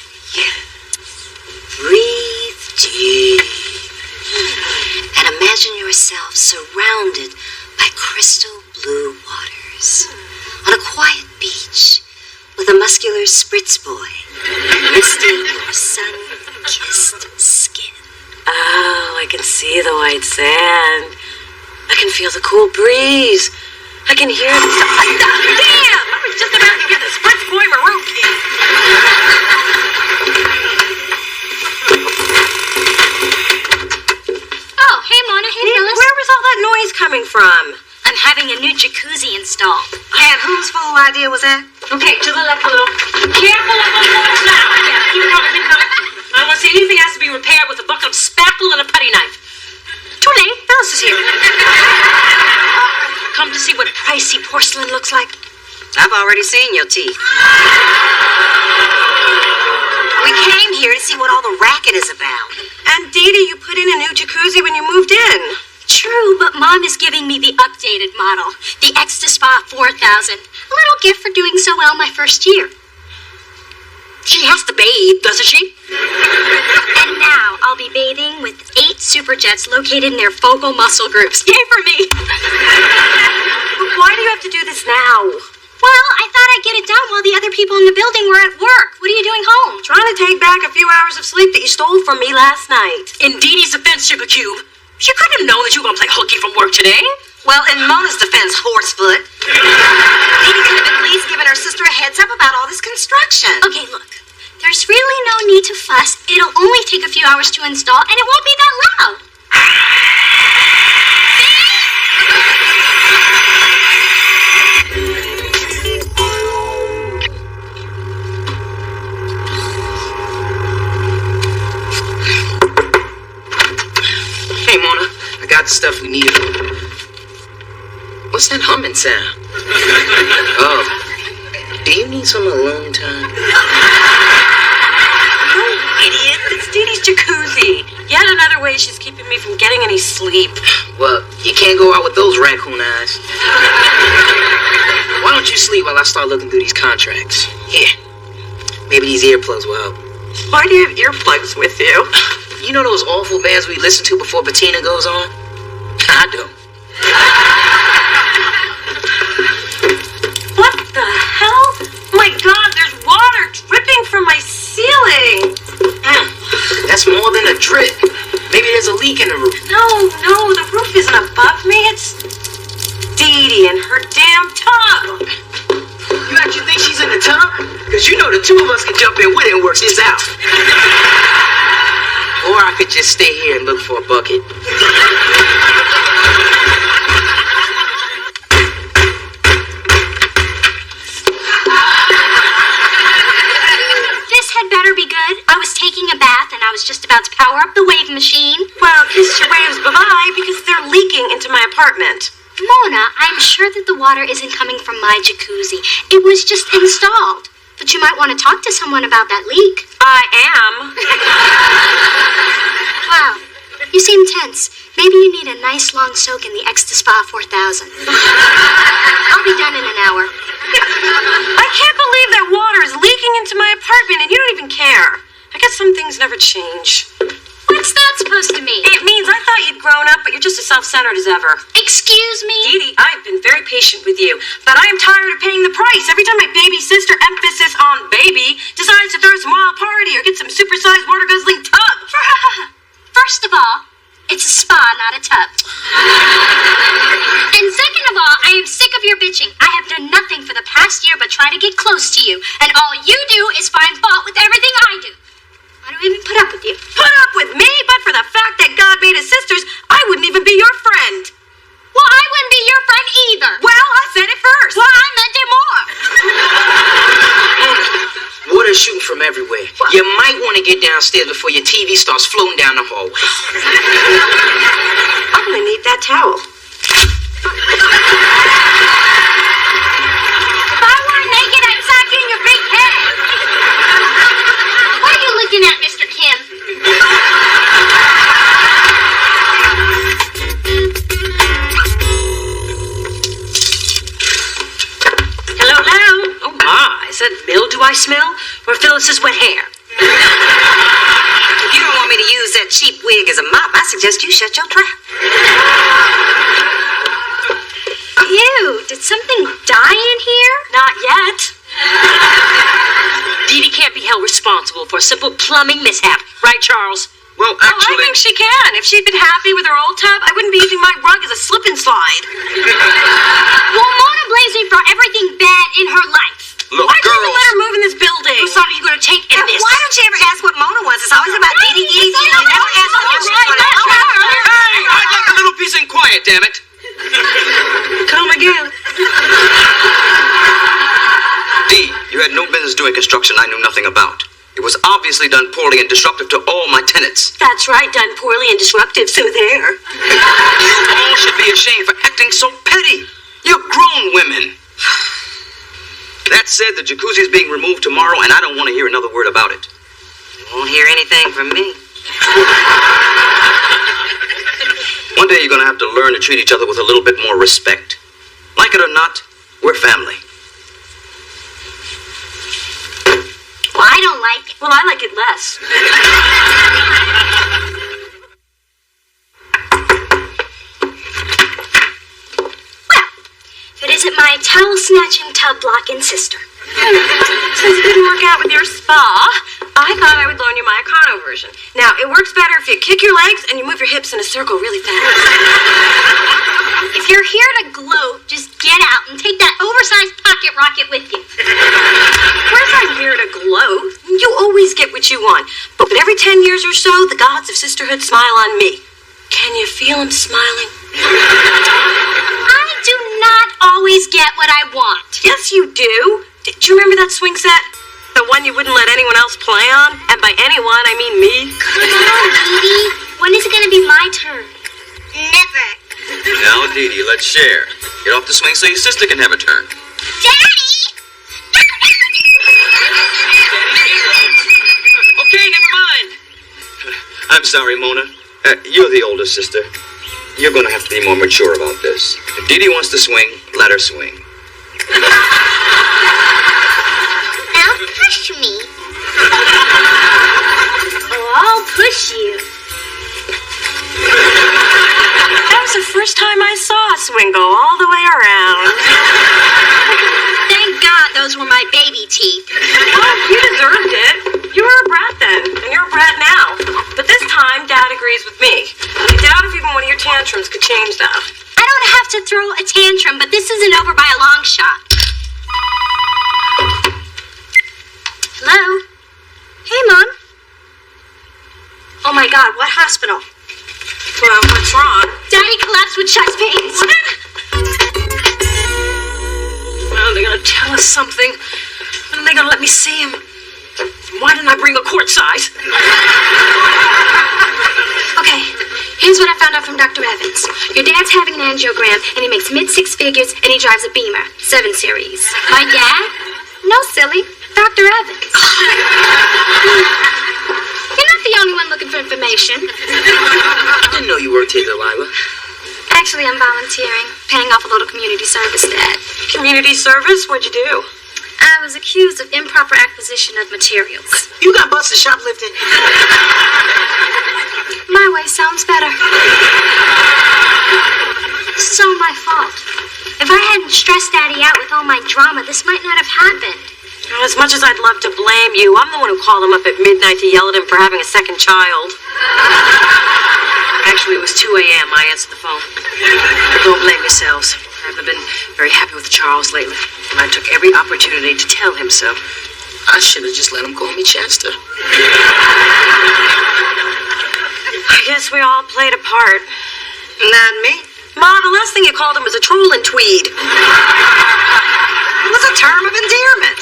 Speaker 5: breathe deep. And imagine yourself surrounded by crystal blue waters on a quiet beach with a muscular spritz boy misting your sun-kissed skin.
Speaker 2: Oh, I can see the white sand. I can feel the cool breeze. I can hear the... Damn! I was just about to get the spritz boy maroon.
Speaker 11: fool idea was that?
Speaker 8: Okay, to the left a little. Careful of the walls now. Yeah, keep coming, keep coming. I don't want to see anything has to be repaired with a bucket of spackle and a putty knife. Too late. Phyllis is here. Come to see what pricey porcelain looks like.
Speaker 5: I've already seen your teeth. We came here to see what all the racket is about.
Speaker 2: And Dee Dee, you put in a new jacuzzi when you moved in.
Speaker 1: True, but Mom is giving me the updated model, the X-Spa 4000. A little gift for doing so well my first year.
Speaker 8: She has to bathe, doesn't she?
Speaker 1: And now I'll be bathing with 8 super jets located in their focal muscle groups. Yay for me!
Speaker 2: But why do you have to do this now?
Speaker 1: Well, I thought I'd get it done while the other people in the building were at work. What are you doing home?
Speaker 2: Trying to take back a few hours of sleep that you stole from me last night.
Speaker 8: In Dee Dee's defense, Sugar Cube, she couldn't have known that you were going to play hooky from work today.
Speaker 5: Well, in Mona's defense, Horsefoot, Dee Dee could have at least given her sister a heads up about all this construction.
Speaker 1: Okay, look. There's really no need to fuss. It'll only take a few hours to install, and it won't be that loud.
Speaker 15: Hey, Mona, I got the stuff we need. What's that humming sound? Oh, do you need some alone time?
Speaker 2: No, idiot. It's Dee Dee's jacuzzi. Yet another way she's keeping me from getting any sleep.
Speaker 15: Well, you can't go out with those raccoon eyes. Why don't you sleep while I start looking through these contracts? Here, maybe these earplugs will help.
Speaker 2: Why do you have earplugs with you?
Speaker 15: You know those awful bands we listen to before Bettina goes on? I do.
Speaker 2: What the hell? My God, there's water dripping from my ceiling.
Speaker 15: That's more than a drip. Maybe there's a leak in the roof.
Speaker 2: No, the roof isn't above me. It's Dee Dee and her damn tub.
Speaker 15: You actually think she's in the tub? Because you know the two of us can jump in with it and work this out. Or I could just stay here and look for a bucket.
Speaker 1: This had better be good. I was taking a bath and I was just about to power up the wave machine.
Speaker 2: Well, kiss your waves bye-bye because they're leaking into my apartment.
Speaker 1: Mona, I'm sure that the water isn't coming from my jacuzzi. It was just installed. But you might want to talk to someone about that leak.
Speaker 2: I am.
Speaker 1: Wow, you seem tense. Maybe you need a nice long soak in the X-Spa 4000. I'll be done in an hour.
Speaker 2: I can't believe that water is leaking into my apartment and you don't even care. I guess some things never change.
Speaker 1: What's that supposed to mean?
Speaker 2: It means I thought you'd grown up, but you're just as self-centered as ever.
Speaker 1: Excuse me?
Speaker 2: Dee Dee, I've been very patient with you, but I am tired of paying the price every time my baby sister, emphasis on baby, decides to throw some wild party or get some supersized water-guzzling tub.
Speaker 1: First of all, it's a spa, not a tub. And second of all, I am sick of your bitching. I have done nothing for the past year but try to get close to you, and all you do is find fault with everything I do. Why do I even put up with you?
Speaker 2: Put up with me? But for the fact that God made us sisters, I wouldn't even be your friend.
Speaker 1: Well, I wouldn't be your friend either.
Speaker 2: Well, I said it first.
Speaker 1: Well, I meant it more.
Speaker 15: Water's shooting from everywhere. You might want to get downstairs before your TV starts floating down the hallway.
Speaker 2: I'm gonna need that towel.
Speaker 1: If I weren't naked, I'd sock you in your big head. What are you looking at, Mr. Kim?
Speaker 8: Hello? Oh my, is that mildew I smell? Or Phyllis's wet hair?
Speaker 5: If you don't want me to use that cheap wig as a mop, I suggest you shut your trap.
Speaker 1: Ew, did something die in here?
Speaker 8: Not yet. Dee Dee can't be held responsible for a simple plumbing mishap. Right, Charles?
Speaker 12: Well,
Speaker 2: Oh, I think she can. If she'd been happy with her old tub, I wouldn't be using my rug as a slip and slide.
Speaker 1: Well, Mona blames me for everything bad in her life.
Speaker 12: Look,
Speaker 2: Why'd you even
Speaker 12: girls.
Speaker 2: let her move in this building?
Speaker 8: Whose side are you going to take in this?
Speaker 5: Why don't you ever ask what Mona wants? It's always about Dee Dee, Dee Dee. You never ask what you want.
Speaker 12: Hey, I'd like a little peace and quiet, damn it.
Speaker 8: Come again.
Speaker 18: had no business doing construction I knew nothing about. It was obviously done poorly and disruptive to all my tenants.
Speaker 2: That's right, done poorly and disruptive, so there.
Speaker 18: You all should be ashamed for acting so petty. You're grown women. That said, the jacuzzi is being removed tomorrow, and I don't want to hear another word about it.
Speaker 5: You won't hear anything from me.
Speaker 18: One day you're going to have to learn to treat each other with a little bit more respect. Like it or not, we're family.
Speaker 1: Well, I don't like it.
Speaker 2: Well, I like it less.
Speaker 1: If it isn't my towel-snatching, tub-blocking sister.
Speaker 2: Since it didn't work out with your spa, I thought I would loan you my Econo version. Now, it works better if you kick your legs and you move your hips in a circle really fast.
Speaker 1: If you're here to gloat, just get out and take that oversized pocket rocket with you.
Speaker 2: Where's I'm here to gloat? You always get what you want. But every 10 years or so, the gods of sisterhood smile on me. Can you feel them smiling?
Speaker 1: I do not always get what I want.
Speaker 2: Yes, you do. Do you remember that swing set? The one you wouldn't let anyone else play on? And by anyone, I mean me.
Speaker 1: Come on, Dee Dee. When is it going to be my turn? Never.
Speaker 18: Now, Dee Dee, let's share. Get off the swing so your sister can have a turn.
Speaker 1: Daddy!
Speaker 18: Okay, never mind. I'm sorry, Mona. You're the older sister. You're going to have to be more mature about this. If Dee Dee wants to swing, let her swing.
Speaker 1: Don't push me. Oh, I'll push you.
Speaker 2: That was the first time I saw a swing go all the way around.
Speaker 1: Thank God those were my baby teeth.
Speaker 2: Well, you deserved it. You were a brat then, and you're a brat now. But this time, Dad agrees with me. I doubt if even one of your tantrums could change that.
Speaker 1: I don't have to throw a tantrum, but this isn't over by a long shot. Hello? Hey, Mom. Oh my God, what hospital?
Speaker 2: Well, what's wrong?
Speaker 1: Daddy collapsed with chest pains.
Speaker 2: What? Well, they're gonna tell us something. When are they gonna let me see him? Why didn't I bring a quart size?
Speaker 1: Okay, here's what I found out from Dr. Evans. Your dad's having an angiogram, and he makes mid-six figures, and he drives a Beamer, 7 Series. My dad? No, silly. Dr. Evans. You're not the only one looking for information.
Speaker 15: I didn't know you worked here, Delilah.
Speaker 1: Actually, I'm volunteering, paying off a little community service debt.
Speaker 2: Community service? What'd you do?
Speaker 1: I was accused of improper acquisition of materials.
Speaker 15: You got busted shoplifting.
Speaker 1: My way sounds better. So my fault. If I hadn't stressed Daddy out with all my drama, this might not have happened.
Speaker 2: Well, as much as I'd love to blame you, I'm the one who called him up at midnight to yell at him for having a second child. Actually, it was 2 a.m. I answered the phone. Don't blame yourselves. I haven't been very happy with Charles lately, and I took every opportunity to tell him so.
Speaker 15: I should have just let him call me Chester.
Speaker 2: I guess we all played a part.
Speaker 5: Not me.
Speaker 2: Ma, the last thing you called him was a troll in tweed.
Speaker 5: It was a term of endearment.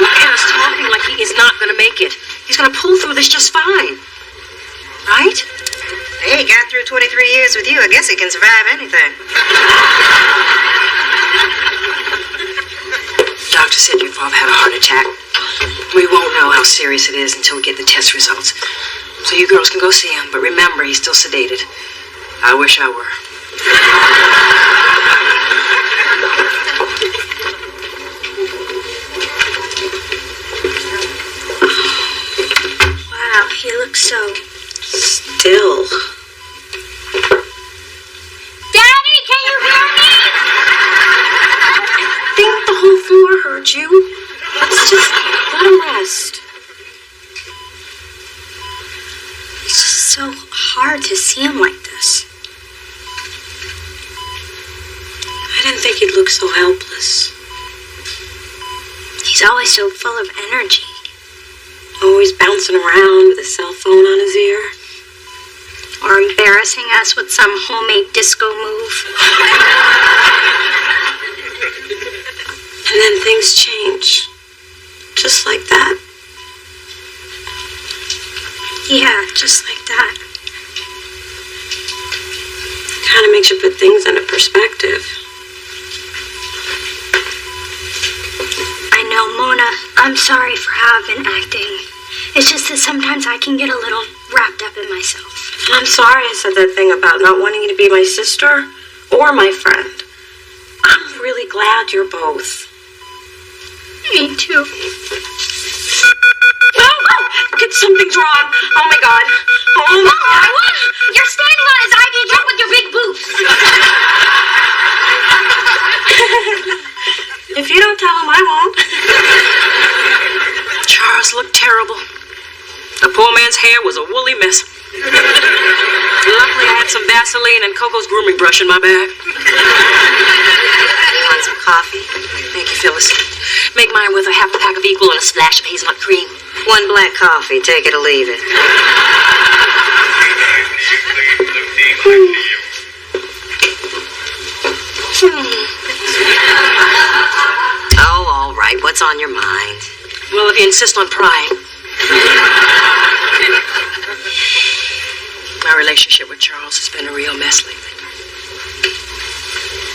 Speaker 2: Look at us talking like he is not going to make it. He's going to pull through this just fine. Right?
Speaker 5: Hey, he got through 23 years with you. I guess he can survive anything.
Speaker 2: Doctor said your father had a heart attack. We won't know how serious it is until we get the test results. So you girls can go see him, but remember, he's still sedated. I wish I were.
Speaker 1: Wow, he looks so...
Speaker 2: still.
Speaker 1: Daddy, can you hear me?
Speaker 2: I think the whole floor heard you. Let's just let him rest.
Speaker 1: It's just so hard to see him like this.
Speaker 2: I didn't think he'd look so helpless.
Speaker 1: He's always so full of energy.
Speaker 2: Always bouncing around with a cell phone on his ear.
Speaker 1: Or embarrassing us with some homemade disco move.
Speaker 2: And then things change.
Speaker 1: Yeah, just like that.
Speaker 2: Kind of makes you put things into perspective.
Speaker 1: I know, Mona. I'm sorry for how I've been acting. It's just that sometimes I can get a little wrapped up in myself.
Speaker 2: I'm sorry I said that thing about not wanting you to be my sister or my friend. I'm really glad you're both.
Speaker 1: Me too.
Speaker 2: Something's wrong. Oh my God. Oh my God.
Speaker 1: You're standing on his ivy truck with your big boots.
Speaker 2: If you don't tell him, I won't.
Speaker 8: Charles looked terrible. The poor man's hair was a woolly mess. Luckily, I had some Vaseline and Coco's grooming brush in my bag.
Speaker 5: You want some coffee?
Speaker 8: Thank you, Phyllis. Make mine with a half a pack of Equal and a splash of hazelnut cream.
Speaker 5: 1 black coffee, take it or leave it. Oh, all right. What's on your mind?
Speaker 8: Well, if you insist on prying. My relationship with Charles has been a real mess lately.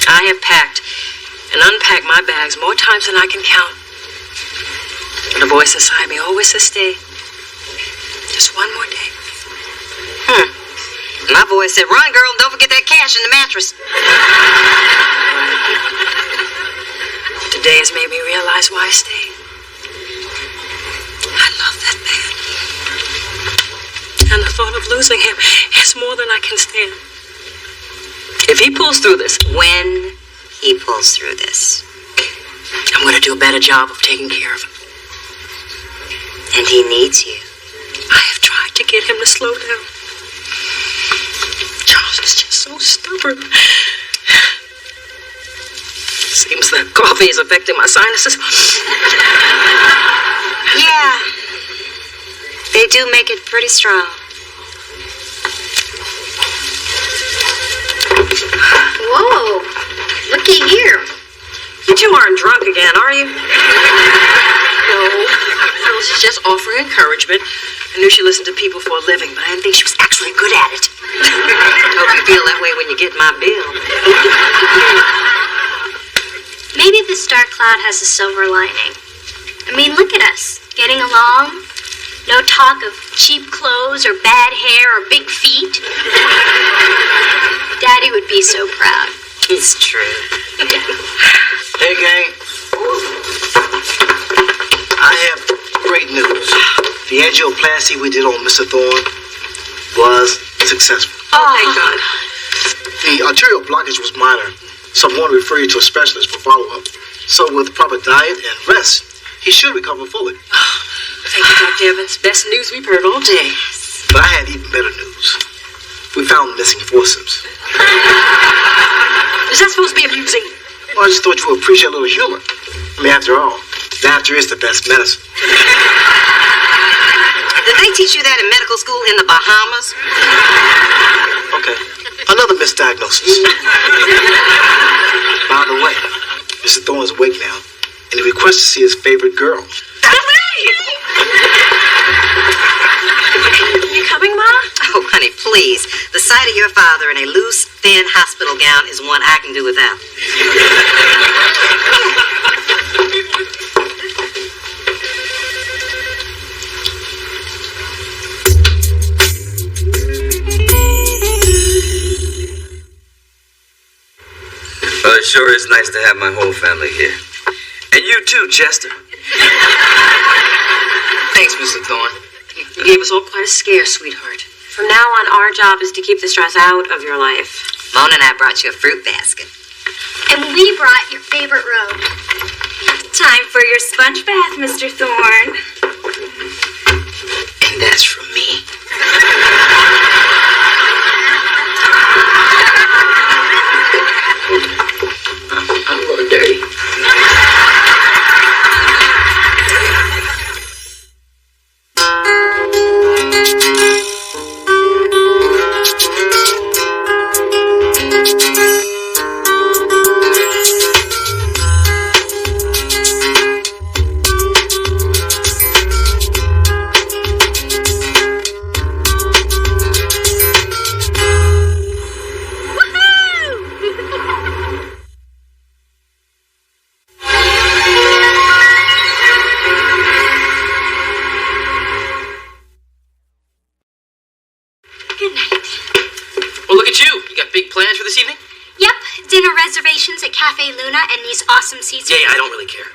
Speaker 8: I have packed and unpacked my bags more times than I can count. But a voice inside me always says stay. Just one more day.
Speaker 5: My voice said, run, girl, and don't forget that cash in the mattress.
Speaker 8: Today has made me realize why I stayed. I love that man. And the thought of losing him is more than I can stand. If he pulls through this,
Speaker 5: When he pulls through this.
Speaker 8: I'm going to do a better job of taking care of him.
Speaker 5: And he needs you.
Speaker 8: I have tried to get him to slow down. Charles is just so stubborn. Seems that coffee is affecting my sinuses.
Speaker 5: Yeah. They do make it pretty strong.
Speaker 1: Whoa. Looky here.
Speaker 8: You two aren't drunk again, are you? No. Phyllis is just offering encouragement. I knew she listened to people for a living, but I didn't think she was actually good at it.
Speaker 5: Hope you feel that way when you get my bill.
Speaker 1: Maybe this dark cloud has a silver lining. I mean, look at us. Getting along. No talk of cheap clothes or bad hair or big feet. Daddy would be so proud.
Speaker 5: It's true.
Speaker 19: Hey, gang. I have great news. The angioplasty we did on Mr. Thorne was successful.
Speaker 8: Oh, thank God.
Speaker 19: The arterial blockage was minor, so I'm going to refer you to a specialist for follow-up. So with proper diet and rest, he should recover fully.
Speaker 8: Thank you, Dr. Evans. Best news we've heard all day.
Speaker 19: But I had even better news. We found missing forceps.
Speaker 8: Is that supposed to be amusing?
Speaker 19: Well, I just thought you would appreciate a little humor. I mean, after all, laughter is the best medicine.
Speaker 5: Did they teach you that in medical school in the Bahamas?
Speaker 19: Okay, another misdiagnosis. By the way, Mr. Thorne is awake now, and he requests to see his favorite girl.
Speaker 2: You coming, Ma?
Speaker 5: Oh, honey, please. The sight of your father in a loose, thin hospital gown is one I can do without.
Speaker 6: Well, it sure is nice to have my whole family here. And you too, Chester.
Speaker 8: Thanks, Mr. Thorne. You gave us all quite a scare, sweetheart.
Speaker 2: From now on, our job is to keep the stress out of your life.
Speaker 5: Mona and I brought you a fruit basket.
Speaker 1: And we brought your favorite robe.
Speaker 14: Time for your sponge bath, Mr. Thorne.
Speaker 15: And that's from me. I'm a little dirty.
Speaker 1: and these awesome seats?
Speaker 7: Yeah, I don't really care.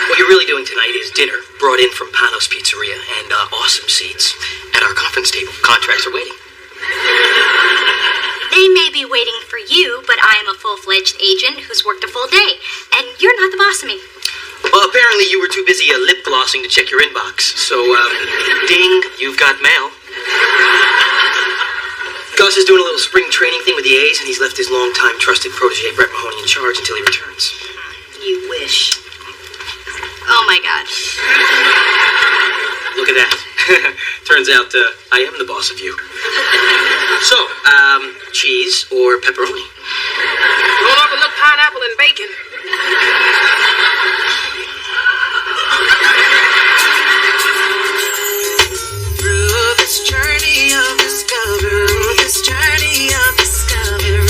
Speaker 7: What you're really doing tonight is dinner, brought in from Panos Pizzeria, and awesome seats at our conference table. Contracts are waiting.
Speaker 1: They may be waiting for you, but I am a full-fledged agent who's worked a full day, and you're not the boss of me.
Speaker 7: Well, apparently you were too busy lip glossing to check your inbox. So, ding, you've got mail. Gus is doing a little spring training thing with the A's, and he's left his longtime trusted protege, Brett Mahoney, in charge until he returns.
Speaker 1: You wish. Oh, my God.
Speaker 7: Look at that. Turns out I am the boss of you. So, cheese or pepperoni?
Speaker 16: Don't overlook pineapple and bacon.
Speaker 4: Through this journey of discovery,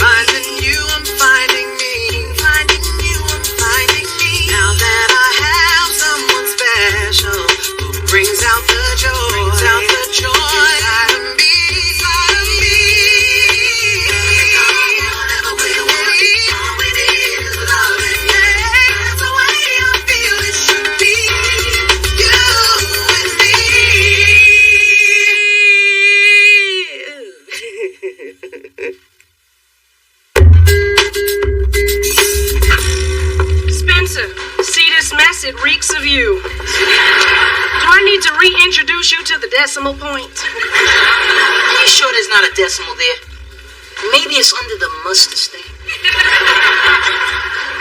Speaker 4: finding you, I'm finding me. Finding you, I'm finding me. Now that I have someone special who brings out the joy, inside of me. Whatever we want, all we need is love. Yeah, that's the way I feel it should be. You and me.
Speaker 16: Spencer, see this mess? It reeks of you. Do I need to reintroduce you to the decimal point?
Speaker 10: Are you sure there's not a decimal there? Maybe it's under the mustard stamp.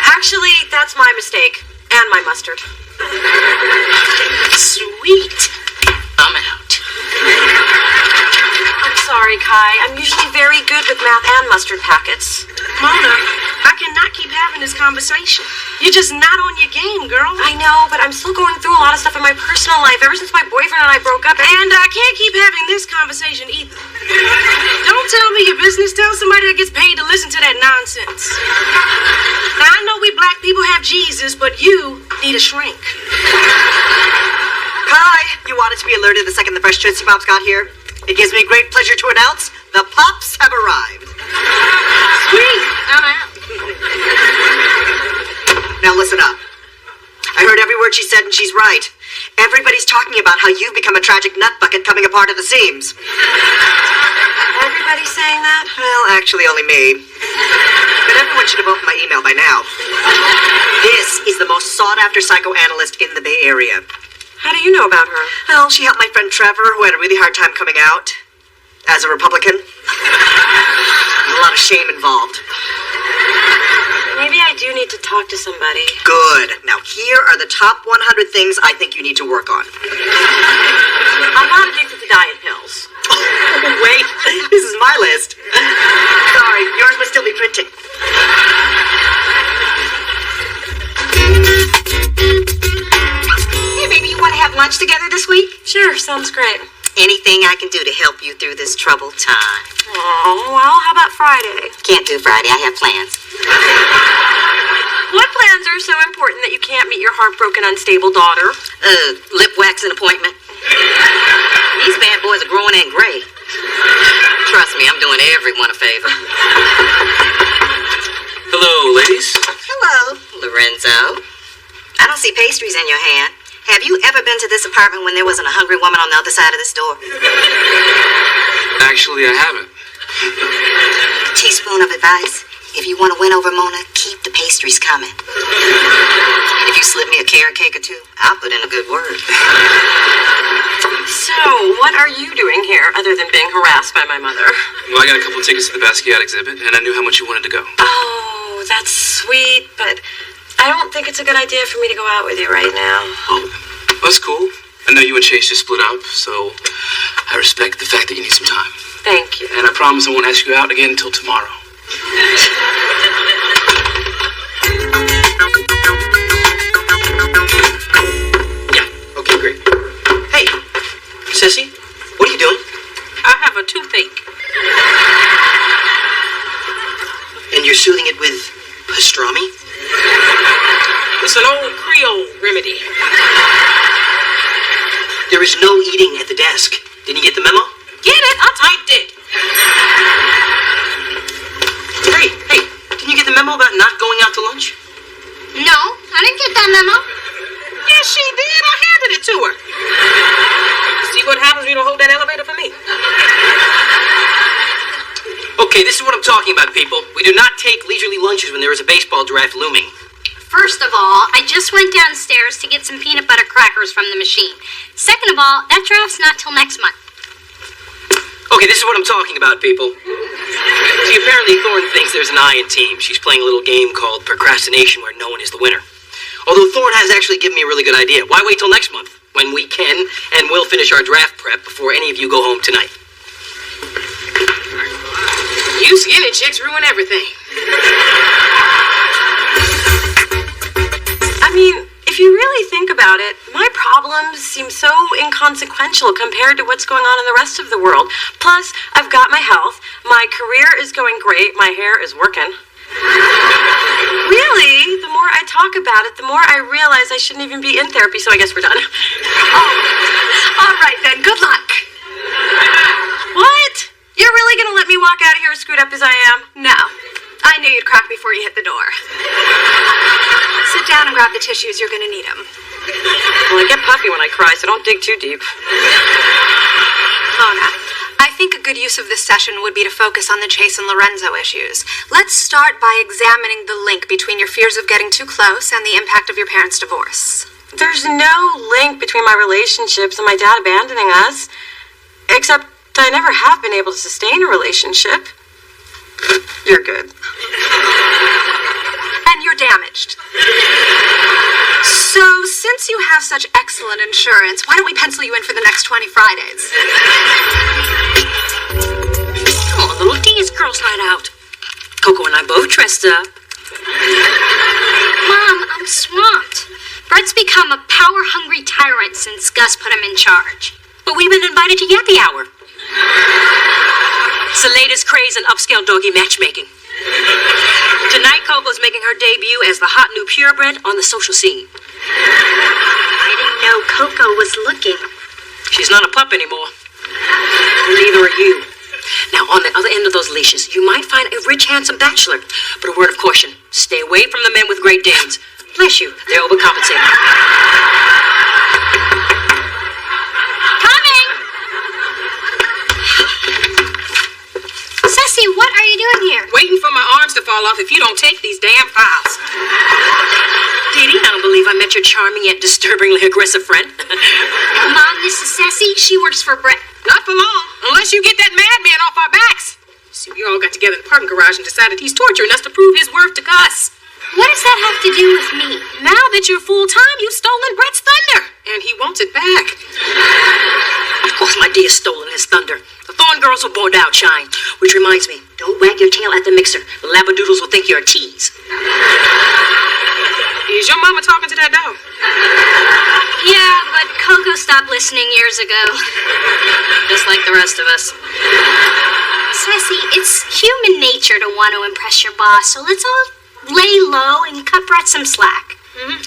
Speaker 2: Actually, that's my mistake. And my mustard.
Speaker 10: Sweet. I'm out.
Speaker 2: I'm sorry, Kai. I'm usually very good with math and mustard packets.
Speaker 16: Mona, I cannot keep having this conversation. You're just not on your game, girl.
Speaker 2: I know, but I'm still going through a lot of stuff in my personal life ever since my boyfriend and I broke up.
Speaker 16: And I can't keep having this conversation either. Don't tell me your business. Tell somebody that gets paid to listen to that nonsense. Now, I know we black people have Jesus, but you need a shrink.
Speaker 11: Hi, you wanted to be alerted the second the fresh Tootsie Pops got here? It gives me great pleasure to announce the Pops have arrived.
Speaker 16: Sweet, I'm out.
Speaker 11: Now listen up. I heard every word she said and she's right. Everybody's talking about how you've become a tragic nut bucket coming apart at the seams.
Speaker 2: Everybody's saying that?
Speaker 11: Well, actually only me. But everyone should have opened my email by now. This is the most sought-after psychoanalyst in the Bay Area.
Speaker 2: How do you know about her?
Speaker 11: Well, she helped my friend Trevor, who had a really hard time coming out as a Republican. There's a lot of shame involved.
Speaker 2: Maybe I do need to talk to somebody.
Speaker 11: Good. Now, here are the top 100 things I think you need to work on.
Speaker 2: I'm not addicted to diet pills.
Speaker 11: Wait, this is my list. Sorry, yours must still be printing.
Speaker 5: Hey, baby, you want to have lunch together this week?
Speaker 2: Sure, sounds great.
Speaker 5: Anything I can do to help you through this troubled time.
Speaker 2: Oh, well, how about Friday?
Speaker 5: Can't do Friday. I have plans.
Speaker 2: What plans are so important that you can't meet your heartbroken, unstable daughter?
Speaker 5: Lip waxing appointment. These bad boys are growing and gray. Trust me, I'm doing everyone a favor.
Speaker 6: Hello, ladies.
Speaker 5: Hello, Lorenzo. I don't see pastries in your hand. Have you ever been to this apartment when there wasn't a hungry woman on the other side of this door?
Speaker 6: Actually, I haven't.
Speaker 5: Teaspoon of advice. If you want to win over Mona, keep the pastries coming. And if you slip me a carrot cake or two, I'll put in a good word.
Speaker 2: So, what are you doing here other than being harassed by my mother?
Speaker 6: Well, I got a couple of tickets to the Basquiat exhibit, and I knew how much you wanted to go.
Speaker 2: Oh, that's sweet, but I don't think it's a good idea for me to go out with you right now.
Speaker 6: Oh, that's cool. I know you and Chase just split up, so I respect the fact that you need some time.
Speaker 2: Thank you.
Speaker 6: And I promise I won't ask you out again until tomorrow.
Speaker 7: Yeah, okay, great. Hey, Sissy, what are you doing?
Speaker 16: I have a toothache.
Speaker 7: And you're soothing it with pastrami?
Speaker 16: It's an old Creole remedy.
Speaker 7: There is no eating at the desk. Didn't you get the memo?
Speaker 16: Get it? I typed it.
Speaker 7: Hey, can
Speaker 10: Didn't you get the memo about not going out to lunch?
Speaker 1: No, I didn't get that memo.
Speaker 8: Yes, she did. I handed it to her. See what happens when you don't hold that elevator for me.
Speaker 15: Okay, this is what I'm talking about, people. We do not take leisurely lunches when there is a baseball draft looming.
Speaker 1: First of all, I just went downstairs to get some peanut butter crackers from the machine. Second of all, that draft's not till next month.
Speaker 15: Okay, this is what I'm talking about, people. See, apparently Thorne thinks there's an I in team. She's playing a little game called procrastination where no one is the winner. Although Thorne has actually given me a really good idea. Why wait till next month when we can and will finish our draft prep before any of you go home tonight?
Speaker 8: You skinny chicks ruin everything.
Speaker 2: I mean, if you really think about it, my problems seem so inconsequential compared to what's going on in the rest of the world. Plus, I've got my health, my career is going great, my hair is working. Really, the more I talk about it, the more I realize I shouldn't even be in therapy, so I guess we're done.
Speaker 16: All right, then. Good luck.
Speaker 2: What? You're really gonna let me walk out of here as screwed up as I am?
Speaker 16: No. I knew you'd crack before you hit the door. Sit down and grab the tissues. You're going to need them.
Speaker 2: Well, I get puffy when I cry, so don't dig too deep.
Speaker 20: Mona, I think a good use of this session would be to focus on the Chase and Lorenzo issues. Let's start by examining the link between your fears of getting too close and the impact of your parents' divorce.
Speaker 2: There's no link between my relationships and my dad abandoning us. Except I never have been able to sustain a relationship. You're good.
Speaker 20: And you're damaged. So, since you have such excellent insurance, why don't we pencil you in for the next 20 Fridays?
Speaker 8: Come on, little D, it's girls' night out. Coco and I both dressed up.
Speaker 1: Mom, I'm swamped. Brett's become a power-hungry tyrant since Gus put him in charge.
Speaker 8: But we've been invited to Yappy Hour. It's the latest craze in upscale doggy matchmaking. Tonight, Coco's making her debut as the hot new purebred on the social scene.
Speaker 1: I didn't know Coco was looking.
Speaker 8: She's not a pup anymore. Neither are you. Now, on the other end of those leashes, you might find a rich, handsome bachelor. But a word of caution, stay away from the men with Great Danes. Bless you, they're overcompensating.
Speaker 1: Ceci, what are you doing here?
Speaker 8: Waiting for my arms to fall off if you don't take these damn files. Dee Dee, I don't believe I met your charming yet disturbingly aggressive friend.
Speaker 1: Mom, this is Ceci. She works for Brett.
Speaker 8: Not for long, unless you get that madman off our backs. See, we all got together in the parking garage and decided he's torturing us to prove his worth to Gus.
Speaker 1: What does that have to do with me?
Speaker 8: Now that you're full-time, you've stolen Brett's thunder. And he wants it back. Of course, my dear stolen his thunder. The Thorne girls will board out, Shine. Which reminds me, don't wag your tail at the mixer. The labradoodles will think you're a tease. Is your mama talking to that dog?
Speaker 1: Yeah, but Coco stopped listening years ago.
Speaker 2: Just like the rest of us.
Speaker 1: Ceci, it's human nature to want to impress your boss, so let's all lay low and cut Brett some slack.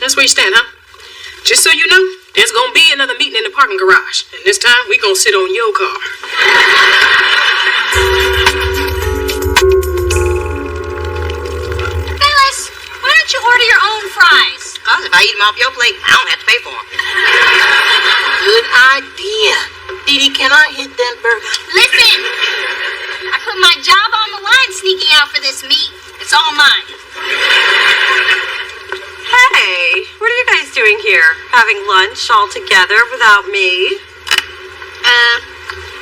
Speaker 8: That's where you stand, huh? Just so you know, there's gonna be another meeting in the parking garage. And this time, we gonna sit on your car.
Speaker 1: Phyllis, why don't you order your own fries?
Speaker 5: Because if I eat them off your plate, I don't have to pay for them.
Speaker 10: Good idea. Dee Dee, can I hit that burger?
Speaker 1: Listen, I put my job on the line sneaking out for this meat. It's all mine.
Speaker 2: Hey, what are you guys doing here? Having lunch all together without me?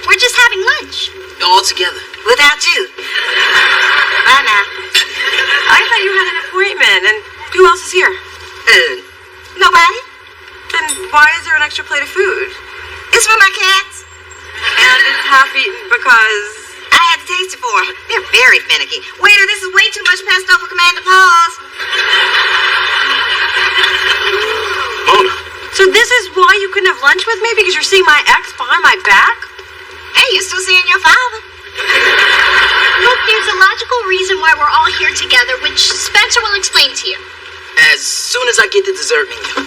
Speaker 1: We're just having lunch.
Speaker 15: All together.
Speaker 5: Without you. Bye now.
Speaker 2: I thought you had an appointment, and who else is here?
Speaker 5: Nobody.
Speaker 2: Then why is there an extra plate of food?
Speaker 5: It's for my cats.
Speaker 2: And it's half-eaten because...
Speaker 5: I had to taste it for them. They're very finicky. Waiter, this is way too much pesto for Commander Paws.
Speaker 17: Mona.
Speaker 2: So this is why you couldn't have lunch with me? Because you're seeing my ex behind my back?
Speaker 5: Hey, you're still seeing your father.
Speaker 1: Look, there's a logical reason why we're all here together, which Spencer will explain to you.
Speaker 15: As soon as I get the dessert menu.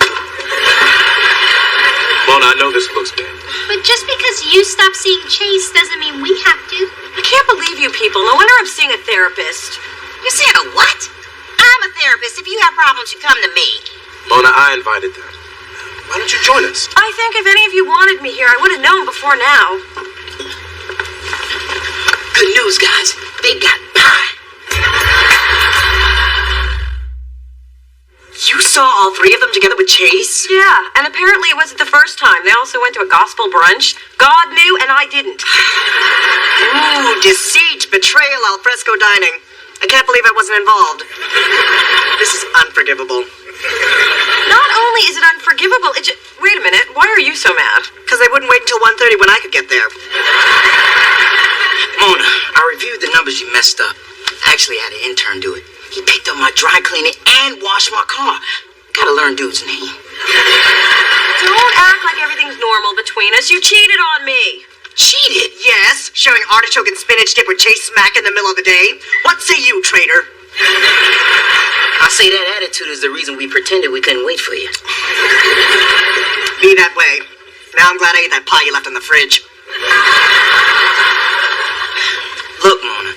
Speaker 17: Mona, I know this looks bad.
Speaker 1: But just because you stop seeing Chase doesn't mean we have to.
Speaker 2: I can't believe you people. No wonder I'm seeing a therapist.
Speaker 5: You said a what? I'm a therapist. If you have problems, you come to me.
Speaker 18: Mona, I invited them. Why don't you join us?
Speaker 2: I think if any of you wanted me here, I would have known before now.
Speaker 7: Good news, guys. They got pie.
Speaker 2: You saw all three of them together with Chase? Yeah, and apparently it wasn't the first time. They also went to a gospel brunch. God knew, and I didn't.
Speaker 11: Ooh, deceit, betrayal, al fresco dining. I can't believe I wasn't involved. This is unforgivable.
Speaker 2: Not only is it unforgivable, it just... Wait a minute, why are you so mad?
Speaker 11: Because they wouldn't wait until 1:30 when I could get there.
Speaker 7: Mona, I reviewed the numbers you messed up. I actually had an intern do it. He picked up my dry cleaning and washed my car. Gotta learn dude's name.
Speaker 2: Don't act like everything's normal between us. You cheated on me.
Speaker 11: Cheated? Yes, sharing artichoke and spinach dip with Chase Smack in the middle of the day. What say you, traitor?
Speaker 7: I say that attitude is the reason we pretended we couldn't wait for you.
Speaker 11: Be that way. Now I'm glad I ate that pie you left in the fridge.
Speaker 7: Look, Mona,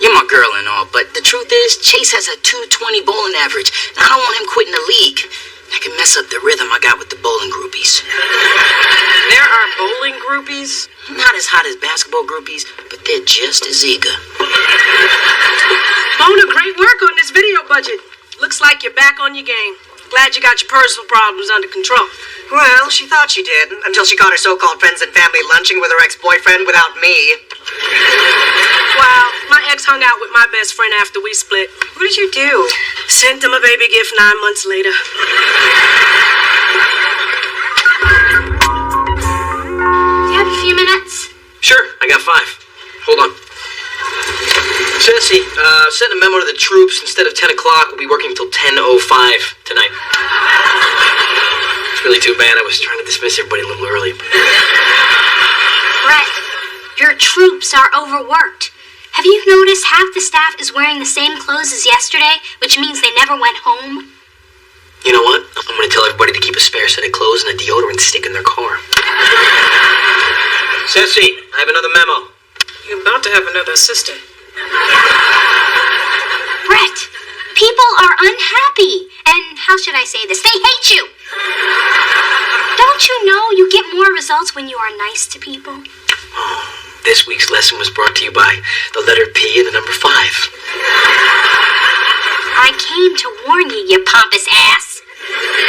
Speaker 7: you're my girl and all, but the truth is, Chase has a 220 bowling average, and I don't want him quitting the league. That can mess up the rhythm I got with the bowling groupies.
Speaker 2: There are bowling groupies?
Speaker 7: Not as hot as basketball groupies, but they're just as eager.
Speaker 16: Mona, great work on this video budget. Looks like you're back on your game. Glad you got your personal problems under control.
Speaker 11: Well, she thought she did, until she caught her so-called friends and family lunching with her ex-boyfriend without me.
Speaker 16: Wow, my ex hung out with my best friend after we split.
Speaker 2: What did you do?
Speaker 16: Sent him a baby gift 9 months later.
Speaker 1: You have a few minutes?
Speaker 15: Sure, I got 5. Hold on. Ceci, send a memo to the troops. Instead of 10 o'clock, we'll be working till 10:05 tonight. It's really too bad. I was trying to dismiss everybody a little early.
Speaker 1: Brett, your troops are overworked. Have you noticed half the staff is wearing the same clothes as yesterday, which means they never went home?
Speaker 15: You know what? I'm going to tell everybody to keep a spare set of clothes and a deodorant stick in their car. Ceci, I have another memo.
Speaker 16: You're about to have another assistant.
Speaker 1: Brett, people are unhappy. And how should I say this? They hate you. Don't you know you get more results when you are nice to people?
Speaker 15: This week's lesson was brought to you by the letter P and the number 5.
Speaker 1: I came to warn you, you pompous ass.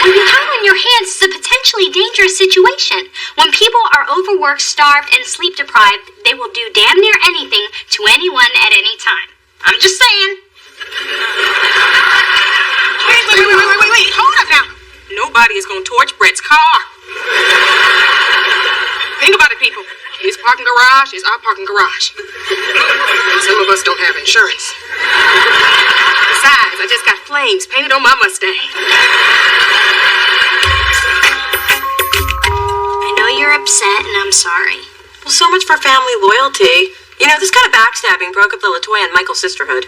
Speaker 1: When you count on your hands, it's a potentially dangerous situation. When people are overworked, starved, and sleep deprived, they will do damn near anything to anyone at any time. I'm just saying.
Speaker 16: Wait. Hold up now. Nobody is going to torch Brett's car. Think about it, people. His parking garage is our parking garage. Some of us don't have insurance. Besides, I just got flames painted on my Mustang.
Speaker 1: I know you're upset, and I'm sorry.
Speaker 2: Well, so much for family loyalty. You know, this kind of backstabbing broke up the LaToya and Michael sisterhood.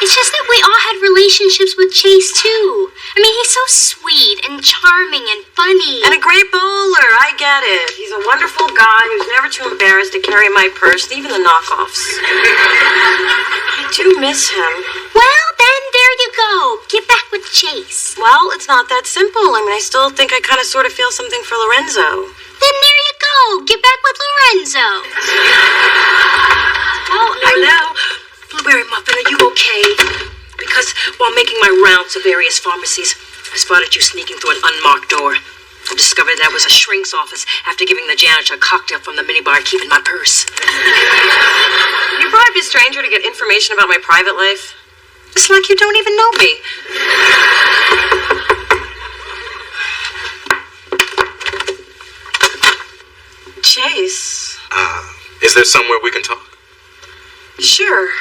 Speaker 1: It's just that we all had relationships with Chase, too. I mean, he's so sweet and charming and funny.
Speaker 2: And a great bowler, I get it. He's a wonderful guy who's never too embarrassed to carry my purse, even the knockoffs. I do miss him.
Speaker 1: Well, then, there you go. Get back with Chase.
Speaker 2: Well, it's not that simple. I mean, I still think I kind of sort of feel something for Lorenzo.
Speaker 1: Then there you go. Get back with Lorenzo.
Speaker 16: Oh, I know. Blueberry Muffin, are you okay? Because while making my rounds of various pharmacies, I spotted you sneaking through an unmarked door. I discovered that was a shrink's office after giving the janitor a cocktail from the minibar and keeping my purse.
Speaker 2: You bribed a stranger to get information about my private life? It's like you don't even know me. Chase.
Speaker 18: Is there somewhere we can talk?
Speaker 2: Sure.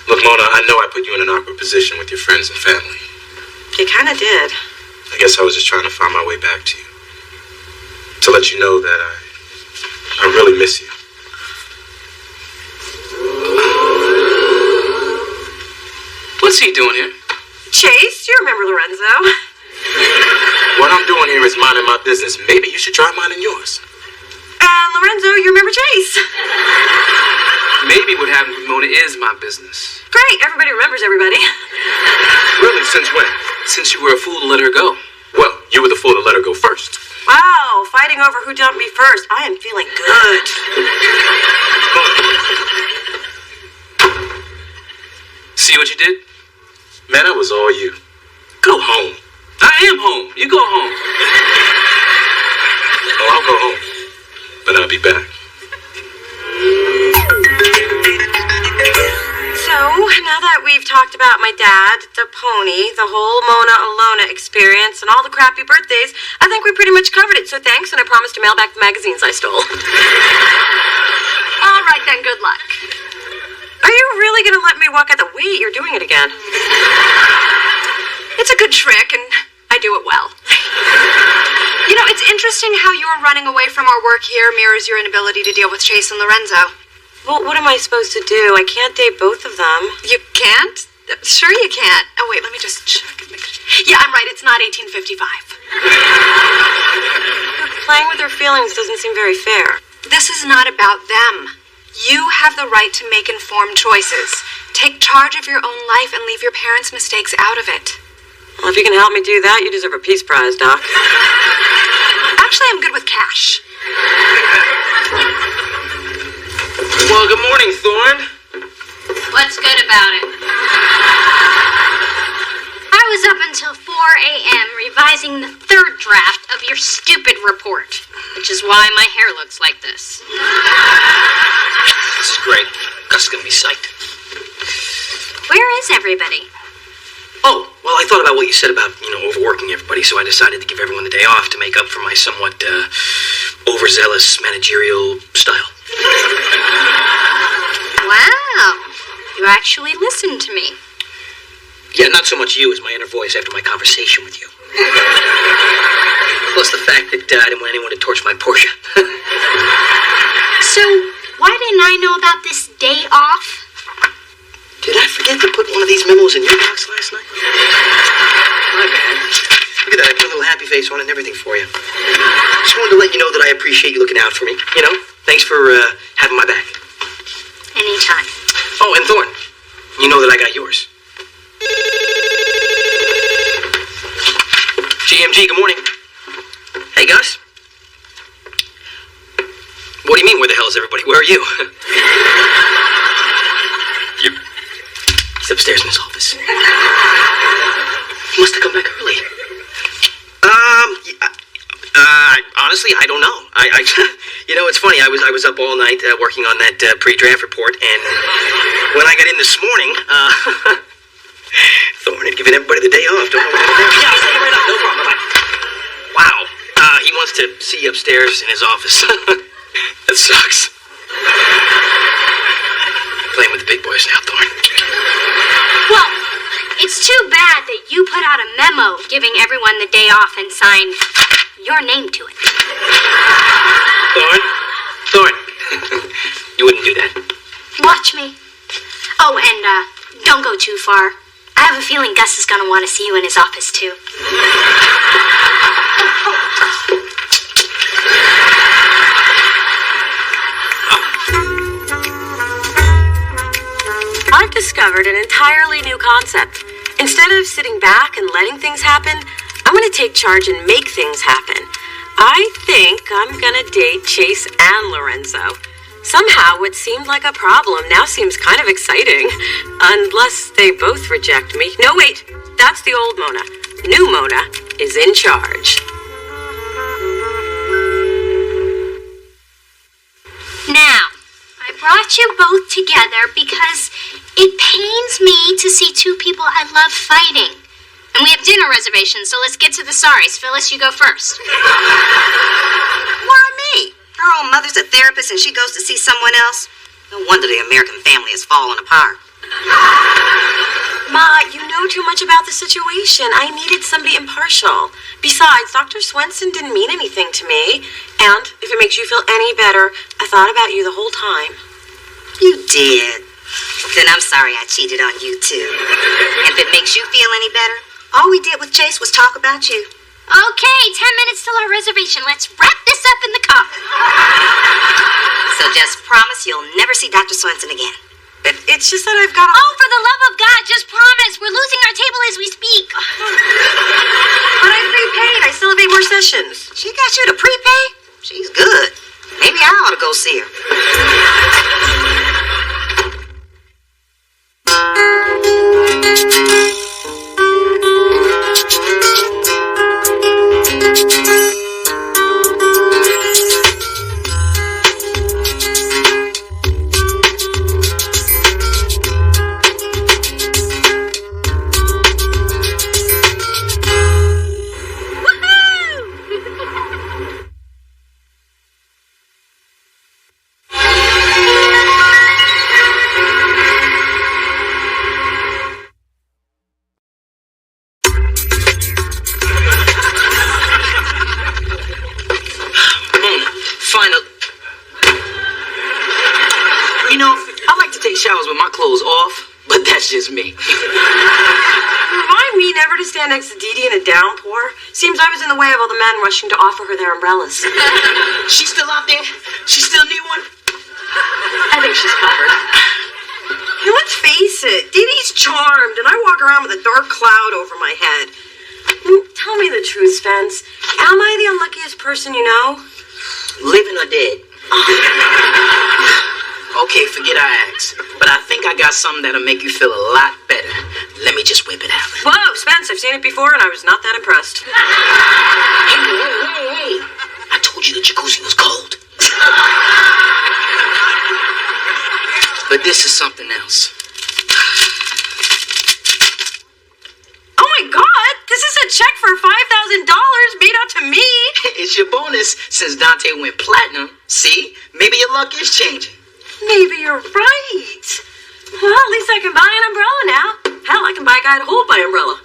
Speaker 18: Look, Mona, I know I put you in an awkward position with your friends and family.
Speaker 2: You kind of did.
Speaker 18: I guess I was just trying to find my way back to you. To let you know that I really miss you.
Speaker 15: What's he doing here?
Speaker 2: Chase, you remember Lorenzo?
Speaker 18: What I'm doing here is minding my business. Maybe you should try minding yours.
Speaker 2: Lorenzo, you remember Chase.
Speaker 6: Maybe what happened with Mona is my business.
Speaker 2: Great, everybody remembers everybody.
Speaker 6: Really, since when? Since you were a fool to let her go. Well, you were the fool to let her go first.
Speaker 2: Wow, fighting over who dumped me first. I am feeling good.
Speaker 6: See what you did?
Speaker 13: Man, that was all you.
Speaker 6: Go home. I am home. You go home.
Speaker 13: Oh, I'll go home. But I'll be back.
Speaker 2: So, now that we've talked about my dad, the pony, the whole Mona Alona experience, and all the crappy birthdays, I think we pretty much covered it. So thanks, and I promise to mail back the magazines I stole.
Speaker 20: All right then, good luck.
Speaker 2: Are you really going to let me walk out the wait? You're doing it again.
Speaker 20: It's a good trick, and I do it well. You know, it's interesting how your running away from our work here mirrors your inability to deal with Chase and Lorenzo.
Speaker 2: Well, what am I supposed to do? I can't date both of them.
Speaker 20: You can't? Sure you can't. Oh, wait, let me just check. Yeah, I'm right. It's not 1855.
Speaker 2: Playing with their feelings doesn't seem very fair.
Speaker 20: This is not about them. You have the right to make informed choices. Take charge of your own life and leave your parents' mistakes out of it.
Speaker 2: Well, if you can help me do that, you deserve a peace prize, Doc.
Speaker 20: Actually, I'm good with cash.
Speaker 15: Well, good morning, Thorn.
Speaker 1: What's good about it? I was up until 4 a.m. revising the third draft of your stupid report, which is why my hair looks like this.
Speaker 15: This is great. Gus is gonna be psyched.
Speaker 1: Where is everybody?
Speaker 15: Oh, well, I thought about what you said about, overworking everybody, so I decided to give everyone the day off to make up for my somewhat, overzealous managerial style.
Speaker 1: Wow. You actually listened to me.
Speaker 15: Yeah, not so much you as my inner voice after my conversation with you. Plus the fact that I didn't want anyone to torch my Porsche.
Speaker 1: So, why didn't I know about this day off?
Speaker 15: Did I forget to put one of these memos in your box last night? My bad. Look at that, I put a little happy face on it and everything for you. Just wanted to let you know that I appreciate you looking out for me. Thanks for having my back.
Speaker 1: Anytime.
Speaker 15: Oh, and Thorn, you know that I got yours. GMG, good morning. Hey, Gus. What do you mean, where the hell is everybody? Where are you? He's upstairs in his office. He must have come back early. Honestly, I don't know. It's funny. I was up all night working on that pre-draft report, and when I got in this morning, Thorne had given everybody the day off. Don't know what to do. Yeah, I'll take it right up. No problem. Bye-bye. Wow. He wants to see you upstairs in his office. That sucks. Playing with the big boys now, Thorne.
Speaker 1: Well, it's too bad that you put out a memo giving everyone the day off and signed your name to it.
Speaker 15: Thorne. You wouldn't do that.
Speaker 1: Watch me. Oh, and don't go too far. I have a feeling Gus is going to want to see you in his office, too.
Speaker 2: I've discovered an entirely new concept. Instead of sitting back and letting things happen, I'm going to take charge and make things happen. I think I'm going to date Chase and Lorenzo. Somehow, what seemed like a problem now seems kind of exciting. Unless they both reject me. No, wait. That's the old Mona. New Mona is in charge.
Speaker 1: Now, I brought you both together because it pains me to see two people I love fighting. And we have dinner reservations, so let's get to the sorries. Phyllis, you go first.
Speaker 5: Why me? Her own mother's a therapist and she goes to see someone else. No wonder the American family has fallen apart.
Speaker 2: Ma, you know too much about the situation. I needed somebody impartial. Besides, Dr. Swenson didn't mean anything to me. And if it makes you feel any better, I thought about you the whole time.
Speaker 5: You did. Then I'm sorry I cheated on you too. And if it makes you feel any better, all we did with Chase was talk about you.
Speaker 1: Okay, 10 minutes till our reservation. Let's wrap this stuff in the car.
Speaker 5: So just promise you'll never see Dr. Swenson again.
Speaker 2: It's just that I've got.
Speaker 1: Oh, for the love of God, just promise. We're losing our table as we speak.
Speaker 2: But I prepaid. I still have 8 more sessions.
Speaker 5: She got you to prepay? She's good. Maybe I ought to go see her.
Speaker 10: Showers with my clothes off, but that's just me.
Speaker 2: Remind me never to stand next to Dee Dee in a downpour. Seems I was in the way of all the men rushing to offer her their umbrellas.
Speaker 10: She's still out there? She still need one?
Speaker 2: I think she's covered. Hey, let's face it, Dee Dee's charmed, and I walk around with a dark cloud over my head. Tell me the truth, Spence. Am I the unluckiest person you know?
Speaker 10: Living or dead? Okay, forget I asked. But I think I got something that'll make you feel a lot better. Let me just whip it out.
Speaker 2: Whoa, Spence, I've seen it before and I was not that impressed.
Speaker 10: Hey. I told you the jacuzzi was cold. But this is something else.
Speaker 2: Oh my God, this is a check for $5,000 made out to me.
Speaker 10: It's your bonus since Dante went platinum. See, maybe your luck is changing.
Speaker 2: Maybe you're right. Well, at least I can buy an umbrella now. Hell, I can buy a guy to hold my umbrella.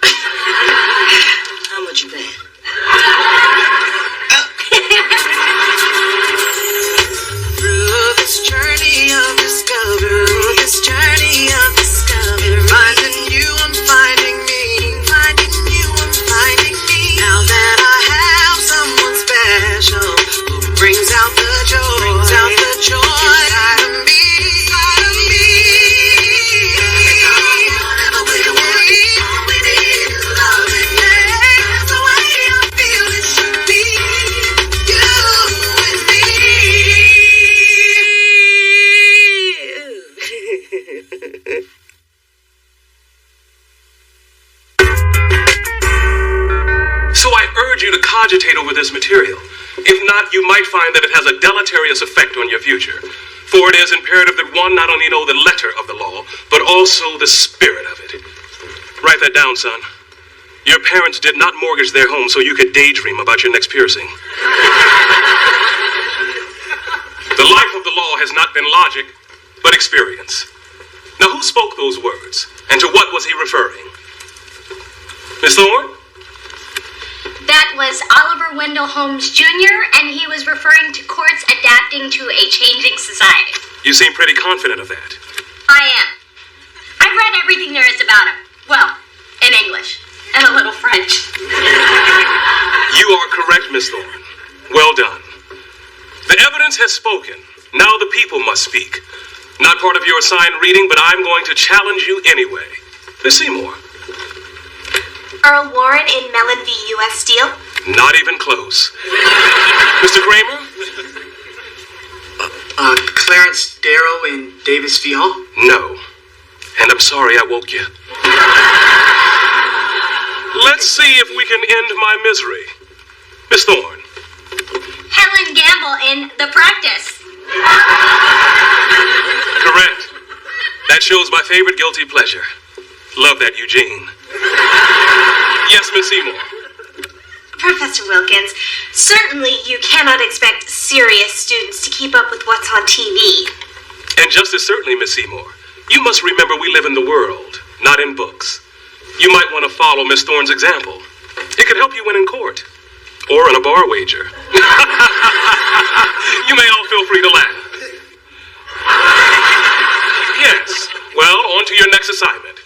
Speaker 10: How much you paying?
Speaker 4: Through this journey of discovery, finding you, I'm finding me. Finding you, I'm finding me. Now that I have someone special who brings out the joy, inside of me.
Speaker 13: You to cogitate over this material. If not, you might find that it has a deleterious effect on your future. For it is imperative that one not only know the letter of the law, but also the spirit of it. Write that down, son. Your parents did not mortgage their home so you could daydream about your next piercing. The life of the law has not been logic, but experience. Now, who spoke those words, and to what was he referring? Miss Thorne?
Speaker 1: That was Oliver Wendell Holmes Jr., and he was referring to courts adapting to a changing society.
Speaker 13: You seem pretty confident of that.
Speaker 1: I am. I've read everything there is about him. Well, in English, and a little French.
Speaker 13: You are correct, Miss Thorne. Well done. The evidence has spoken. Now the people must speak. Not part of your assigned reading, but I'm going to challenge you anyway. Miss Seymour.
Speaker 1: Earl Warren in Mellon v. U.S. Steel?
Speaker 13: Not even close. Mr. Kramer?
Speaker 19: Clarence Darrow in Davis v. Hall?
Speaker 13: No. And I'm sorry I woke you. Let's see if we can end my misery. Miss Thorne.
Speaker 1: Helen Gamble in The Practice.
Speaker 13: Correct. That shows my favorite guilty pleasure. Love that, Eugene. Yes, Miss Seymour.
Speaker 1: Professor Wilkins, certainly you cannot expect serious students to keep up with what's on TV.
Speaker 13: And just as certainly, Miss Seymour, you must remember we live in the world, not in books. You might want to follow Miss Thorne's example. It could help you win in court. Or on a bar wager. You may all feel free to laugh. Yes. Well, on to your next assignment.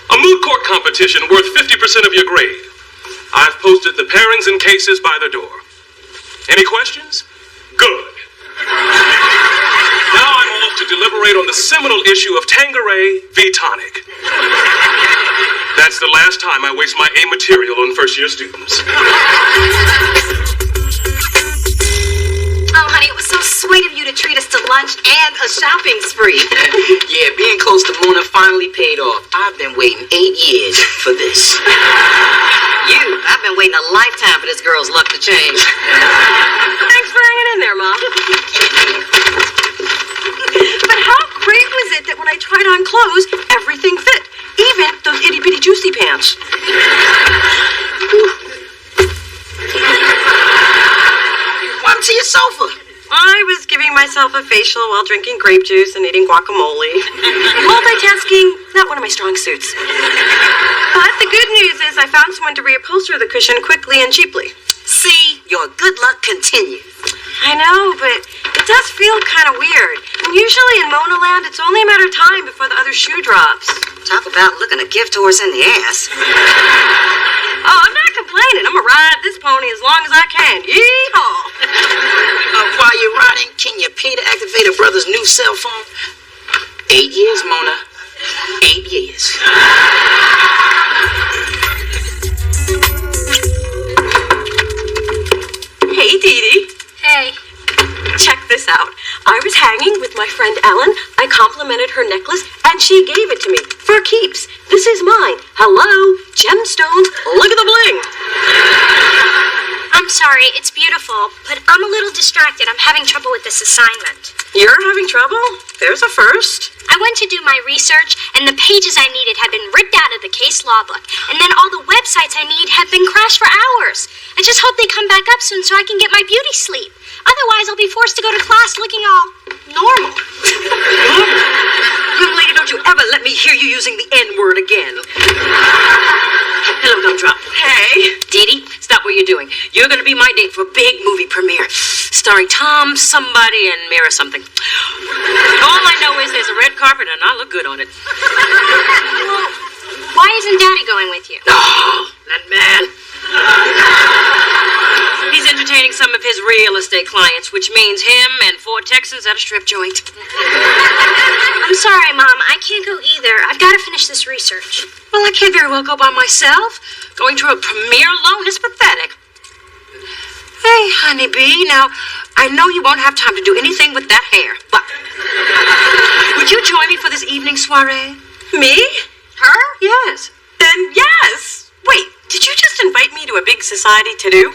Speaker 13: A moot court competition worth 50% of your grade. I've posted the pairings and cases by the door. Any questions? Good. Now I'm off to deliberate on the seminal issue of Tanqueray v. Tonic. That's the last time I waste my A material on first-year students.
Speaker 5: Oh, honey, it was so sweet of you to treat us to lunch and a shopping spree.
Speaker 10: Yeah, being close to Mona finally paid off. I've been waiting 8 years for this.
Speaker 5: I've been waiting a lifetime for this girl's luck to change.
Speaker 2: Thanks for hanging in there, Mom. But how great was it that when I tried on clothes, everything fit? Even those itty-bitty juicy pants.
Speaker 10: Welcome to your sofa.
Speaker 2: I was giving myself a facial while drinking grape juice and eating guacamole. Multitasking, not one of my strong suits. But the good news is I found someone to reupholster the cushion quickly and cheaply.
Speaker 5: See, your good luck continues.
Speaker 2: I know, but it does feel kind of weird. And usually in Mona Land, it's only a matter of time before the other shoe drops.
Speaker 5: Talk about looking a gift horse in the ass.
Speaker 2: Oh, I'm not complaining. I'm gonna ride this pony as long as I can. Yee-haw!
Speaker 10: While you're riding, can you pay to activate a brother's new cell phone? 8 years, Mona. 8 years.
Speaker 2: Hey, Dee Dee.
Speaker 1: Hey.
Speaker 2: Check this out. I was hanging with my friend Ellen. I complimented her necklace, and she gave it to me for keeps. This is mine. Hello, gemstones. Look at the bling.
Speaker 1: I'm sorry, it's beautiful, but I'm a little distracted. I'm having trouble with this assignment.
Speaker 2: You're having trouble? There's a first.
Speaker 1: I went to do my research, and the pages I needed had been ripped out of the case law book, and then all the websites I need have been crashed for hours. I just hope they come back up soon so I can get my beauty sleep. Otherwise, I'll be forced to go to class looking all normal.
Speaker 2: Young lady, don't you ever let me hear you using the N-word again. Hello, Gumdrop. Hey.
Speaker 8: Dee Dee, stop what you're doing. You're going to be my date for a big movie premiere, starring Tom, somebody, and Mira something. All I know is there's a red carpet, and I look good on it.
Speaker 1: Why isn't Daddy going with you?
Speaker 8: Oh, that man. He's entertaining some of his real estate clients, which means him and 4 Texans at a strip joint.
Speaker 1: I'm sorry, Mom. I can't go either. I've got to finish this research.
Speaker 8: Well, I can't very well go by myself. Going to a premiere alone is pathetic. Hey, honeybee, now, I know you won't have time to do anything with that hair, but would you join me for this evening soiree?
Speaker 2: Me?
Speaker 8: Her? Yes.
Speaker 2: Then yes. Wait, did you just invite me to a big society to-do?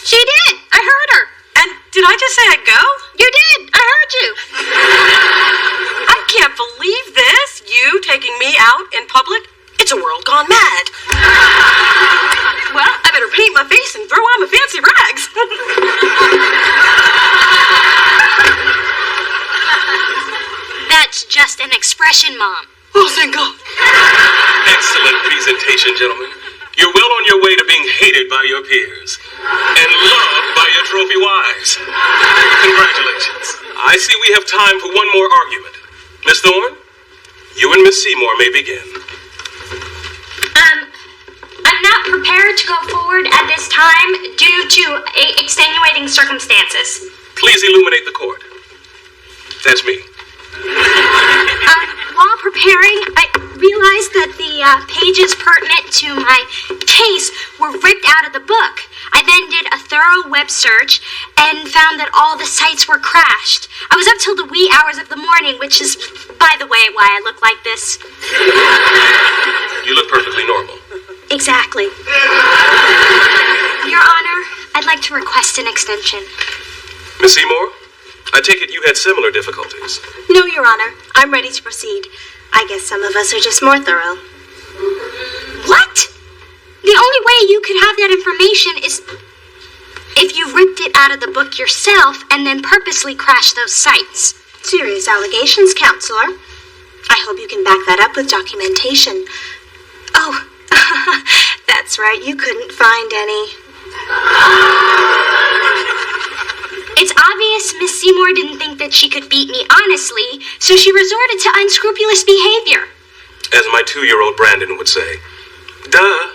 Speaker 1: She did. I heard her.
Speaker 2: And did I just say I'd go?
Speaker 1: You did. I heard you.
Speaker 2: I can't believe this. You taking me out in public? It's a world gone mad. Well, I better paint my face and throw on my fancy rags.
Speaker 1: That's just an expression, Mom.
Speaker 2: Oh, thank God.
Speaker 13: Excellent presentation, gentlemen. You're well on your way to being hated by your peers and loved by your trophy wives. Congratulations. I see we have time for one more argument. Miss Thorne, you and Miss Seymour may begin.
Speaker 1: I'm not prepared to go forward at this time due to extenuating circumstances.
Speaker 13: Please illuminate the court. That's me.
Speaker 1: While preparing, I realized that the pages pertinent to my case were ripped out of the book. I then did a thorough web search and found that all the sites were crashed. I was up till the wee hours of the morning, which is, by the way, why I look like this.
Speaker 13: You look perfectly normal.
Speaker 1: Exactly. Your Honor, I'd like to request an extension.
Speaker 13: Miss Seymour, I take it you had similar difficulties.
Speaker 21: No, Your Honor. I'm ready to proceed. I guess some of us are just more thorough.
Speaker 1: What? The only way you could have that information is if you ripped it out of the book yourself and then purposely crashed those sites.
Speaker 21: Serious allegations, Counselor. I hope you can back that up with documentation. Oh, that's right. You couldn't find any.
Speaker 1: It's obvious Miss Seymour didn't think that she could beat me honestly, so she resorted to unscrupulous behavior.
Speaker 13: As my 2-year-old Brandon would say, duh.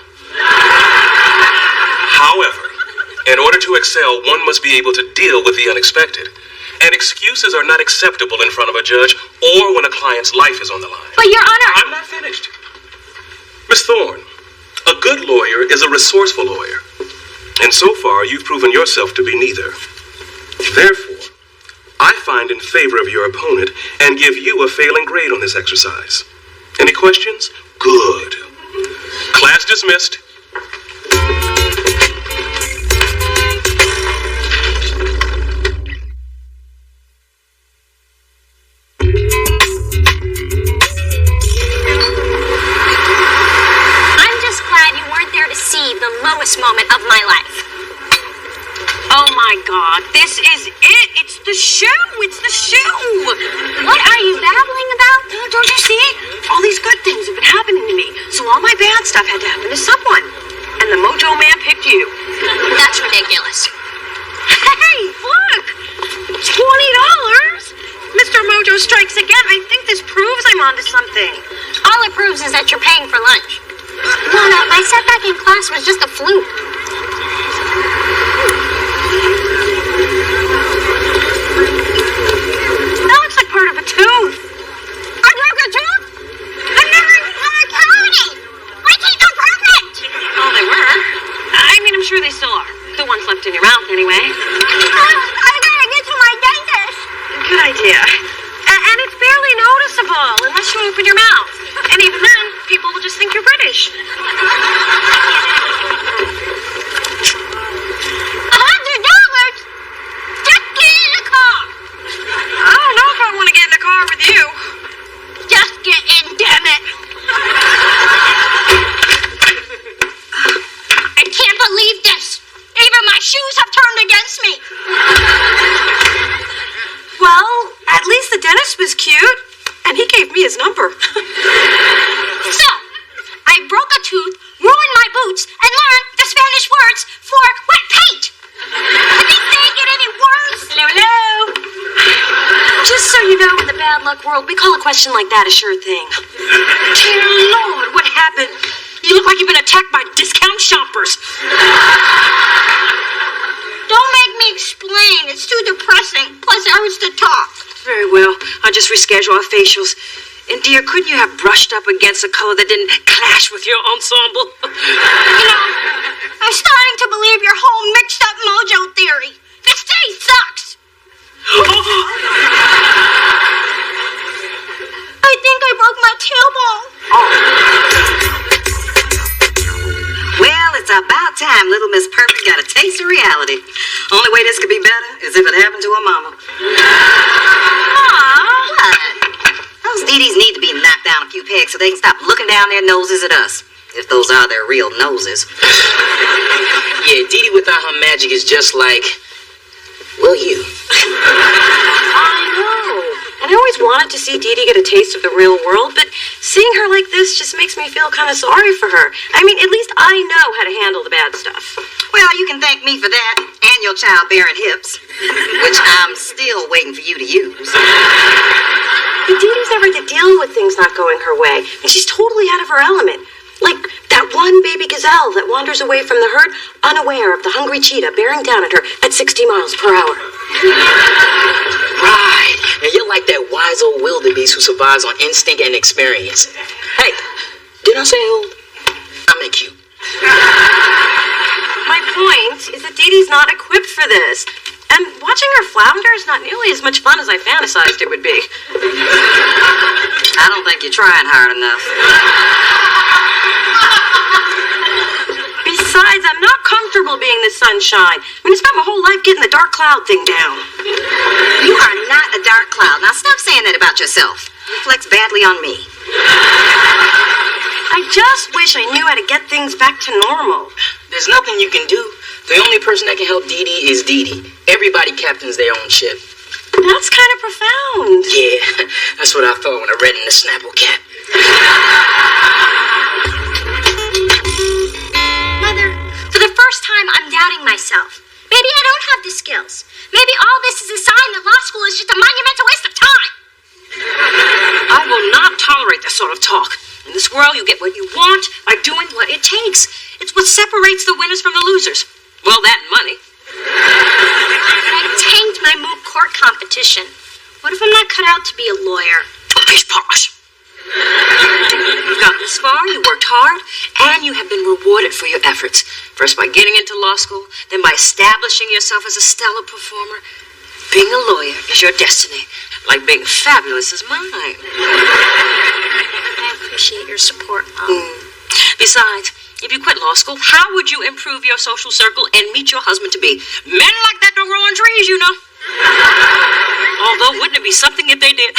Speaker 13: However, In order to excel, one must be able to deal with the unexpected. And excuses are not acceptable in front of a judge or when a client's life is on the line.
Speaker 1: But, Your Honor...
Speaker 13: I'm not finished. Miss Thorne, a good lawyer is a resourceful lawyer. And so far, you've proven yourself to be neither. Therefore, I find in favor of your opponent and give you a failing grade on this exercise. Any questions? Good. Class dismissed.
Speaker 1: I'm just glad you weren't there to see the lowest moment of my life.
Speaker 8: Oh my God, this is it. It's the shoe. It's the shoe.
Speaker 1: What are you babbling about?
Speaker 8: Don't you see? All these good things have been happening to me. So all my bad stuff had to happen to someone. And the Mojo Man picked you.
Speaker 1: That's ridiculous.
Speaker 8: Hey, look. $20. Mr. Mojo strikes again. I think this proves I'm onto something.
Speaker 1: All it proves is that you're paying for lunch. Lana, my setback in class was just a fluke.
Speaker 8: That looks like part of a tooth.
Speaker 1: I broke a tooth? I've never even had a cavity. My teeth are perfect.
Speaker 8: Oh, they were. I mean, I'm sure they still are. The ones left in your mouth, anyway.
Speaker 1: I gotta get to my dentist.
Speaker 8: Good idea. And it's barely noticeable unless you open your mouth. And even then, people will just think you're British.
Speaker 1: $100? Just get in the car.
Speaker 8: I don't know if I want to get in the car with you.
Speaker 1: Just get in, damn it. I can't believe this. Even my shoes have turned against me.
Speaker 8: Well, at least the dentist was cute. And he gave me his number.
Speaker 1: So, I broke a tooth, ruined my boots, and learned the Spanish words for wet paint. Could this day get any worse?
Speaker 8: Hello. Just so you know, in the bad luck world, we call a question like that a sure thing. Dear Lord, what happened? You look like you've been attacked by discount shoppers.
Speaker 1: Don't make me explain. It's too depressing. Plus, it hurts to talk.
Speaker 8: Very well. I'll just reschedule our facials. And dear, couldn't you have brushed up against a color that didn't clash with your ensemble?
Speaker 1: You know, I'm starting to believe your whole mixed-up mojo theory. This day sucks. I think I broke my tailbone.
Speaker 5: Well, it's about time little Miss Perfect got a taste of reality. Only way this could be better is if it happened to her mama. What? Those Dee-Dees need to be knocked down a few pegs so they can stop looking down their noses at us. If those are their real noses.
Speaker 10: Yeah, Dee Dee without her magic is just like, well, you.
Speaker 8: I know. And I always wanted to see Dee Dee get a taste of the real world, but seeing her like this just makes me feel kind of sorry for her. I mean, at least I know how to handle the bad stuff.
Speaker 5: Well, you can thank me for that, and your childbearing hips, which I'm still waiting for you to use.
Speaker 8: But Dee Dee's never had to deal with things not going her way, and she's totally out of her element. Like that one baby gazelle that wanders away from the herd, unaware of the hungry cheetah bearing down at her at 60 miles per hour.
Speaker 10: Right. And you're like that wise old wildebeest who survives on instinct and experience. Hey, did I say old? I meant cute.
Speaker 8: My point is that Dee Dee's not equipped for this. And watching her flounder is not nearly as much fun as I fantasized it would be.
Speaker 5: I don't think you're trying hard enough.
Speaker 8: Besides, I'm not comfortable being the sunshine. I mean, I spent my whole life getting the dark cloud thing down.
Speaker 5: You are not a dark cloud. Now stop saying that about yourself. It reflects badly on me.
Speaker 8: I just wish I knew how to get things back to normal.
Speaker 10: There's nothing you can do. The only person that can help Dee Dee is Dee Dee. Everybody captains their own ship.
Speaker 8: That's kind of profound.
Speaker 10: Yeah, that's what I thought when I read in the Snapple Cat.
Speaker 1: Mother, for the first time, I'm doubting myself. Maybe I don't have the skills. Maybe all this is a sign that law school is just a monumental waste of time.
Speaker 8: I will not tolerate this sort of talk. In this world, you get what you want by doing what it takes. It's what separates the winners from the losers. Well, that and money.
Speaker 1: I tanked my moot court competition. What if I'm not cut out to be a lawyer?
Speaker 8: Pish posh. You've gotten this far, you worked hard, and you have been rewarded for your efforts. First by getting into law school, then by establishing yourself as a stellar performer. Being a lawyer is your destiny, like being fabulous is mine.
Speaker 1: I appreciate your support, Mom.
Speaker 8: Besides, if you quit law school, how would you improve your social circle and meet your husband-to-be? Men like that don't grow on trees, you know. Although, wouldn't it be something if they did?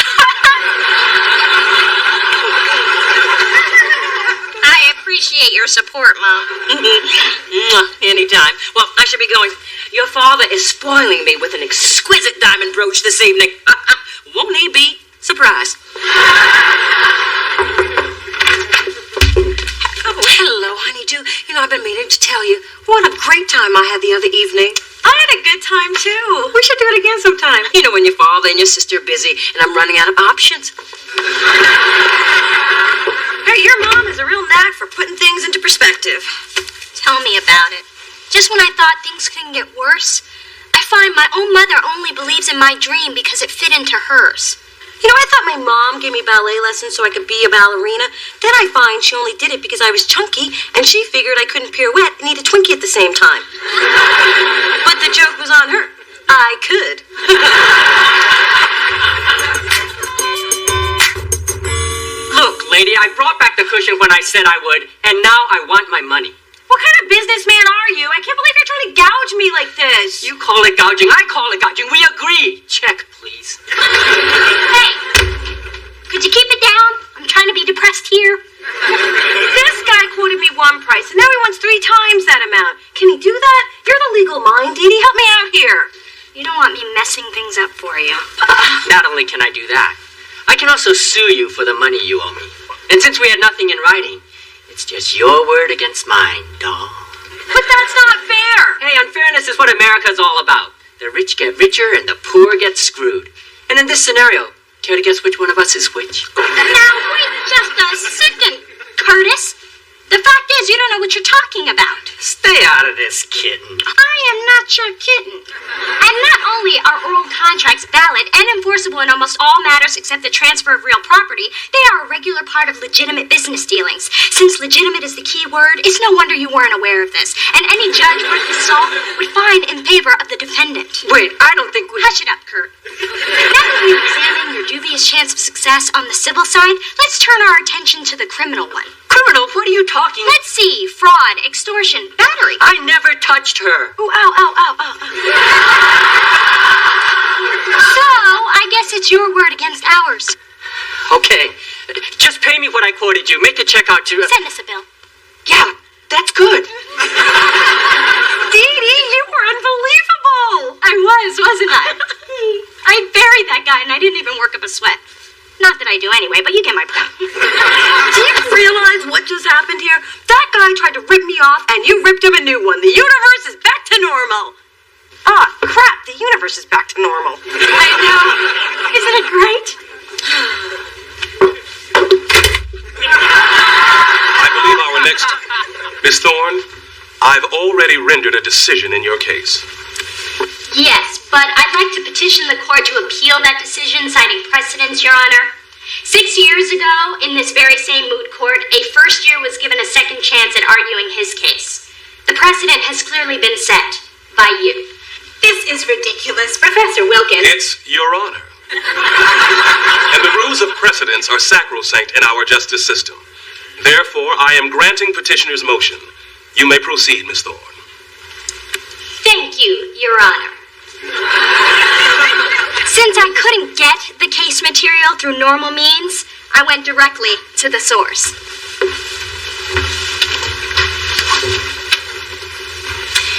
Speaker 1: I appreciate your support, Mom.
Speaker 8: Anytime. Well, I should be going. Your father is spoiling me with an exquisite diamond brooch this evening. Won't he be surprised? Oh, hello, honeydew. You know, I've been meaning to tell you what a great time I had the other evening. I had a good time, too. We should do it again sometime. You know, when your father and your sister are busy and I'm running out of options. Hey, your mom has a real knack for putting things into perspective.
Speaker 1: Tell me about it. Just when I thought things couldn't get worse, I find my own mother only believes in my dream because it fit into hers.
Speaker 2: You know, I thought my mom gave me ballet lessons so I could be a ballerina. Then I find she only did it because I was chunky, and she figured I couldn't pirouette and eat a Twinkie at the same time. But the joke was on her. I could.
Speaker 8: Look, lady, I brought back the cushion when I said I would, and now I want my money.
Speaker 2: What kind of businessman are you? I can't believe you're trying to gouge me like this.
Speaker 8: You call it gouging, I call it gouging. We agree. Check, please.
Speaker 1: Hey, could you keep it down? I'm trying to be depressed here.
Speaker 2: This guy quoted me one price, and now he wants 3 times that amount. Can he do that? You're the legal mind, Dee Dee. Help me out here.
Speaker 1: You don't want me messing things up for you.
Speaker 8: Not only can I do that, I can also sue you for the money you owe me. And since we had nothing in writing, it's just your word against mine, doll.
Speaker 2: But that's not fair.
Speaker 8: Hey, unfairness is what America's all about. The rich get richer and the poor get screwed. And in this scenario, care to guess which one of us is which?
Speaker 1: Now, wait just a second, Curtis. The fact is, you don't know what you're talking about.
Speaker 8: Stay out of this, kitten.
Speaker 1: I am not your kitten. And not only are oral contracts valid and enforceable in almost all matters except the transfer of real property, they are a regular part of legitimate business dealings. Since legitimate is the key word, it's no wonder you weren't aware of this. And any judge worth his salt would find in favor of the defendant.
Speaker 8: Wait, I don't think we...
Speaker 1: Hush it up, Kurt. Now that we've examined your dubious chance of success on the civil side, let's turn our attention to the criminal one.
Speaker 8: Criminal? What are you talking?
Speaker 1: Let's see. Fraud, extortion, battery.
Speaker 8: I never touched her.
Speaker 1: Ooh, ow, ow, ow, ow. So, I guess it's your word against ours.
Speaker 8: Okay. Just pay me what I quoted you. Make a check out to...
Speaker 1: Send us a bill.
Speaker 8: Yeah, that's good.
Speaker 2: Dee Dee, you were unbelievable.
Speaker 1: I was, wasn't I? I buried that guy and I didn't even work up a sweat. Not that I do anyway, but you get my point.
Speaker 2: Do you realize what just happened here? That guy tried to rip me off, and you ripped him a new one. The universe is back to normal. Ah, crap, the universe is back to normal.
Speaker 1: I know. Isn't it great?
Speaker 13: I believe our next... Miss Thorne, I've already rendered a decision in your case.
Speaker 1: Yes, but I'd like to petition the court to appeal that decision, citing precedents, Your Honor. 6 years ago, in this very same moot court, a first year was given a second chance at arguing his case. The precedent has clearly been set by you.
Speaker 21: This is ridiculous, Professor Wilkins.
Speaker 13: It's Your Honor. And the rules of precedence are sacrosanct in our justice system. Therefore, I am granting petitioner's motion. You may proceed, Miss Thorne.
Speaker 1: Thank you, Your Honor. Since I couldn't get the case material through normal means, I went directly to the source.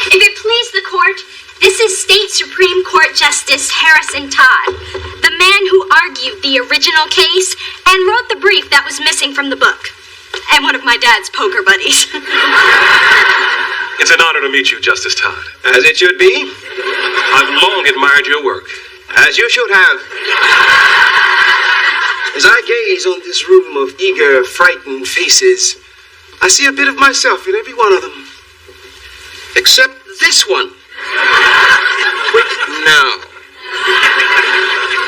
Speaker 1: If it please the court, this is State Supreme Court Justice Harrison Todd, the man who argued the original case and wrote the brief that was missing from the book, and one of my dad's poker buddies.
Speaker 13: It's an honor to meet you, Justice Todd.
Speaker 6: As it should be.
Speaker 13: I've long admired your work.
Speaker 6: As you should have. As I gaze on this room of eager, frightened faces, I see a bit of myself in every one of them. Except
Speaker 18: this one. Quit now.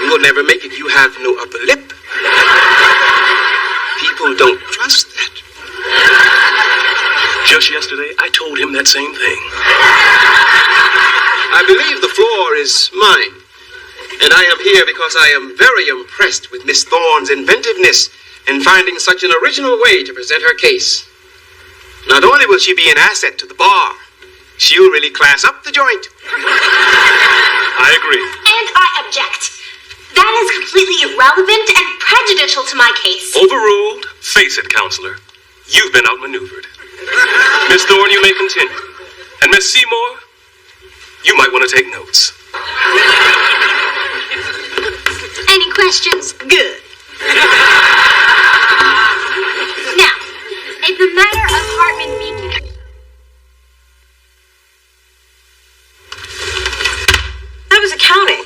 Speaker 18: You will never make it. You have no upper lip. People don't trust that.
Speaker 13: Just yesterday, I told him that same thing.
Speaker 18: I believe the floor is mine. And I am here because I am very impressed with Miss Thorne's inventiveness in finding such an original way to present her case. Not only will she be an asset to the bar, she'll really class up the joint.
Speaker 13: I agree.
Speaker 21: And I object. That is completely irrelevant and prejudicial to my case.
Speaker 13: Overruled. Face it, counselor. You've been outmaneuvered. Miss Thorne, you may continue. And Miss Seymour, you might want to take notes.
Speaker 1: Any questions?
Speaker 21: Good.
Speaker 1: Now, in the matter of Hartman Beacon.
Speaker 2: That was accounting.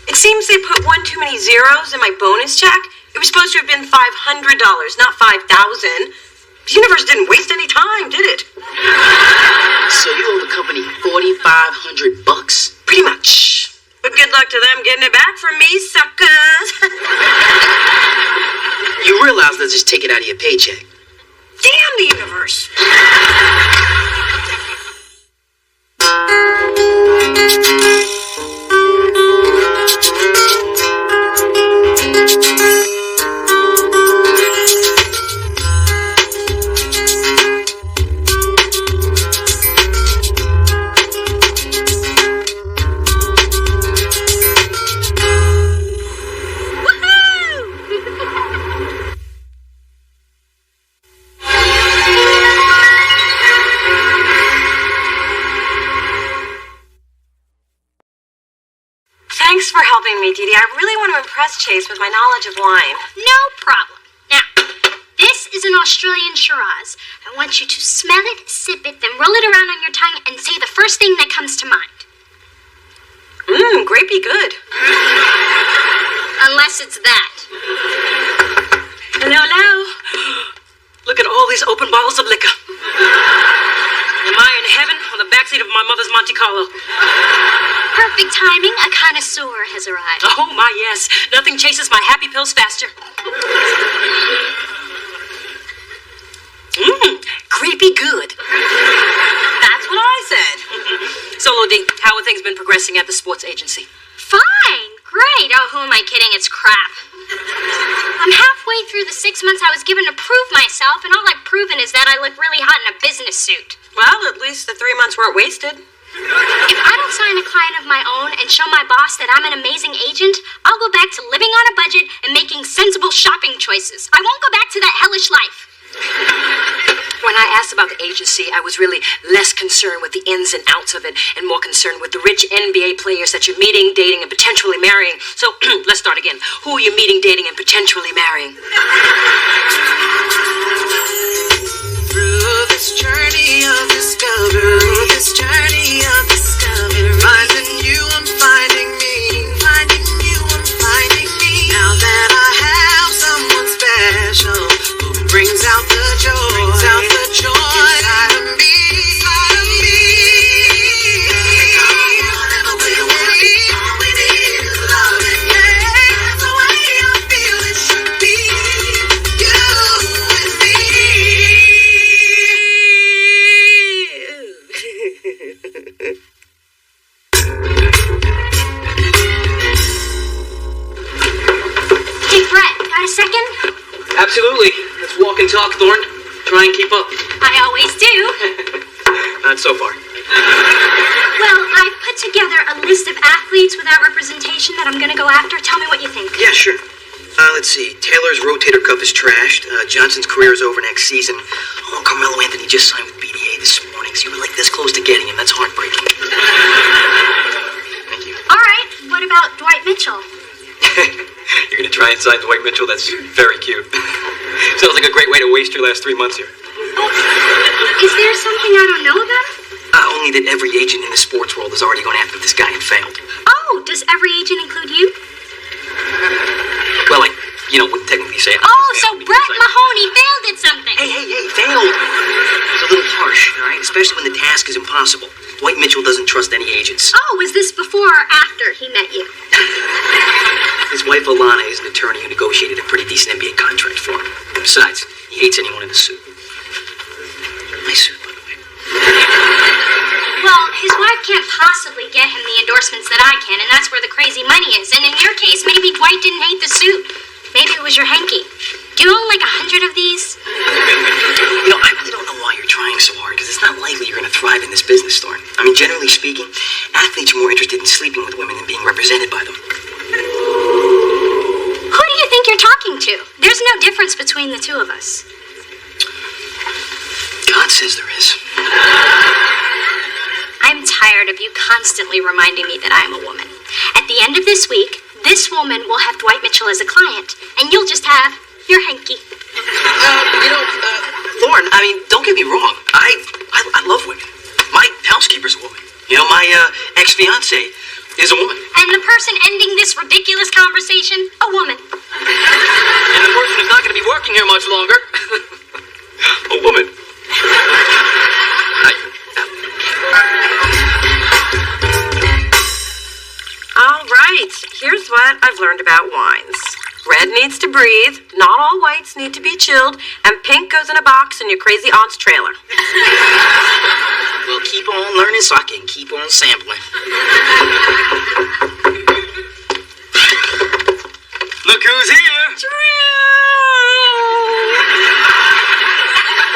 Speaker 2: It seems they put one too many zeros in my bonus check. It was supposed to have been $500, not $5,000. The universe didn't waste any time, did it?
Speaker 10: So you owe the company $4,500?
Speaker 2: Pretty much. But good luck to them getting it back from me, suckers.
Speaker 10: You realize they'll just take it out of your paycheck.
Speaker 2: Damn the universe. Thanks for helping me, Dee Dee. I really want to impress Chase with my knowledge of wine.
Speaker 1: No problem. Now, this is an Australian Shiraz. I want you to smell it, sip it, then roll it around on your tongue and say the first thing that comes to mind.
Speaker 2: Grapey good.
Speaker 1: Unless it's that.
Speaker 8: Hello, hello. Look at all these open bottles of liquor. Am I in heaven or the backseat of my mother's Monte Carlo?
Speaker 1: Perfect timing. A connoisseur has arrived.
Speaker 8: Oh, my, yes. Nothing chases my happy pills faster. Creepy good.
Speaker 2: That's what I said.
Speaker 8: So, Lodi, how have things been progressing at the sports agency?
Speaker 1: Fine. Great. Oh, who am I kidding? It's crap. I'm halfway through the 6 months I was given to prove myself, and all I've proven is that I look really hot in a business suit.
Speaker 2: Well, at least the 3 months weren't wasted.
Speaker 1: If I don't sign a client of my own and show my boss that I'm an amazing agent, I'll go back to living on a budget and making sensible shopping choices. I won't go back to that hellish life.
Speaker 8: When I asked about the agency, I was really less concerned with the ins and outs of it and more concerned with the rich NBA players that you're meeting, dating, and potentially marrying. So, let's start again. Who are you meeting, dating, and potentially marrying?
Speaker 4: Through this journey of discovery, finding you, I'm finding me, finding you, I'm finding me. Now that I have someone special who brings out the joy inside of me.
Speaker 1: A second?
Speaker 15: Absolutely. Let's walk and talk, Thorne. Try and keep up.
Speaker 1: I always do.
Speaker 15: Not so far.
Speaker 1: Well, I put together a list of athletes without representation that I'm going to go after. Tell me what you think.
Speaker 15: Yeah, sure. Let's see. Taylor's rotator cuff is trashed. Johnson's career is over next season. Oh, Carmelo Anthony just signed with BDA this morning, so you were like this close to getting him. That's heartbreaking. Thank you.
Speaker 1: All right. What about Dwight Mitchell?
Speaker 15: You're going to try and sign Dwight Mitchell? That's very cute. Sounds like a great way to waste your last 3 months here.
Speaker 1: Is there something I don't know about him?
Speaker 15: Only that every agent in the sports world has already gone after this guy and failed.
Speaker 1: Oh, does every agent include you?
Speaker 15: Well, wouldn't technically say it.
Speaker 1: Oh, so Brett Mahoney failed at something.
Speaker 15: Hey, failed. It's a little harsh, all right? Especially when the task is impossible. Dwight Mitchell doesn't trust any agents.
Speaker 1: Oh, was this before or after he met you?
Speaker 15: His wife Alana is an attorney who negotiated a pretty decent NBA contract for him. Besides, he hates anyone in a suit. Nice suit, by the way.
Speaker 1: Well, his wife can't possibly get him the endorsements that I can, and that's where the crazy money is. And in your case, maybe Dwight didn't hate the suit. Maybe it was your hanky. Do you own like 100 of these?
Speaker 15: You know, I really don't know why you're trying so hard, because it's not likely you're going to thrive in this business, Thorne. I mean, generally speaking, athletes are more interested in sleeping with women than being represented by them.
Speaker 1: Who do you think you're talking to? There's no difference between the two of us.
Speaker 15: God says there is.
Speaker 1: I'm tired of you constantly reminding me that I am a woman. At the end of this week, this woman will have Dwight Mitchell as a client, and you'll just have your hanky.
Speaker 15: Thorne, I mean, don't get me wrong. I love women. My housekeeper's a woman. You know, my ex-fiance is a woman.
Speaker 1: And the person ending this ridiculous conversation, a woman.
Speaker 15: And the person who's not going to be working here much longer,
Speaker 13: A woman.
Speaker 2: All right, here's what I've learned about wines. Red needs to breathe, not all whites need to be chilled, and pink goes in a box in your crazy aunt's trailer.
Speaker 15: Well, keep on learning so I can keep on sampling. Look who's here!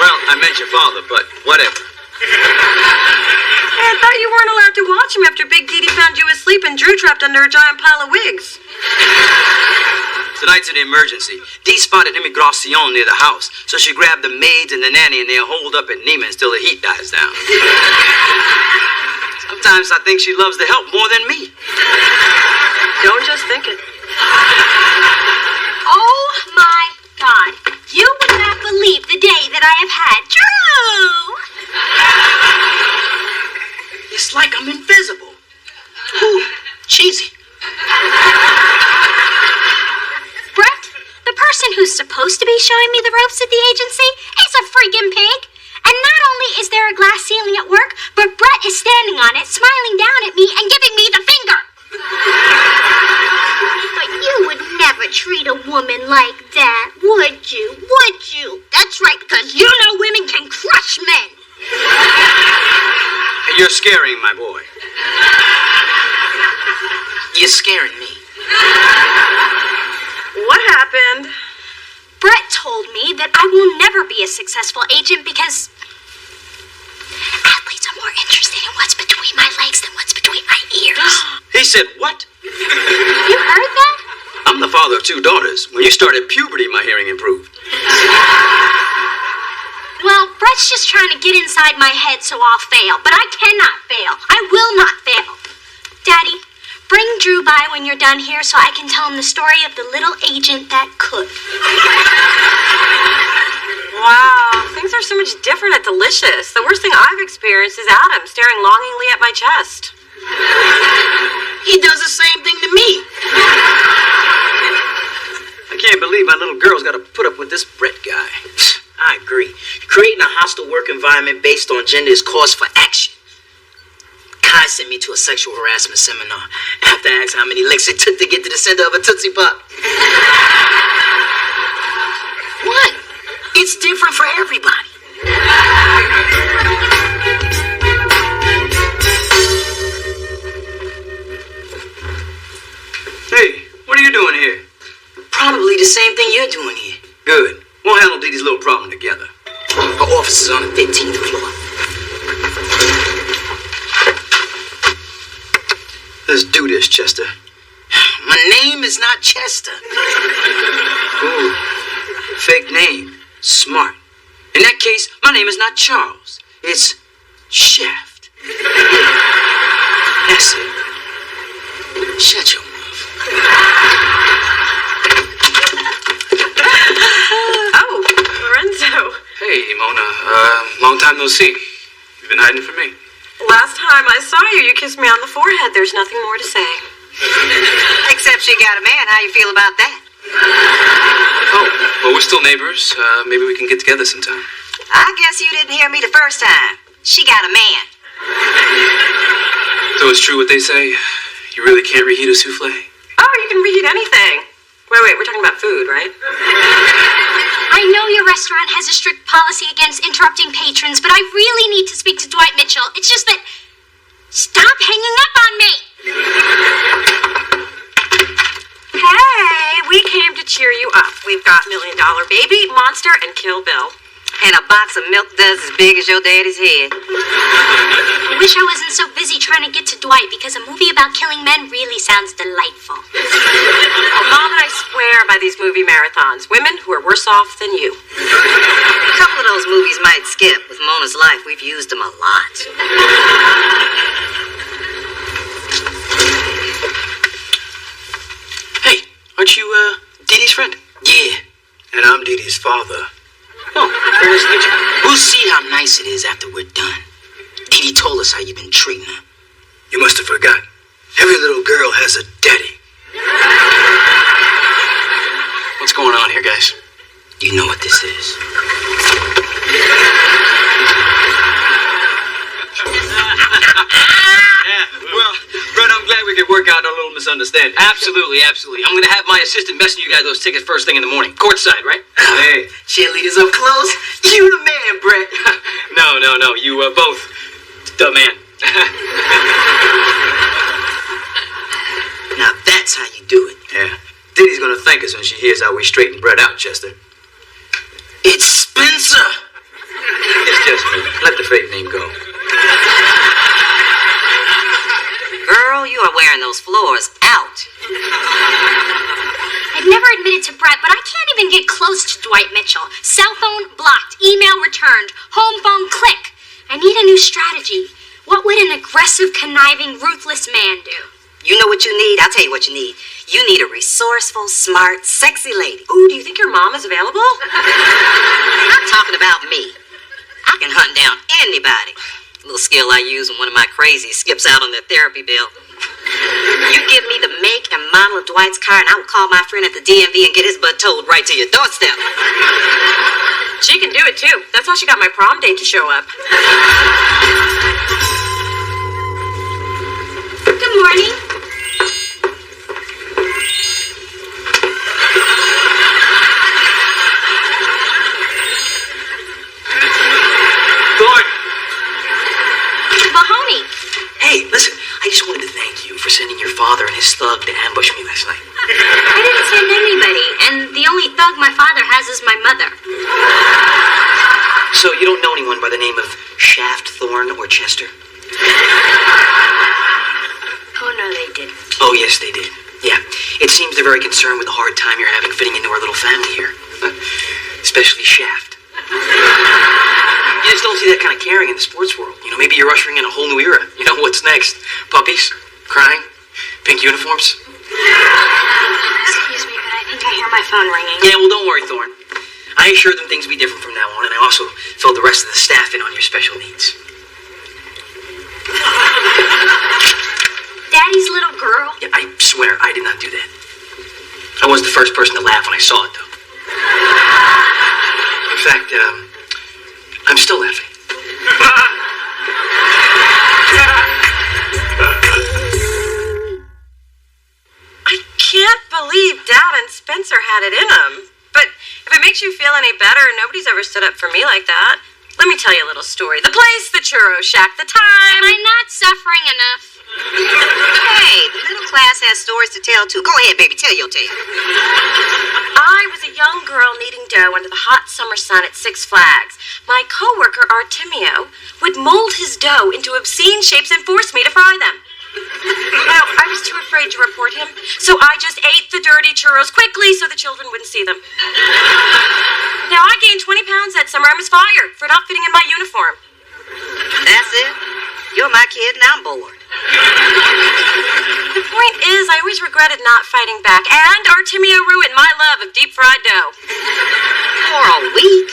Speaker 15: Well, I meant your father, but whatever.
Speaker 2: Hey, I thought you weren't allowed to watch him after Big Dee Dee found you asleep and Drew trapped under a giant pile of wigs.
Speaker 15: Tonight's an emergency. Dee spotted immigration near the house, so she grabbed the maids and the nanny and they're holed up at Neiman's till the heat dies down. Sometimes I think she loves the help more than me.
Speaker 2: Don't just think it.
Speaker 1: Oh my God. You would not believe the day that I have had. Drew!
Speaker 15: It's like I'm invisible. Ooh, cheesy.
Speaker 1: Brett, the person who's supposed to be showing me the ropes at the agency is a freaking pig. And not only is there a glass ceiling at work, but Brett is standing on it, smiling down at me and giving me the finger. But you would never treat a woman like that, would you? Would you? That's right, because you know women can crush men.
Speaker 15: You're scaring my boy. You're scaring me.
Speaker 2: What happened?
Speaker 1: Brett told me that I will never be a successful agent because athletes are more interested in what's between my legs than what's between my ears.
Speaker 15: He said what?
Speaker 1: You heard that?
Speaker 15: I'm the father of 2 daughters. When you started puberty, my hearing improved.
Speaker 1: Well, Brett's just trying to get inside my head so I'll fail, but I cannot fail. I will not fail. Daddy, bring Drew by when you're done here so I can tell him the story of the little agent that could.
Speaker 2: Wow, things are so much different at Delicious. The worst thing I've experienced is Adam staring longingly at my chest.
Speaker 15: He does the same thing to me. I can't believe my little girl's got to put up with this Brett guy. I agree. Creating a hostile work environment based on gender is cause for action. Kai sent me to a sexual harassment seminar. I have to ask how many licks it took to get to the center of a Tootsie Pop. What? It's different for everybody. Hey, what are you doing here? Probably the same thing you're doing here. Good. We'll handle Dee Dee's little problem together. Our office is on the 15th floor. Let's do this, Chester. My name is not Chester. Ooh, fake name. Smart. In that case, my name is not Charles. It's Shaft. That's it. Shut your mouth.
Speaker 2: Oh, Lorenzo.
Speaker 6: Hey, Mona. Long time no see. You've been hiding from me.
Speaker 2: Last time I saw you, you kissed me on the forehead. There's nothing more to say.
Speaker 5: Except you got a man. How you feel about that?
Speaker 6: Oh, well, we're still neighbors. Maybe we can get together sometime.
Speaker 5: I guess you didn't hear me the first time. She got a man.
Speaker 6: So it's true what they say? You really can't reheat a souffle?
Speaker 2: Oh, you can reheat anything. Wait, we're talking about food, right?
Speaker 1: I know your restaurant has a strict policy against interrupting patrons, but I really need to speak to Dwight Mitchell. It's just that... Stop hanging up on me!
Speaker 2: Hey, we came to cheer you up. We've got $1 Million Baby, Monster, and Kill Bill.
Speaker 5: And a box of milk does as big as your daddy's head.
Speaker 1: I wish I wasn't so busy trying to get to Dwight, because a movie about killing men really sounds delightful.
Speaker 2: Well, Mom and I swear by these movie marathons. Women who are worse off than you.
Speaker 5: A couple of those movies might skip. With Mona's life, we've used them a lot.
Speaker 7: Hey, aren't you, Dee Dee's friend? Yeah.
Speaker 19: And I'm Dee Dee's father.
Speaker 7: Oh, very nice to meet you. We'll see how nice it is after we're done. Dee Dee told us how you've been treating her.
Speaker 19: You must have forgot. Every little girl has a daddy.
Speaker 7: What's going on here, guys? You know what this is.
Speaker 15: Well, Brett, I'm glad we could work out our little misunderstanding. Absolutely. I'm going to have my assistant messing you guys those tickets first thing in the morning. Courtside, right?
Speaker 7: Hey, cheerleaders up close. You the man, Brett.
Speaker 15: No. You both. The man.
Speaker 7: Now that's how you do it.
Speaker 15: Yeah. Diddy's going to thank us when she hears how we straighten Brett out, Chester.
Speaker 7: It's Spencer.
Speaker 15: It's just me. Let the fake name go.
Speaker 5: Girl, you are wearing those floors out.
Speaker 1: I'd never admitted to Brett, but I can't even get close to Dwight Mitchell. Cell phone blocked, email returned, home phone click. I need a new strategy. What would an aggressive, conniving, ruthless man do?
Speaker 5: You know what you need? I'll tell you what you need. You need a resourceful, smart, sexy lady.
Speaker 2: Ooh, do you think your mom is available?
Speaker 5: I'm not talking about me. I can hunt down anybody. A little skill I use when one of my crazies skips out on their therapy bill. You give me the make and model of Dwight's car, and I will call my friend at the DMV and get his butt towed right to your doorstep.
Speaker 2: She can do it, too. That's how she got my prom date to show up.
Speaker 1: Good morning.
Speaker 15: Thorne!
Speaker 1: Mahoney.
Speaker 7: Hey, listen, I just wanted to thank you for sending your father and his thug to ambush me last night.
Speaker 1: I didn't send anybody, and the only thug my father has is my mother.
Speaker 7: So you don't know anyone by the name of Shaft, Thorne, or Chester?
Speaker 1: Oh, no, they didn't.
Speaker 7: Oh, yes, they did. Yeah, it seems they're very concerned with the hard time you're having fitting into our little family here. Especially Shaft. You just don't see that kind of caring in the sports world. You know, maybe you're ushering in a whole new era. You know, what's next? Puppies? Crying? Pink uniforms?
Speaker 1: Excuse me, but I think I hear my phone ringing.
Speaker 7: Yeah, well, don't worry, Thorne. I assured them things will be different from now on, and I also filled the rest of the staff in on your special needs.
Speaker 1: Daddy's little girl?
Speaker 7: Yeah, I swear, I did not do that. I was the first person to laugh when I saw it, though. In fact, I'm still laughing.
Speaker 2: I can't believe Dad and Spencer had it in them. But if it makes you feel any better, nobody's ever stood up for me like that. Let me tell you a little story. The place, the churro shack, the time.
Speaker 1: Am I not suffering enough?
Speaker 5: Hey, the middle class has stories to tell, too. Go ahead, baby, tell your tale.
Speaker 2: I was a young girl kneading dough under the hot summer sun at Six Flags. My coworker, Artemio, would mold his dough into obscene shapes and force me to fry them. Now, I was too afraid to report him, so I just ate the dirty churros quickly so the children wouldn't see them. Now, I gained 20 pounds that summer and was fired for not fitting in my uniform.
Speaker 5: That's it? You're my kid and I'm bored.
Speaker 2: The point is, I always regretted not fighting back, and Artemio ruined my love of deep-fried dough.
Speaker 5: For a week?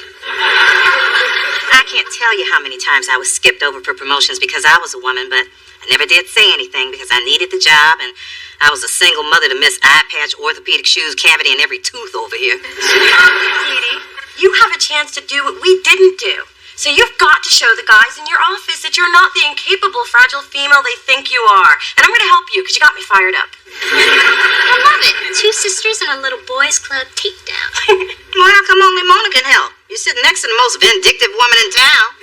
Speaker 5: I can't tell you how many times I was skipped over for promotions because I was a woman, but I never did say anything because I needed the job, and I was a single mother to miss eye patch, orthopedic shoes, cavity, and every tooth over here.
Speaker 2: Edie, you have a chance to do what we didn't do. So you've got to show the guys in your office that you're not the incapable, fragile female they think you are. And I'm going to help you because you got me fired up.
Speaker 1: I love it. Two sisters and a little boys club takedown.
Speaker 5: Well, how come only Mona can help? You're sitting next to the most vindictive woman in town.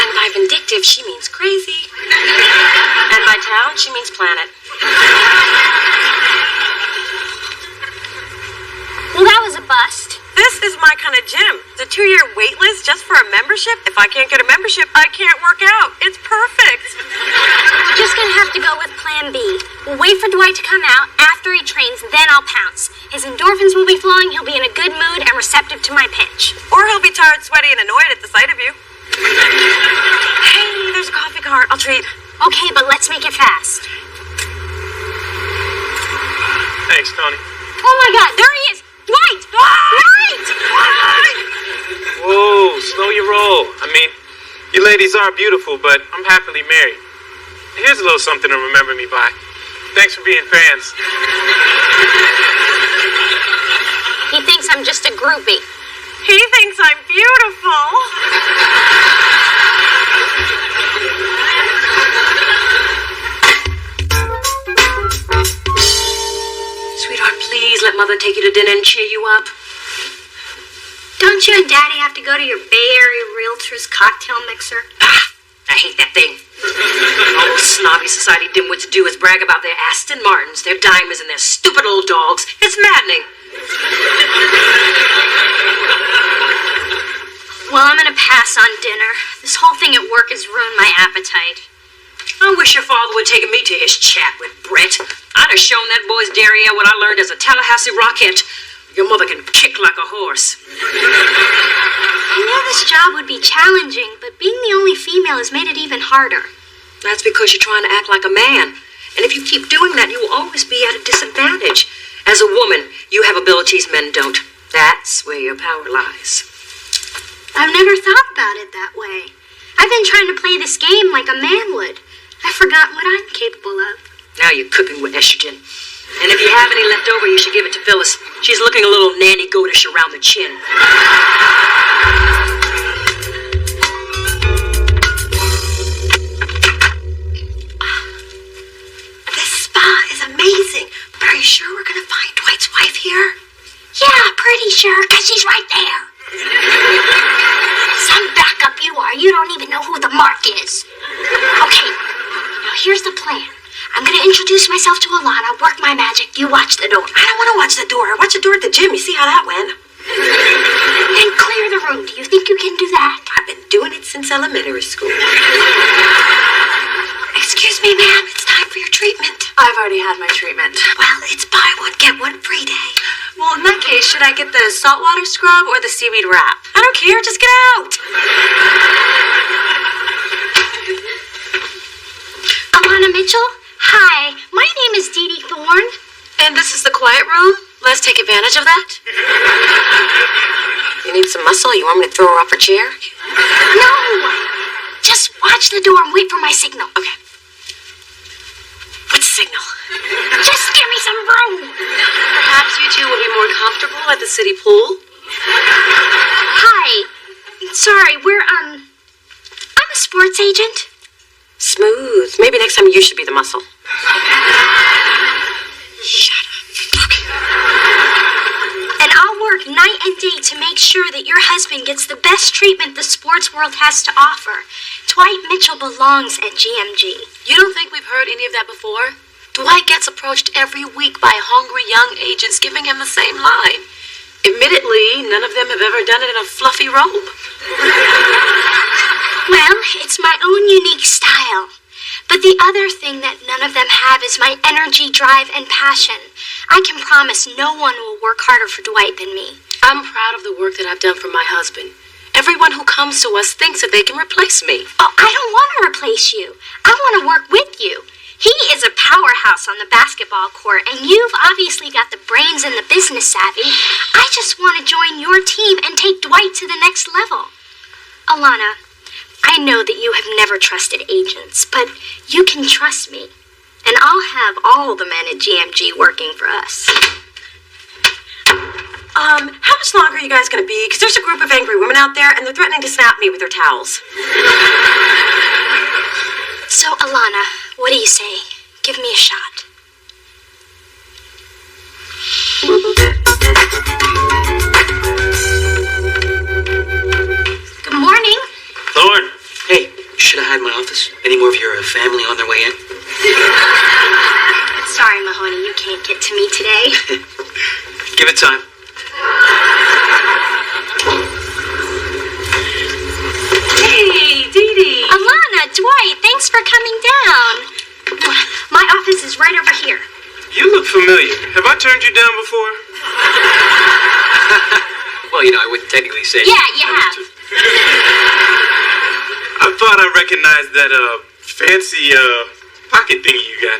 Speaker 2: And by vindictive, she means crazy. And by town, she means planet.
Speaker 1: Well, that was a bust.
Speaker 2: This is my kind of gym. It's a 2-year wait list just for a membership. If I can't get a membership, I can't work out. It's perfect.
Speaker 1: We're just gonna have to go with plan B. We'll wait for Dwight to come out. After he trains, then I'll pounce. His endorphins will be flowing, he'll be in a good mood and receptive to my pitch.
Speaker 2: Or he'll be tired, sweaty, and annoyed at the sight of you. Hey, there's a coffee cart. I'll treat.
Speaker 1: Okay, but let's make it fast.
Speaker 13: Thanks, Tony.
Speaker 1: Oh my God, there he is! Dwight! Dwight!
Speaker 9: Whoa, slow your roll. I mean, you ladies are beautiful, but I'm happily married. Here's a little something to remember me by. Thanks for being fans.
Speaker 1: He thinks I'm just a groupie.
Speaker 2: He thinks I'm beautiful.
Speaker 8: Sweetheart, please let Mother take you to dinner and cheer you up.
Speaker 1: Don't you and Daddy have to go to your Bay Area Realtors cocktail mixer?
Speaker 8: I hate that thing. All snobby society dimwits do is brag about their Aston Martins, their diamonds, and their stupid old dogs. It's maddening.
Speaker 1: Well, I'm gonna pass on dinner. This whole thing at work has ruined my appetite.
Speaker 8: I wish your father would take me to his chat with Brett. I'd have shown that boy's derriere what I learned as a Tallahassee Rockette. Your mother can kick like a horse.
Speaker 1: I know this job would be challenging, but being the only female has made it even harder.
Speaker 8: That's because you're trying to act like a man. And if you keep doing that, you will always be at a disadvantage. As a woman, you have abilities men don't. That's where your power lies.
Speaker 1: I've never thought about it that way. I've been trying to play this game like a man would. I've forgotten what I'm capable of.
Speaker 8: Now you're cooking with estrogen. And if you have any left over, you should give it to Phyllis. She's looking a little nanny goatish around the chin.
Speaker 2: This spa is amazing. But are you sure we're going to find Dwight's wife here?
Speaker 1: Yeah, pretty sure, because she's right there. Some backup you are. You don't even know who the mark is. Okay, now here's the plan. I'm going to introduce myself to Alana, work my magic, you watch the door.
Speaker 2: I don't want to watch the door. I watch the door at the gym. You see how that went?
Speaker 1: And clear the room. Do you think you can do that?
Speaker 2: I've been doing it since elementary school. Excuse me, ma'am. It's time for your treatment.
Speaker 20: I've already had my treatment.
Speaker 2: Well, it's buy one, get one free day.
Speaker 20: Well, in that case, should I get the saltwater scrub or the seaweed wrap?
Speaker 2: I don't care. Just get out.
Speaker 1: Alana Mitchell? Hi, my name is Dee Dee Thorne.
Speaker 20: And this is the quiet room? Let's take advantage of that.
Speaker 2: You need some muscle? You want me to throw her off her chair?
Speaker 1: No! Just watch the door and wait for my signal.
Speaker 2: Okay. What's the signal?
Speaker 1: Just give me some room.
Speaker 20: Perhaps you two will be more comfortable at the city pool?
Speaker 1: Hi. Sorry, I'm a sports agent.
Speaker 2: Smooth. Maybe next time you should be the muscle.
Speaker 1: Shut up. Okay. And I'll work night and day to make sure that your husband gets the best treatment the sports world has to offer. Dwight Mitchell belongs at GMG.
Speaker 20: You don't think we've heard any of that before? Dwight gets approached every week by hungry young agents giving him the same line. Admittedly, none of them have ever done it in a fluffy robe.
Speaker 1: Well, it's my own unique style. But the other thing that none of them have is my energy, drive, and passion. I can promise no one will work harder for Dwight than me.
Speaker 20: I'm proud of the work that I've done for my husband. Everyone who comes to us thinks that they can replace me.
Speaker 1: Oh, I don't want to replace you. I want to work with you. He is a powerhouse on the basketball court, and you've obviously got the brains and the business savvy. I just want to join your team and take Dwight to the next level. Alana, I know that you have never trusted agents, but you can trust me. And I'll have all the men at GMG working for us.
Speaker 2: How much longer are you guys gonna be? Because there's a group of angry women out there, and they're threatening to snap me with their towels.
Speaker 1: So, Alana, what do you say? Give me a shot. Good morning.
Speaker 7: Thorne. Hey, should I hide my office? Any more of your family on their way in?
Speaker 1: Sorry, Mahoney, you can't get to me today.
Speaker 7: Give it time.
Speaker 16: Hey, Dee Dee.
Speaker 1: Alana, Dwight, thanks for coming down. My office is right over here.
Speaker 9: You look familiar. Have I turned you down before?
Speaker 15: Well, I wouldn't technically say.
Speaker 1: Yeah, you have.
Speaker 9: I thought I recognized that fancy pocket thingy you got.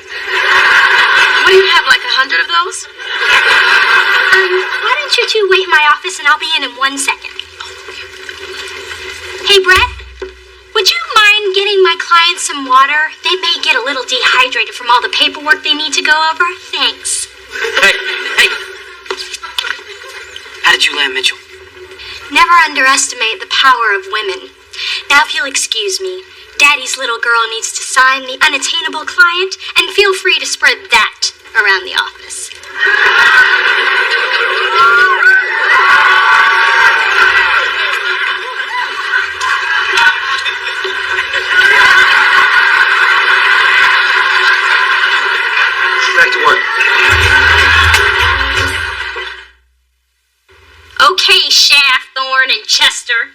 Speaker 16: What do you have, like 100 of those?
Speaker 1: Why don't you two wait in my office and I'll be in 1 second. Hey, Brett, would you mind getting my clients some water? They may get a little dehydrated from all the paperwork they need to go over. Thanks.
Speaker 7: Hey. How did you land Mitchell?
Speaker 1: Never underestimate the power of women. Now, if you'll excuse me, Daddy's little girl needs to sign the unattainable client, and feel free to spread that around the office.
Speaker 7: Back to work.
Speaker 1: Okay, Shaft, Thorne, and Chester.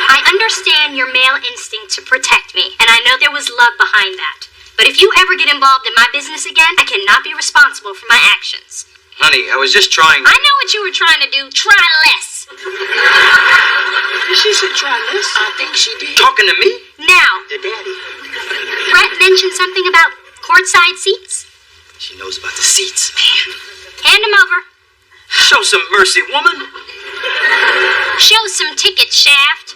Speaker 1: I understand your male instinct to protect me, and I know there was love behind that. But if you ever get involved in my business again, I cannot be responsible for my actions.
Speaker 7: Honey, I was just trying.
Speaker 1: I know what you were trying to do. Try less.
Speaker 10: She said try this. I think she did.
Speaker 7: Talking to me?
Speaker 1: Now,
Speaker 10: The daddy.
Speaker 1: Brett mentioned something about courtside seats.
Speaker 7: She knows about the seats.
Speaker 1: Hand them over.
Speaker 7: Show some mercy, woman.
Speaker 1: Show some tickets, Shaft.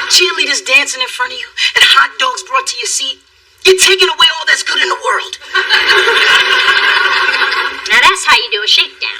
Speaker 10: Cheerleaders dancing in front of you and hot dogs brought to your seat. You're taking away all that's good in the world.
Speaker 1: Now that's how you do a shakedown.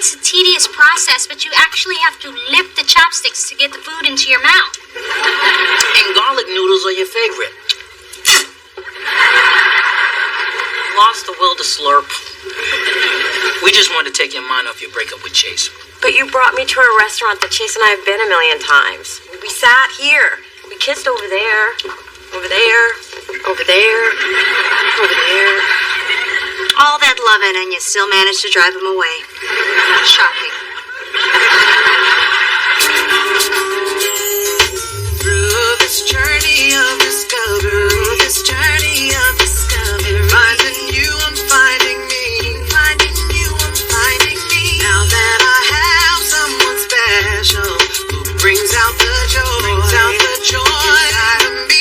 Speaker 1: It's a tedious process, but you actually have to lift the chopsticks to get the food into your mouth.
Speaker 10: And garlic noodles are your favorite. Lost the will to slurp. We just wanted to take your mind off your breakup with Chase.
Speaker 2: But you brought me to a restaurant that Chase and I have been 1,000,000 times. We sat here. We kissed over there. Over there. Over there. Over there.
Speaker 11: All that loving and you still managed to drive him away. Shocking. Through this journey of discovery, finding you, I'm finding me. Finding you, I'm finding me. Now that I have someone special who brings out the joy, inside of me.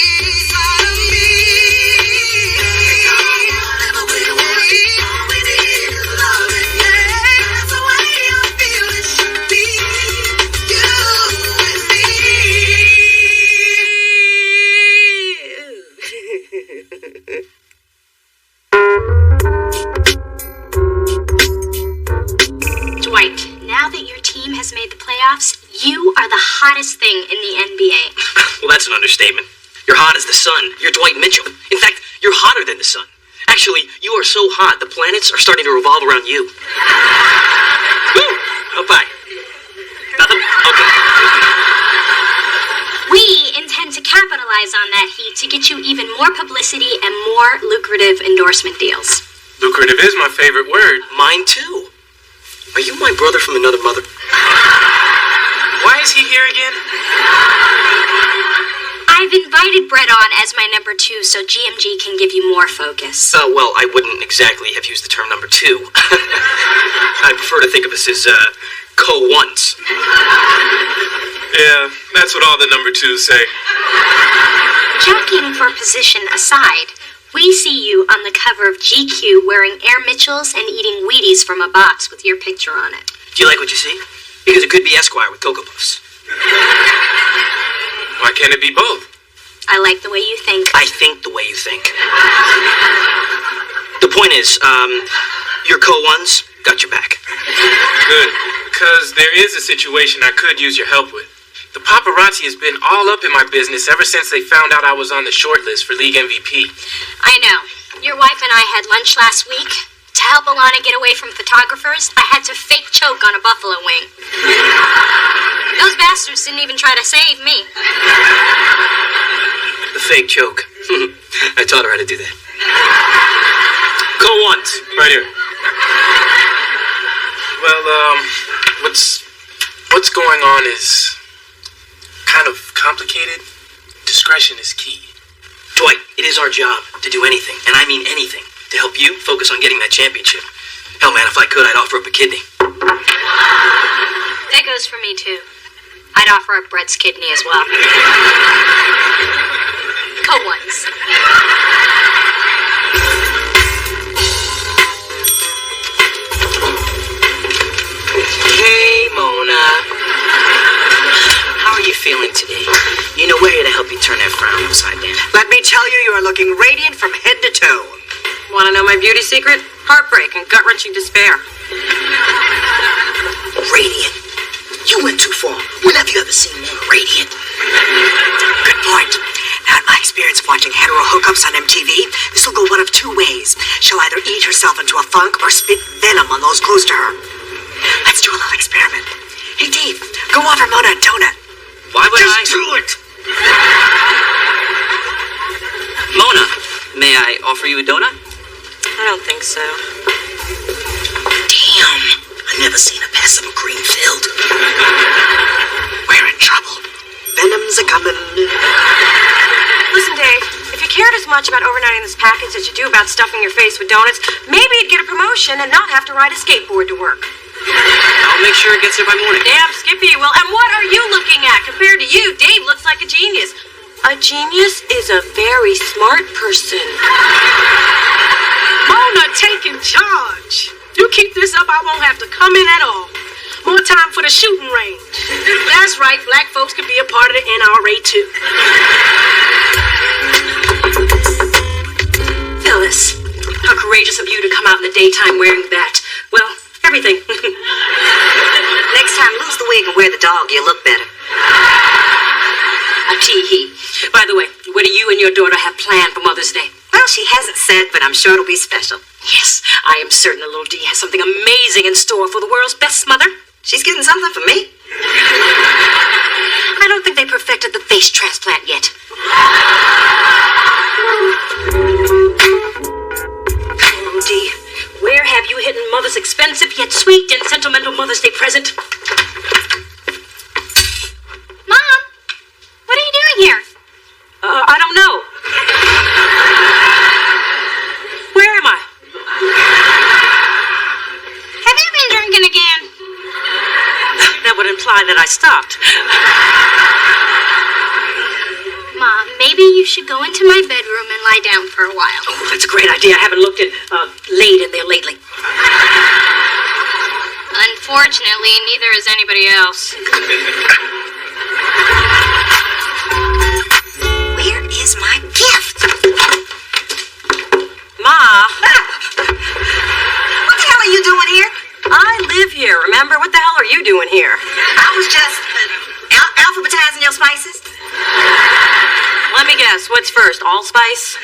Speaker 1: Dwight, now that your team has made the playoffs, you are the hottest thing in the NBA.
Speaker 7: Well, that's an understatement. You're hot as the sun. You're Dwight Mitchell. In fact, you're hotter than the sun. Actually, you are so hot, the planets are starting to revolve around you. Woo! Oh, bye. Nothing? Okay.
Speaker 1: We intend to capitalize on that heat to get you even more publicity and more lucrative endorsement deals.
Speaker 9: Lucrative is my favorite word.
Speaker 7: Mine too. Are you my brother from another mother?
Speaker 9: Why is he here again?
Speaker 1: I've invited Brett on as my number 2 so GMG can give you more focus.
Speaker 15: Well, I wouldn't exactly have used the term number 2. I prefer to think of us as, co-ones.
Speaker 9: Yeah, that's what all the number 2s say.
Speaker 1: Jockeying for position aside, we see you on the cover of GQ wearing Air Mitchells and eating Wheaties from a box with your picture on it.
Speaker 15: Do you like what you see? Because it could be Esquire with Cocoa Puffs.
Speaker 9: Why can't it be both?
Speaker 1: I like the way you think.
Speaker 15: I think the way you think. The point is, your co-ones got your back.
Speaker 9: Good, because there is a situation I could use your help with. The paparazzi has been all up in my business ever since they found out I was on the short list for league MVP.
Speaker 1: I know. Your wife and I had lunch last week. To help Alana get away from photographers, I had to fake choke on a buffalo wing. Those bastards didn't even try to save me.
Speaker 15: The fake choke. I taught her how to do that. Co-ones.
Speaker 9: Right here. Well, what's going on is kind of complicated. Discretion is key.
Speaker 15: Dwight, it is our job to do anything, and I mean anything, to help you focus on getting that championship. Hell, man, if I could, I'd offer up a kidney.
Speaker 1: That goes for me, too. I'd offer up Brett's kidney as well. Co-ones.
Speaker 10: Hey, Mona. How are you feeling today? You know, we're here to help you turn that frown upside down.
Speaker 11: Let me tell you, you are looking radiant from head to toe.
Speaker 2: Want to know my beauty secret? Heartbreak and gut-wrenching despair.
Speaker 10: Radiant? You went too far. When have you ever seen Mona radiant?
Speaker 11: Good point. Now, in my experience of watching hetero hookups on MTV, this will go one of 2 ways. She'll either eat herself into a funk or spit venom on those close to her. Let's do a little experiment. Hey, Dave, go offer Mona a donut.
Speaker 15: Why would
Speaker 11: Just do it!
Speaker 15: Mona, may I offer you a donut?
Speaker 2: I don't think so.
Speaker 10: Damn, I never seen a passive-agreeing filled. We're in trouble.
Speaker 11: Venom's a-coming.
Speaker 2: Listen, Dave, if you cared as much about overnighting this package as you do about stuffing your face with donuts, maybe you'd get a promotion and not have to ride a skateboard to work.
Speaker 15: I'll make sure it gets there by morning.
Speaker 2: Damn, Skippy. Well, and what are you looking at? Compared to you, Dave looks like a genius. A genius is a very smart person.
Speaker 16: Mona taking charge. You keep this up, I won't have to come in at all. More time for the shooting range. That's right, black folks can be a part of the NRA too.
Speaker 8: Phyllis, how courageous of you to come out in the daytime wearing that. Well, everything.
Speaker 5: Next time, lose the wig and wear the dog. You look better.
Speaker 8: A tee-hee. By the way, what do you and your daughter have planned for Mother's Day?
Speaker 5: Well, she hasn't said, but I'm sure it'll be special.
Speaker 8: Yes, I am certain the little D has something amazing in store for the world's best mother.
Speaker 5: She's getting something for me.
Speaker 8: I don't think they perfected the face transplant yet. Oh, D, where have you hidden Mother's expensive yet sweet and sentimental Mother's Day present?
Speaker 1: Mom, what are you doing here?
Speaker 8: I don't know. Where am I?
Speaker 1: Have you been drinking again?
Speaker 8: That would imply that I stopped.
Speaker 1: Mom, maybe you should go into my bedroom and lie down for a while.
Speaker 8: Oh, that's a great idea. I haven't looked at laid in there lately.
Speaker 1: Unfortunately, neither is anybody else.
Speaker 11: Where is my gift?
Speaker 2: Ma.
Speaker 11: What the hell are you doing here?
Speaker 2: I live here, remember? What the hell are you doing here?
Speaker 11: I was just alphabetizing your spices.
Speaker 2: Let me guess, what's first, allspice?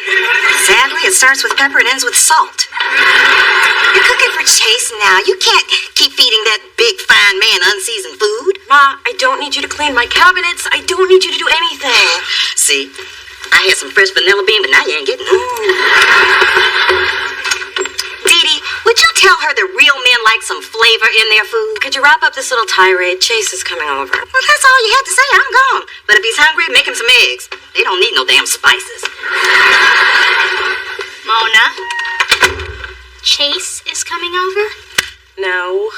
Speaker 11: Sadly, it starts with pepper and ends with salt. You're cooking for Chase now. You can't keep feeding that big, fine man unseasoned food.
Speaker 2: Ma, I don't need you to clean my cabinets. I don't need you to do anything.
Speaker 11: See, I had some fresh vanilla bean, but now you ain't getting none. Dee Dee, would you
Speaker 5: tell her that real men like some flavor in their food?
Speaker 2: Could you wrap up this little tirade? Chase is coming over.
Speaker 5: Well, that's all you had to say. I'm gone. But if he's hungry, make him some eggs. They don't need no damn spices.
Speaker 1: Mona, Chase is coming over?
Speaker 2: No,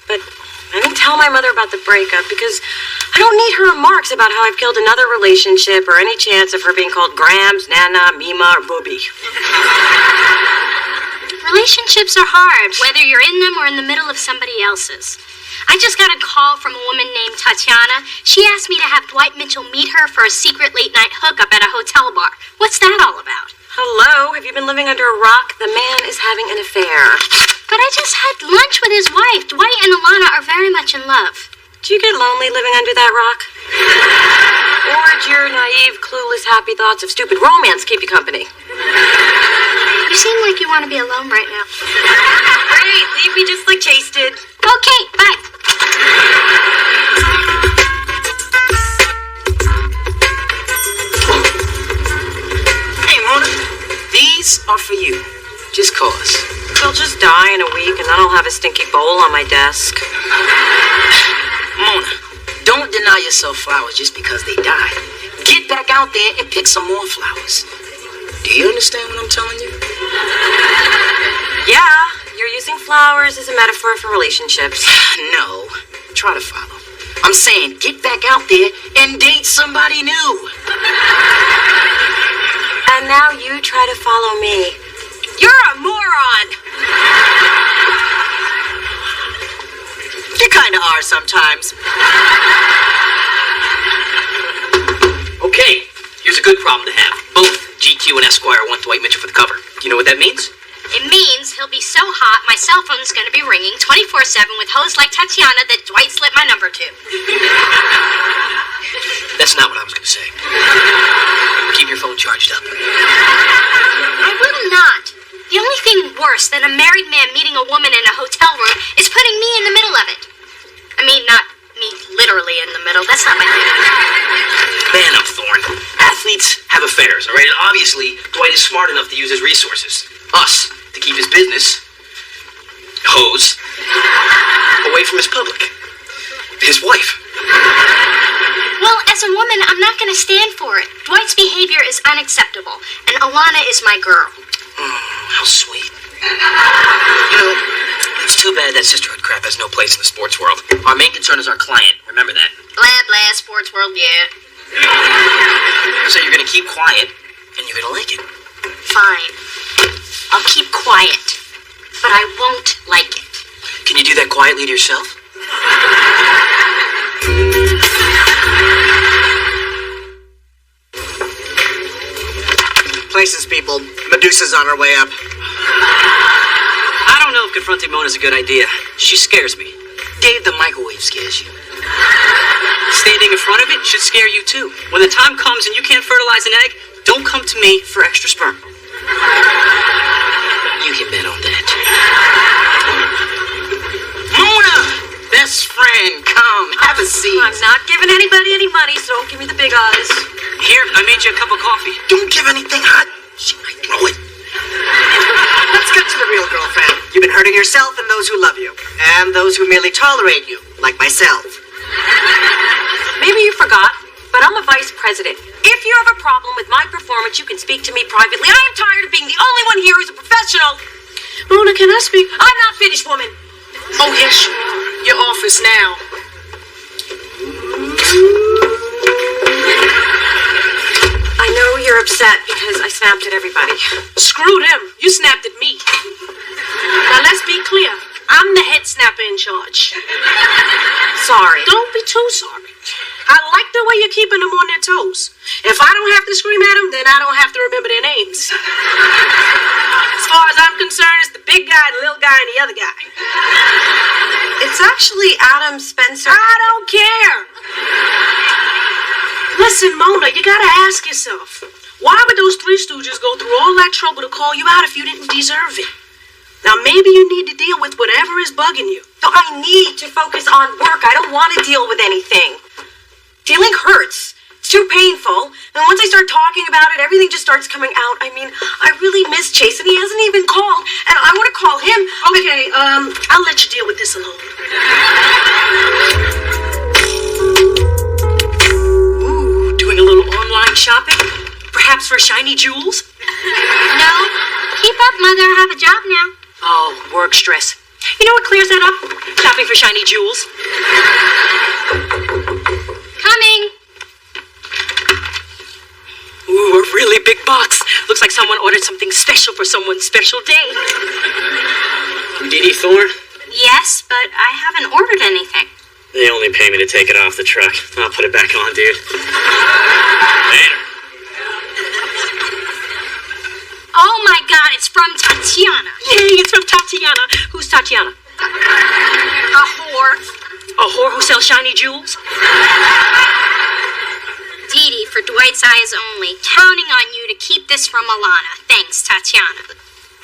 Speaker 2: but I didn't tell my mother about the breakup because I don't need her remarks about how I've killed another relationship or any chance of her being called Grams, Nana, Mima, or Booby.
Speaker 1: Relationships are hard, whether you're in them or in the middle of somebody else's. I just got a call from a woman named Tatiana. She asked me to have Dwight Mitchell meet her for a secret late-night hookup at a hotel bar. What's that all about?
Speaker 2: Hello? Have you been living under a rock? The man is having an affair.
Speaker 1: But I just had lunch with his wife. Dwight and Alana are very much in love.
Speaker 2: Do you get lonely living under that rock? Or do your naive, clueless, happy thoughts of stupid romance keep you company?
Speaker 1: You seem like you want to be alone right now.
Speaker 2: Great, leave me just like Chase did.
Speaker 1: Okay, bye.
Speaker 7: Hey, Mona, these are for you. Just cause.
Speaker 2: They'll just die in a week and then I'll have a stinky bowl on my desk.
Speaker 7: Mona, don't deny yourself flowers just because they died. Get back out there and pick some more flowers. Do you understand what I'm telling you?
Speaker 2: Yeah, you're using flowers as a metaphor for relationships.
Speaker 7: No, try to follow. I'm saying get back out there and date somebody new.
Speaker 2: And now you try to follow me. You're a moron!
Speaker 11: You kind of are sometimes.
Speaker 15: Okay, here's a good problem to have. Both GQ and Esquire want Dwight Mitchell for the cover. Do you know what that means?
Speaker 1: It means he'll be so hot, my cell phone's going to be ringing 24/7 with hoes like Tatiana that Dwight slipped my number to.
Speaker 15: That's not what I was going to say. Keep your phone charged up.
Speaker 1: I will not. The only thing worse than a married man meeting a woman in a hotel room is putting me in the middle of it. I mean, not me literally in the middle. That's not my thing.
Speaker 15: Man up, Thorne. Athletes have affairs, all right? And obviously, Dwight is smart enough to use his resources. Us, to keep his business, hoes, away from his public. His wife.
Speaker 1: Well, as a woman, I'm not going to stand for it. Dwight's behavior is unacceptable, and Alana is my girl.
Speaker 15: How sweet. You know, it's too bad that sisterhood crap has no place in the sports world. Our main concern is our client. Remember that.
Speaker 1: Blah, blah, sports world, yeah.
Speaker 15: So you're going to keep quiet, and you're going to like it.
Speaker 1: Fine. I'll keep quiet, but I won't like it.
Speaker 15: Can you do that quietly to yourself?
Speaker 11: Places, people. Medusa's on her way up.
Speaker 15: I don't know if confronting Mona's a good idea. She scares me. Dave, the microwave scares you. Standing in front of it should scare you too. When the time comes and you can't fertilize an egg, don't come to me for extra sperm. You can bet on that. Mona! Best friend, come, have a seat.
Speaker 2: I'm not giving anybody any money, so don't give me the big eyes.
Speaker 15: Here, I made you a cup of coffee.
Speaker 11: Don't give anything hot. She might throw it. Let's get to the real girlfriend. You've been hurting yourself and those who love you. And those who merely tolerate you, like myself.
Speaker 2: Maybe you forgot, but I'm a vice president. If you have a problem with my performance, you can speak to me privately. I am tired of being the only one here who's a professional.
Speaker 16: Mona, can I speak?
Speaker 2: I'm not finished, woman.
Speaker 16: Oh, yes, you are. Your office now.
Speaker 2: I know you're upset because I snapped at everybody.
Speaker 16: Screw them. You snapped at me. Now, let's be clear. I'm the head snapper in charge.
Speaker 2: Sorry.
Speaker 16: Don't be too sorry. I like the way you're keeping them on their toes. If I don't have to scream at them, then I don't have to remember their names. As far as I'm concerned, it's the big guy, the little guy, and the other guy.
Speaker 2: It's actually Adam Spencer.
Speaker 16: I don't care. Listen, Mona, you gotta ask yourself, why would those three stooges go through all that trouble to call you out if you didn't deserve it? Now, maybe you need to deal with whatever is bugging you.
Speaker 2: So I need to focus on work. I don't want to deal with anything. Dealing hurts. It's too painful. And once I start talking about it, everything just starts coming out. I mean, I really miss Chase, and he hasn't even called, and I want to call him.
Speaker 16: Okay, I'll let you deal with this alone.
Speaker 8: Ooh, doing a little online shopping? Perhaps for shiny jewels?
Speaker 1: No. Keep up, Mother. I have a job now.
Speaker 8: Oh, work stress. You know what clears that up? Shopping for shiny jewels.
Speaker 1: Coming.
Speaker 8: Ooh, a really big box. Looks like someone ordered something special for someone's special day.
Speaker 12: Dee Dee Thorne?
Speaker 1: Yes, but I haven't ordered anything.
Speaker 12: They only pay me to take it off the truck. I'll put it back on, dude. Later.
Speaker 1: Oh my God, it's from Tatiana.
Speaker 8: Yay, it's from Tatiana. Who's Tatiana?
Speaker 1: A whore.
Speaker 8: A whore who sells shiny jewels?
Speaker 1: Dee Dee, for Dwight's eyes only. Counting on you to keep this from Alana. Thanks, Tatiana.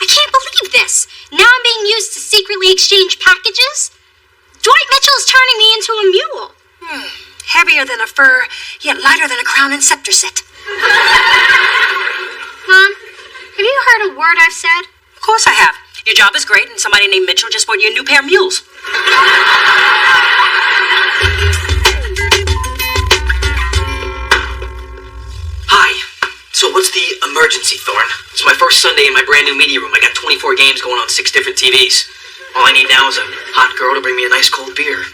Speaker 1: I can't believe this. Now I'm being used to secretly exchange packages? Dwight Mitchell's turning me into a mule.
Speaker 2: Heavier than a fur, yet lighter than a crown and scepter set.
Speaker 1: Mom, have you heard a word I've said?
Speaker 8: Of course I have. Your job is great, and somebody named Mitchell just bought you a new pair of mules. Hi. So what's the emergency, Thorne? It's my first Sunday in my brand new media room. I got 24 games going on 6 different TVs. All I need now is a hot girl to bring me a nice cold beer.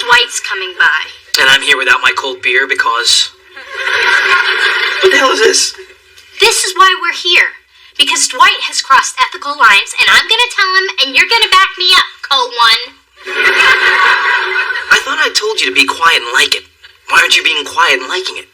Speaker 1: Dwight's coming by.
Speaker 8: And I'm here without my cold beer because... What the hell is this?
Speaker 1: This is why we're here. Because Dwight has crossed ethical lines, and I'm gonna tell him, and you're gonna back me up, Cold One.
Speaker 8: I thought I told you to be quiet and like it. Why aren't you being quiet and liking it?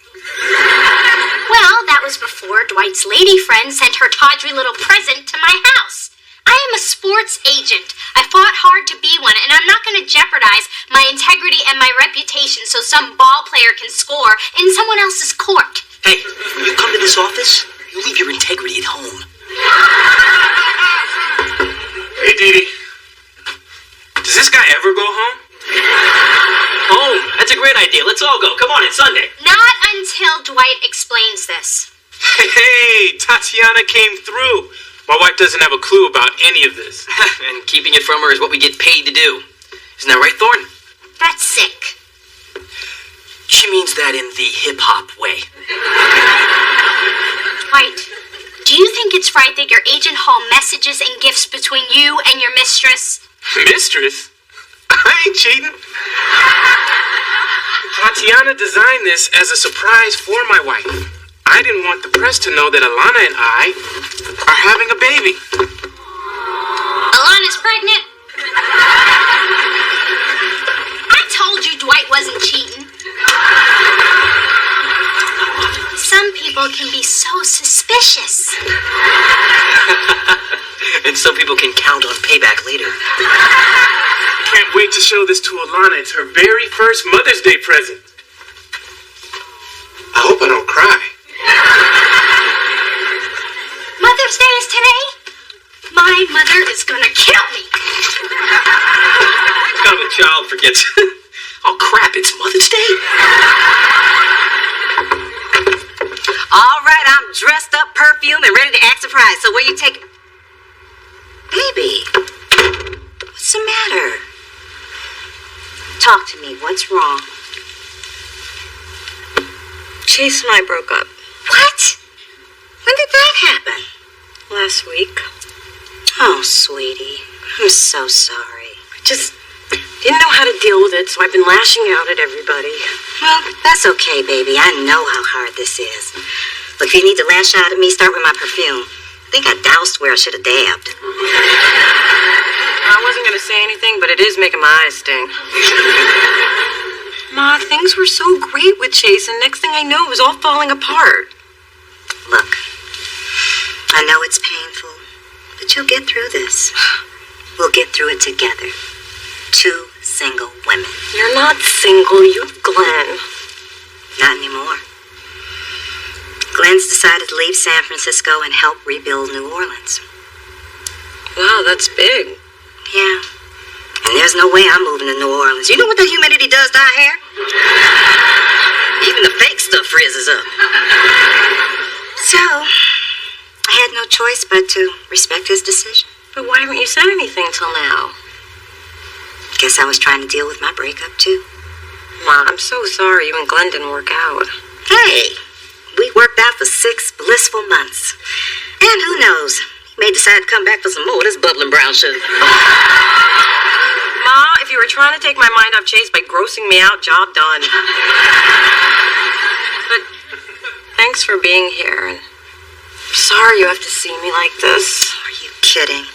Speaker 1: Well, that was before Dwight's lady friend sent her tawdry little present to my house. I am a sports agent. I fought hard to be one, and I'm not going to jeopardize my integrity and my reputation so some ball player can score in someone else's court.
Speaker 8: Hey, when you come to this office, you leave your integrity at home.
Speaker 9: Hey, Dee Dee. Does this guy ever go home?
Speaker 15: Home? That's a great idea. Let's all go. Come on, it's Sunday.
Speaker 1: Not until Dwight explains this.
Speaker 9: Hey, Tatiana came through. My wife doesn't have a clue about any of this.
Speaker 15: And keeping it from her is what we get paid to do. Isn't that right, Thorne?
Speaker 1: That's sick.
Speaker 8: She means that in the hip-hop way.
Speaker 1: Dwight, do you think it's right that your agent haul messages and gifts between you and your mistress?
Speaker 9: Mistress? I ain't cheating. Tatiana designed this as a surprise for my wife. I didn't want the press to know that Alana and I are having a baby.
Speaker 1: Alana's pregnant. I told you Dwight wasn't cheating. Some people can be so suspicious.
Speaker 8: And some people can count on payback later.
Speaker 9: Can't wait to show this to Alana. It's her very first Mother's Day present. I hope I don't cry.
Speaker 1: Mother's Day is today? My mother is gonna kill me.
Speaker 15: What kind of a child forgets?
Speaker 8: Oh, crap, it's Mother's Day?
Speaker 5: All right, I'm dressed up, perfume, and ready to act surprised. So where you take... Baby, what's the matter? Talk to me. What's wrong?
Speaker 2: Chase and I broke up.
Speaker 5: What? When did that happen?
Speaker 2: Last week.
Speaker 5: Oh, sweetie. I'm so sorry.
Speaker 2: I just didn't know how to deal with it, so I've been lashing out at everybody.
Speaker 5: Well, that's okay, baby. I know how hard this is. Look, if you need to lash out at me, start with my perfume. I think I doused where I should have dabbed.
Speaker 2: I wasn't going to say anything, but it is making my eyes sting. Ma, things were so great with Chase, and next thing I know, it was all falling apart.
Speaker 5: Look, I know it's painful, but you'll get through this. We'll get through it together. 2 single women.
Speaker 2: You're not single, you've Glenn.
Speaker 5: Not anymore. Glenn's decided to leave San Francisco and help rebuild New Orleans.
Speaker 2: Wow, that's big.
Speaker 5: Yeah. And there's no way I'm moving to New Orleans. You know what the humidity does dye hair. Even the fake stuff frizzes up. So, I had no choice but to respect his decision.
Speaker 2: But why haven't you said anything till now?
Speaker 5: Guess I was trying to deal with my breakup, too.
Speaker 2: Ma, I'm so sorry you and Glenn didn't work out.
Speaker 5: Hey, we worked out for 6 blissful months. And who knows, he may decide to come back for some more of this bubbling brown sugar.
Speaker 2: Ma, if you were trying to take my mind off Chase by grossing me out, job done. But thanks for being here. And I'm sorry you have to see me like this.
Speaker 5: Are you kidding?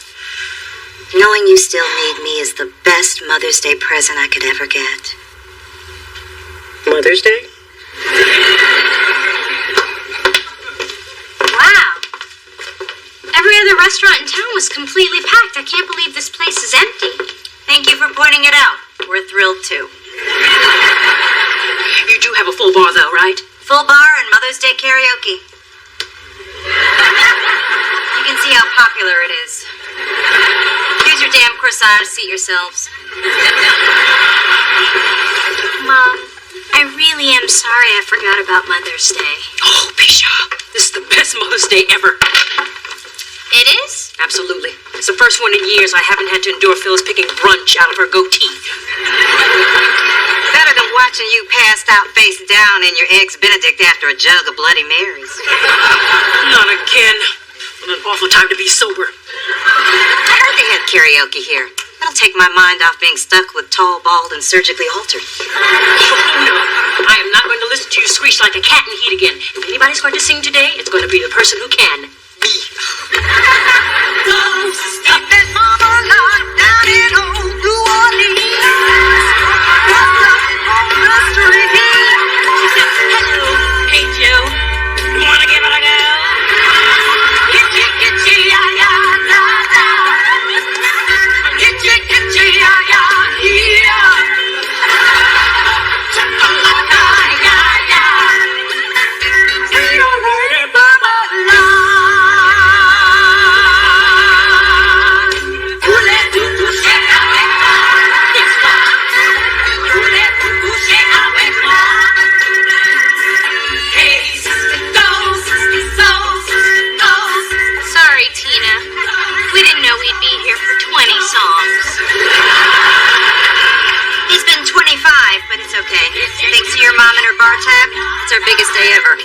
Speaker 5: Knowing you still need me is the best Mother's Day present I could ever get.
Speaker 2: Mother's Day?
Speaker 1: Wow. Every other restaurant in town was completely packed. I can't believe this place is empty.
Speaker 2: Thank you for pointing it out. We're thrilled too.
Speaker 8: You do have a full bar though, right?
Speaker 2: Full bar and Mother's Day karaoke. You can see how popular it is. Here's your damn corsage. Seat yourselves.
Speaker 1: Mom, I really am sorry I forgot about Mother's Day.
Speaker 8: Oh, Bisha, this is the best Mother's Day ever.
Speaker 1: It is?
Speaker 8: Absolutely. It's the first one in years I haven't had to endure Phyllis picking brunch out of her goatee.
Speaker 5: Better than watching you passed out face down in your Eggs Benedict after a jug of Bloody Marys.
Speaker 8: Not again. What an awful time to be sober.
Speaker 5: I heard they had karaoke here. That'll take my mind off being stuck with tall, bald, and surgically altered.
Speaker 8: Oh, no. I am not going to listen to you screech like a cat in heat again. If anybody's going to sing today, it's going to be the person who can. Me.
Speaker 4: Stop that mama locked down in old New Orleans.
Speaker 8: She said, hello, hey Joe. You want to give it a go?
Speaker 4: Kitchi, kitchi, ya, ya, da, da. Kitchi, kitchi, ya, ya, ya. Chakalaka, ya, ya. We are ready, mama locked.
Speaker 1: Sorry, Tina. We didn't know we'd be here for 20 songs.
Speaker 2: It's been 25, but it's okay. Thanks to your mom and her bar tab, it's our biggest day ever.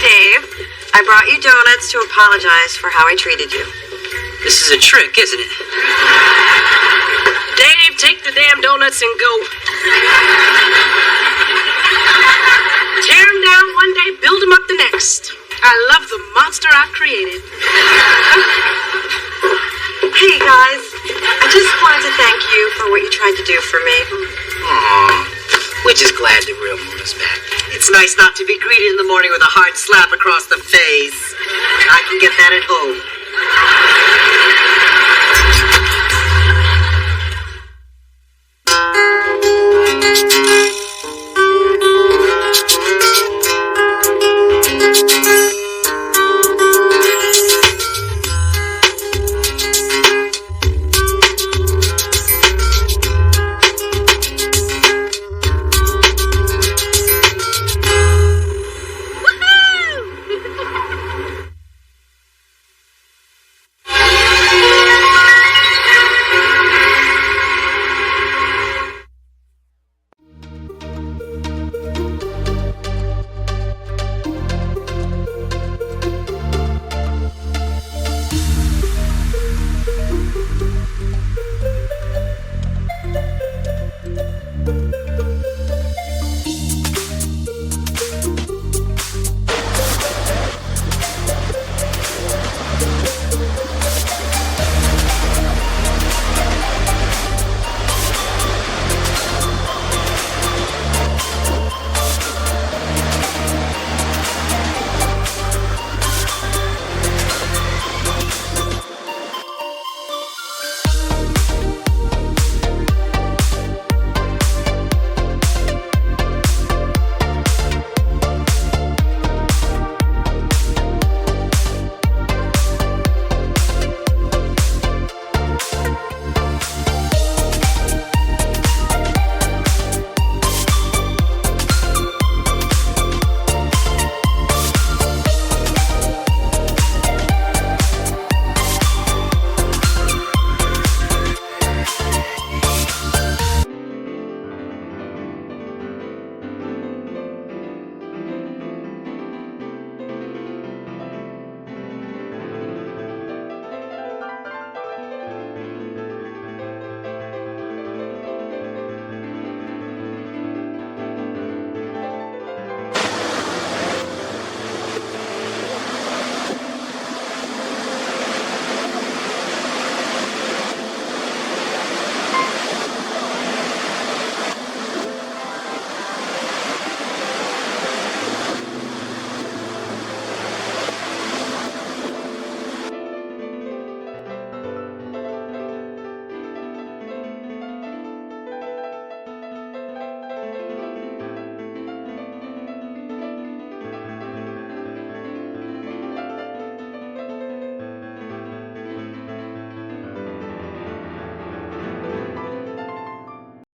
Speaker 2: Dave, I brought you donuts to apologize for how I treated you.
Speaker 15: This is a trick, isn't it?
Speaker 16: Dave, take the damn donuts and go. Tear them down one day, build them up the next. I love the monster I created.
Speaker 2: Hey guys, I just wanted to thank you for what you tried to do for me.
Speaker 15: Aw, we're just glad the real Mona's back.
Speaker 5: It's nice not to be greeted in the morning with a hard slap across the face. I can get that at home.